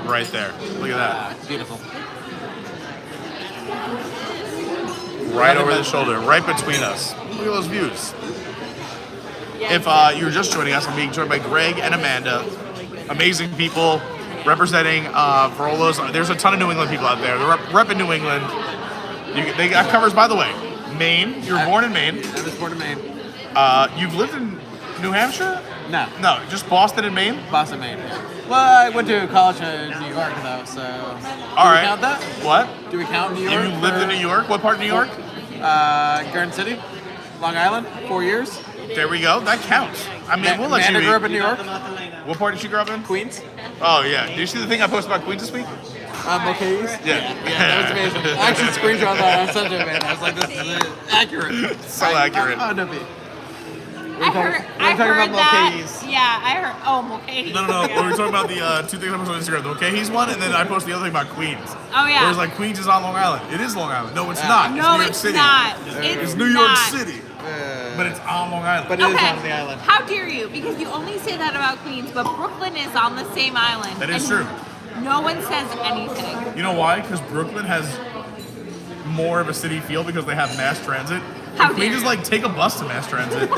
Right there. Look at that. Beautiful. Right over the shoulder, right between us. Look at those views. If you're just joining us, I'm being joined by Greg and Amanda. Amazing people representing for all those. There's a ton of New England people out there. They're repping New England. They got covers, by the way. Maine. You were born in Maine. I was born in Maine. You've lived in New Hampshire? No. No, just Boston and Maine? Boston, Maine. Well, I went to college in New York, though, so... All right. Do we count that? What? Do we count New York? You lived in New York? What part of New York? Garden City, Long Island, 4 years. There we go. That counts. I mean, we'll let you Amanda be. grew up in New York. What part did she grow up in? Queens. Oh, yeah. Did you see the thing I posted about Queens this week? Mulcahy's? Yeah. That was amazing. I actually screenshot that on Sunday, man. I was like, this is accurate. So accurate. Oh, no, I heard about that. Mulcahy's. Yeah, I heard. Oh, Mulcahy's. No. We were talking about the two things I posted on Instagram. The Mulcahy's one, and then I posted the other thing about Queens. Oh, yeah. It was like, Queens is on Long Island. It is Long Island. No, it's not. It's No, New York it's City. not. It's It's New York not. City. But it's on Long Island. But it is Okay, on the island. how dare you? Because you only say that about Queens, but Brooklyn is on the same island. That is and true. No one says anything. You know why? Because Brooklyn has more of a city feel because they have mass transit. How And dare Queens is you. like, take a bus to mass transit.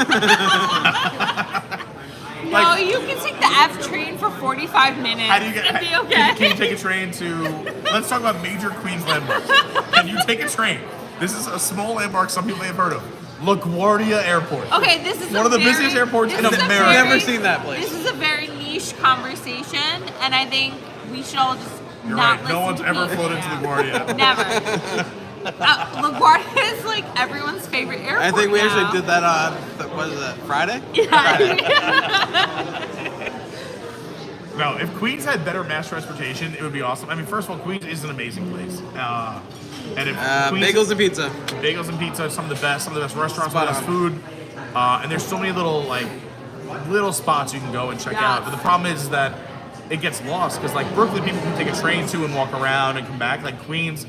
No, you can take the F train for 45 minutes. How do you get? It'd be okay. Can you take a train to? Let's talk about major Queens landmarks. Can you take a train? This is a small landmark some people may have heard of. LaGuardia Airport. Okay, this is one of the busiest airports in America. I've never seen that place. This is a very niche conversation, and I think we should all just You're not right. No one's listen to ever people. floated to LaGuardia. Never. LaGuardia is like everyone's favorite airport. I think we now. actually did that on, what is that, Friday? No, if Queens had better mass transportation, it would be awesome. I mean, first of all, Queens is an amazing place. And if Queens, Bagels and pizza. Bagels and pizza, some of the best restaurants, Spot the best on. food. And there's so many little spots you can go and check out. But the problem is that it gets lost because like Brooklyn, people can take a train to and walk around and come back. Like Queens,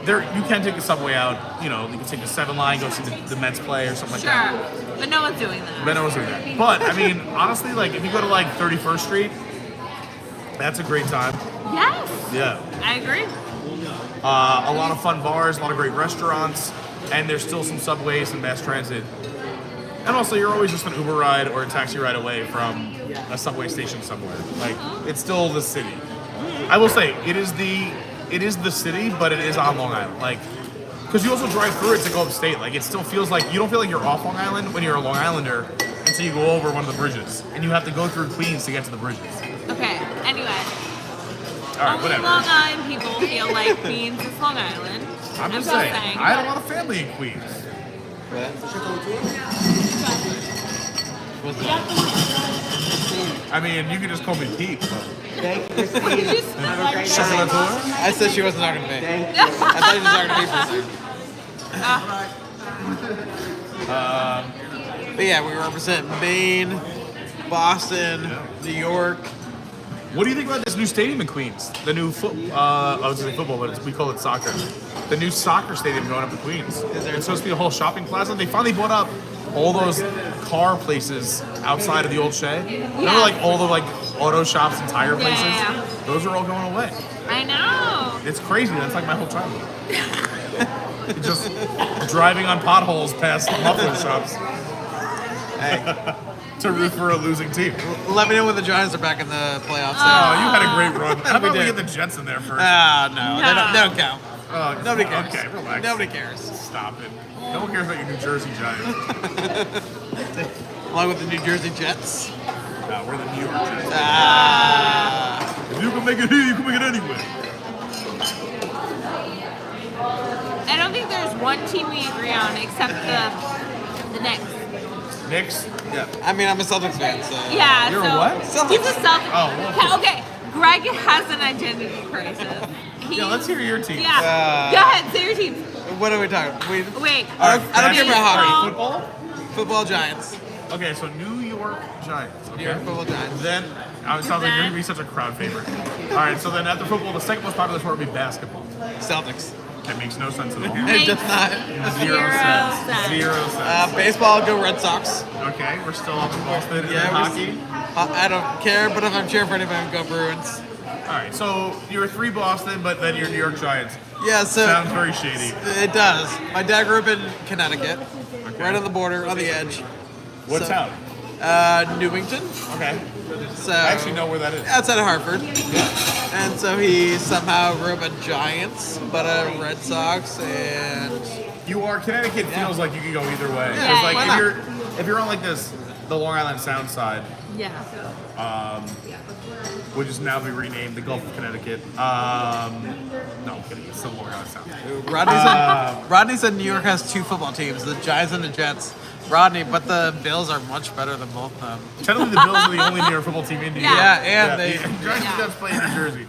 you can take the subway out. You know, you can take the 7 line, go see the Mets play or something like that. Sure, but no one's doing that. But no one's doing that. But I mean, honestly, like if you go to like 31st Street, that's a great time. Yes. Yeah. I agree. A lot of fun bars, a lot of great restaurants, and there's still some subways and mass transit. And also, you're always just an Uber ride or a taxi ride away from a subway station somewhere. Like, it's still the city. I will say, it is the city, but it is on Long Island. Like, because you also drive through it to go upstate. Like, it still feels like, you don't feel like you're off Long Island when you're a Long Islander until you go over one of the bridges. And you have to go through Queens to get to the bridges. Okay, anyway. All right, Only whatever. Long Island people feel like Queens is Long Island. I'm just saying, I had a lot of family in Queens. I mean, you could just call me Pete. I said she wasn't talking to me. I thought you were talking to me for a second. But yeah, we represent Maine, Boston, New York. What do you think about this new stadium in Queens? The new I was going to say football, but we call it soccer. The new soccer stadium going up in Queens. It's supposed to be a whole shopping plaza. They finally bought up all those car places outside of the old Shea. Remember, like all the like auto shops and tire places? Yeah. Those are all going away. I know. It's crazy. That's like my whole childhood. Just driving on potholes past muffler shops. Hey. To root for a losing team. Let me know when the Giants are back in the playoffs. Oh, you had a great run. How about we did. get the Jets in there first? No. They don't count. Nobody cares. Okay, relax. Nobody cares. Stop it. No one cares about your New Jersey Giants. Along with the New Jersey Jets. No, we're the New York Jets. If you can make it here, you can make it anywhere. I don't think there's one team we agree on except the Knicks. Knicks? Yeah. I mean, I'm a Celtics fan, so. Yeah, You're so a what? he's a Celtics. Oh, well. Okay, Greg has an identity crisis. Yeah, let's hear your team. Yeah. Go ahead, say your team. What are we talking? Wait. I don't care about hockey. Football? Football Giants. Okay, so New York Giants. Okay. New York Football Giants. Then, it sounds like you're going to be such a crowd favorite. All right, so then after football, the second most popular sport would be basketball. Celtics. That makes no sense at all. It does not. Zero sense. Zero sense. Baseball, go Red Sox. Okay, we're still up in Boston. Yeah, hockey. I don't care, but if I'm cheering for anybody, I'm go Bruins. All right, so you're 3 Boston, but then you're New York Giants. Yeah, so sounds very shady. It does. My dad grew up in Connecticut, right on the border, on the edge. What town? Newington. Okay. So I actually know where that is. Outside of Hartford. Yeah. And so he somehow grew up a Giants, but a Red Sox, and Connecticut feels like you can go either way. Yeah, Because like why not? if you're on like the Long Island Sound side, which is now be renamed the Gulf of Connecticut. No, I'm kidding. It's still Long Island Sound. Rodney said New York has 2 football teams, the Giants and the Jets. Rodney, but the Bills are much better than both of them. Technically, the Bills are the only New York football team in New York. Yeah, and they. The Giants and Jets play in New Jersey.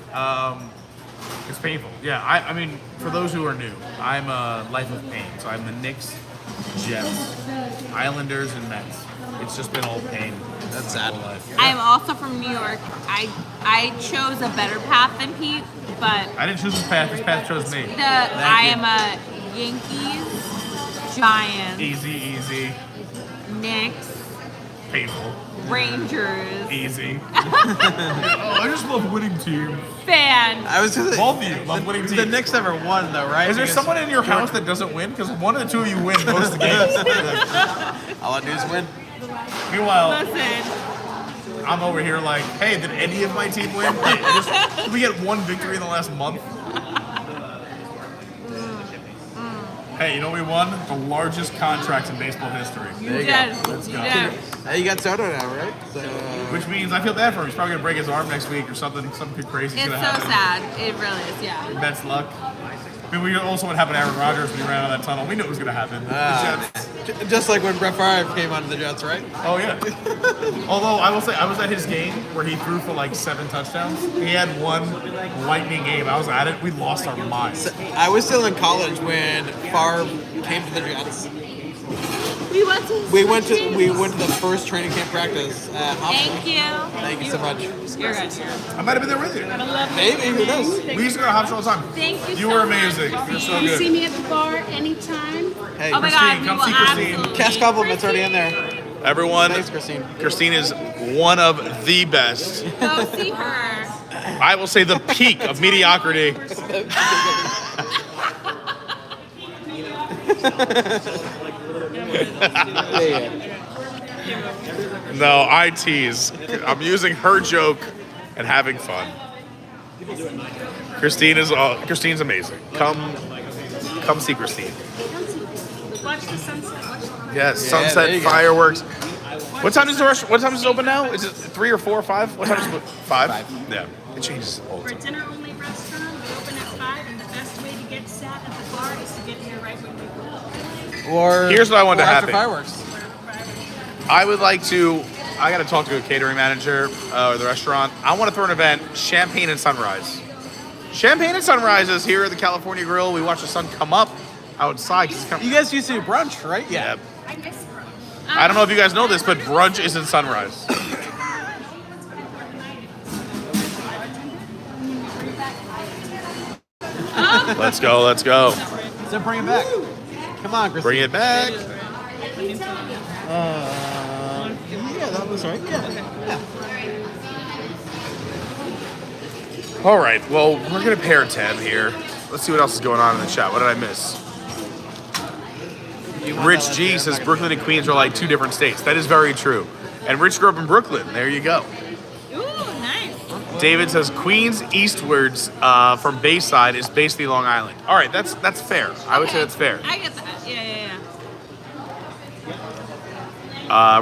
It's painful. Yeah, I mean, for those who are new, I'm a life of pain. So I'm the Knicks, Jets, Islanders, and Mets. It's just been all pain. That's sad. Life. I'm also from New York. I chose a better path than Pete, but I didn't choose this path. This path chose me. I am a Yankees, Giants, Easy. Knicks, Painful. Rangers. Easy. I just love winning teams. Fan. I was just both of you love winning teams. The Knicks never won though, right? Is there someone in your house that doesn't win? Because one of the 2 of you win most of the games. All I do is win. Meanwhile, Listen. I'm over here like, hey, did any of my team win? Did we get 1 victory in the last month? Hey, you know we won? The largest contract in baseball history. There you go. Let's go. Hey, you got Soto now, right? So, which means I feel bad for him. He's probably gonna break his arm next week or something crazy. It's gonna so happen. sad. It really is, yeah. Best luck. I mean, we also what happened to Aaron Rodgers when he ran out of that tunnel. We knew it was gonna happen. just like when Brett Favre came onto the Jets, right? Oh yeah. Although I will say, I was at his game where he threw for like 7 touchdowns. He had one lightning game. I was at it. We lost our minds. I was still in college when Favre came to the Jets. We went to the first training camp practice at Hopkins. Thank you. Thank you so much. You're good. I might have been there with you. Maybe, who knows? We used to go to Hopkins all the time. Thank you. You were amazing. You're so You see good. me at the bar anytime. Hey, Oh my Christine, God, come we see will Christine. absolutely. Cast compliments already in there. Everyone, Thanks, Christine. Christine is one of the best. Go see her. I will say the peak of mediocrity. No, I tease. I'm using her joke and having fun. Christine's amazing. Come see Christine. Watch the sunset. Yes, there sunset you go. fireworks. What time is the restaurant? What time is it open now? Is it 3 or 4 or 5? What time is it? 5? Yeah, it changes all the For a time. dinner-only restaurant, we open at 5, and the best way to get sat at the bar is to get here right when we go. Or Here's what I want to after happen. fireworks. I would like to. I got to talk to a catering manager or the restaurant. I want to throw an event: Champagne and Sunrise. Champagne and Sunrise is here at the California Grill. We watch the sun come up outside. 'Cause it's come- You guys used to do brunch, right? Yeah. I miss brunch. I don't know if you guys know this, but brunch isn't sunrise. Let's go. So bring it back. Come on, Christine. Bring it back. Yeah, that was right. Yeah. All right, well, we're going to pair 10 here. Let's see what else is going on in the chat. What did I miss? Rich G says Brooklyn and Queens are like 2 different states. That is very true. And Rich grew up in Brooklyn. There you go. Ooh, nice. David says Queens eastwards from Bayside is basically Long Island. All right, that's fair. I would say that's fair. I get that. Yeah.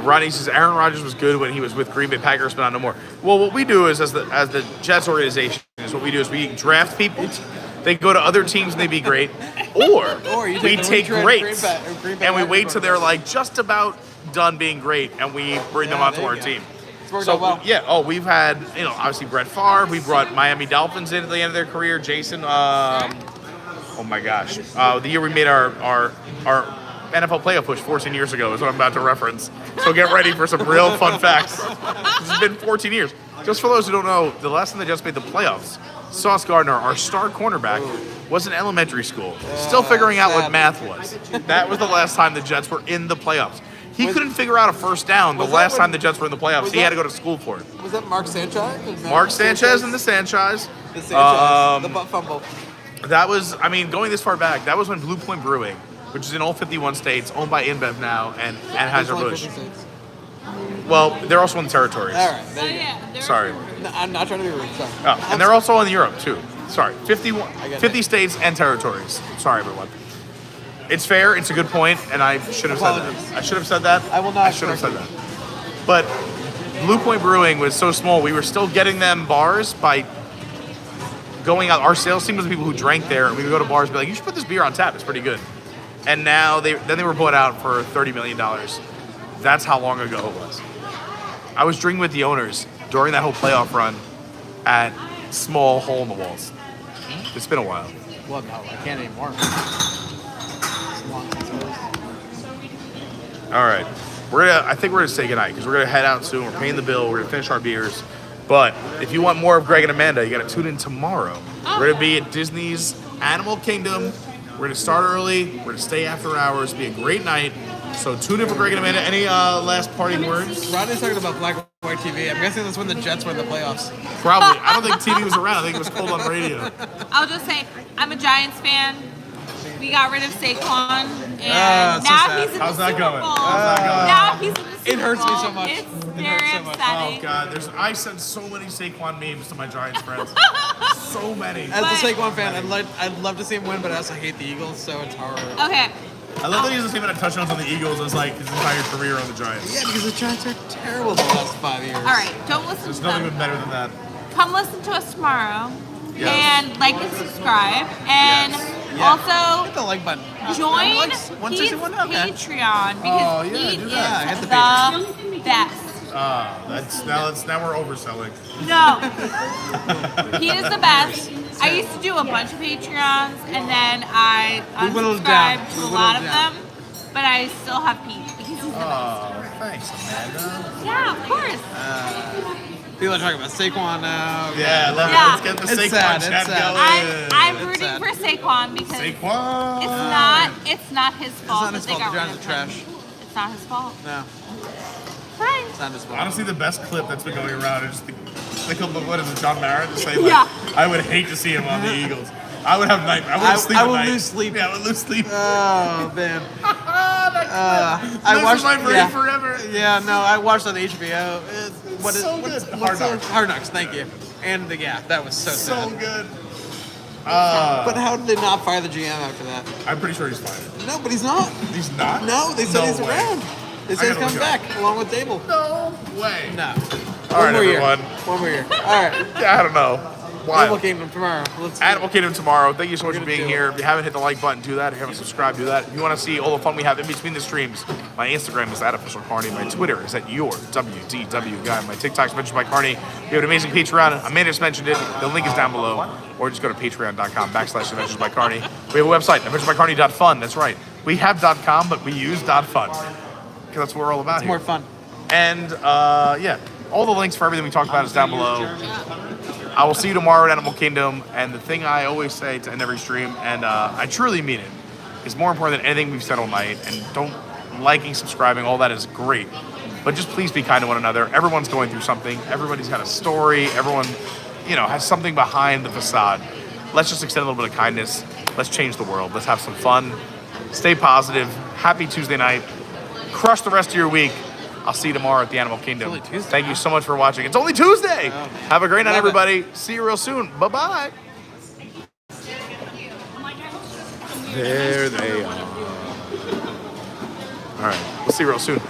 Rodney says Aaron Rodgers was good when he was with Green Bay Packers, but not no more. Well, what we do is, as the Jets organization, is what we do is we draft people. They go to other teams and they be great, or you we take the take retread greats Green Bay and we wait Packers. till they're like just about done being great, and we bring them onto there our you go. team. It's worked So out well. yeah, we've had obviously Brett Favre. We brought Miami Dolphins in at the end of their career. Jason, oh my gosh, the year we made our NFL playoff push 14 years ago is what I'm about to reference. So get ready for some real fun facts. This has been 14 years. Just for those who don't know, the last time they just made the playoffs, Sauce Gardner, our star cornerback, was in elementary school, still figuring out what math was. That was the last time the Jets were in the playoffs. He couldn't figure out a first down the last time the Jets were in the playoffs. He had to go to school for it. Was that Mark Sanchez? Mark Sanchez and the Sanchez. The Sanchez, the butt fumble. That was, I mean, going this far back, that was when Blue Point Brewing, which is in all 51 states, owned by InBev now, and Anheuser-Busch. Well, Well, they're also in the territories. all right. There you go. Sorry. No, I'm not trying to be rude. Sorry. Oh, and they're also in Europe, too. Sorry. 50 it. states and territories. Sorry, everyone. It's fair. It's a good point, and I should have said that. I should have said that. I will not I should have said that. But Blue Point Brewing was so small, we were still getting them bars by going out. Our sales team was the people who drank there, and we would go to bars and be like, you should put this beer on tap. It's pretty good. And now they were bought out for $30 million. That's how long ago it was. I was drinking with the owners during that whole playoff run at small hole in the walls. It's been a while. Well, no, I can't anymore. All right, I think we're gonna say goodnight because we're gonna head out soon. We're paying the bill. We're gonna finish our beers. But if you want more of Greg and Amanda, you gotta tune in tomorrow. We're gonna be at Disney's Animal Kingdom. We're gonna start early. We're gonna stay after hours. It'll be a great night. So tune in for Greg and Amanda. Any last parting words? Rodney's talking about black and white TV. I'm guessing that's when the Jets were in the playoffs. Probably. I don't think TV was around. I think it was cold on radio. I'll just say, I'm a Giants fan. We got rid of Saquon, and so now sad. he's in How's the that Super going? Bowl. How's that going? Now he's in the Super Bowl. It hurts me so much. It's It very hurts so much. upsetting. Oh God, I sent so many Saquon memes to my Giants friends. So many. As a Saquon fan, I'd love to see him win, but I also hate the Eagles, so it's hard. Okay. I love that he's the same amount of touchdowns on the Eagles as like his entire career on the Giants. Yeah, because the Giants are terrible the last 5 years. All right. Don't listen There's to nothing them. been better than that. Come listen to us tomorrow. Yes. And like and subscribe. And Yeah. also Hit the like button. join Likes? his 161? Okay. Patreon because yeah, he do is that. Hit the the best. Now we're overselling. No. He is the best. I used to do a bunch of Patreons and then I We whittled it down. unsubscribed to We a whittled lot it of down. them. But I still have Pete because he's the best. Oh, thanks, Amanda. Yeah, of course. People are talking about Saquon now. Yeah, I love Yeah. it. Let's get the It's Saquon sad, chat it's sad. going. I'm It's rooting sad. for Saquon because Saquon. it's not his fault. not his that they fault. got The rid Giants of are him. trash. It's not his fault. No, Fine. it's not his fault. Honestly, the best clip that's been going around is the clip of, what is it, John Mara just saying, like, Yeah. I would hate to see him on the Eagles. I would have nightmares. I wouldn't sleep I at would night. lose sleep. Yeah, I would lose sleep. Oh man. I Lives watched in my brain yeah. forever. Yeah, no, I watched on HBO. So good. Hard Knocks. Hard Knocks, thank you. And that was so So sad. good. But how did they not fire the GM after that? I'm pretty sure he's fine. No, but he's not. He's not? No, they said No he's way. around. They I said he's gotta coming look it back along with Dable. No way. No. All right, One more year. everyone. One more year. All right. Yeah, I don't know. Animal Wild. Kingdom tomorrow. Let's Animal Kingdom tomorrow. Thank you so much for gonna being do here. it. If you haven't hit the like button, do that. If you haven't subscribed, do that. If you want to see all the fun we have in between the streams, my Instagram is @officialcarney. My Twitter is @yourwdw guy. My TikTok's mentioned by Carney. We have an amazing Patreon. Amanda just mentioned it. The link is down below. Or just go to patreon.com/adventures by Carney. We have a website, adventuresbycarney.fun. That's right. We have .com, but we use .fun. Because that's what we're all about It's here. more fun. And yeah, all the links for everything we talked about is down below. I will see you tomorrow at Animal Kingdom. And the thing I always say to end every stream, and I truly mean it, is more important than anything we've said all night. And don't liking, subscribing, all that is great. But just please be kind to one another. Everyone's going through something. Everybody's got a story. Everyone, has something behind the facade. Let's just extend a little bit of kindness. Let's change the world. Let's have some fun. Stay positive. Happy Tuesday night. Crush the rest of your week. I'll see you tomorrow at the Animal Kingdom. It's only Tuesday, Thank you so much for watching. It's only Tuesday. Have a great night, Love it. everybody. See you real soon. Bye-bye. There they are. All right. We'll see you real soon.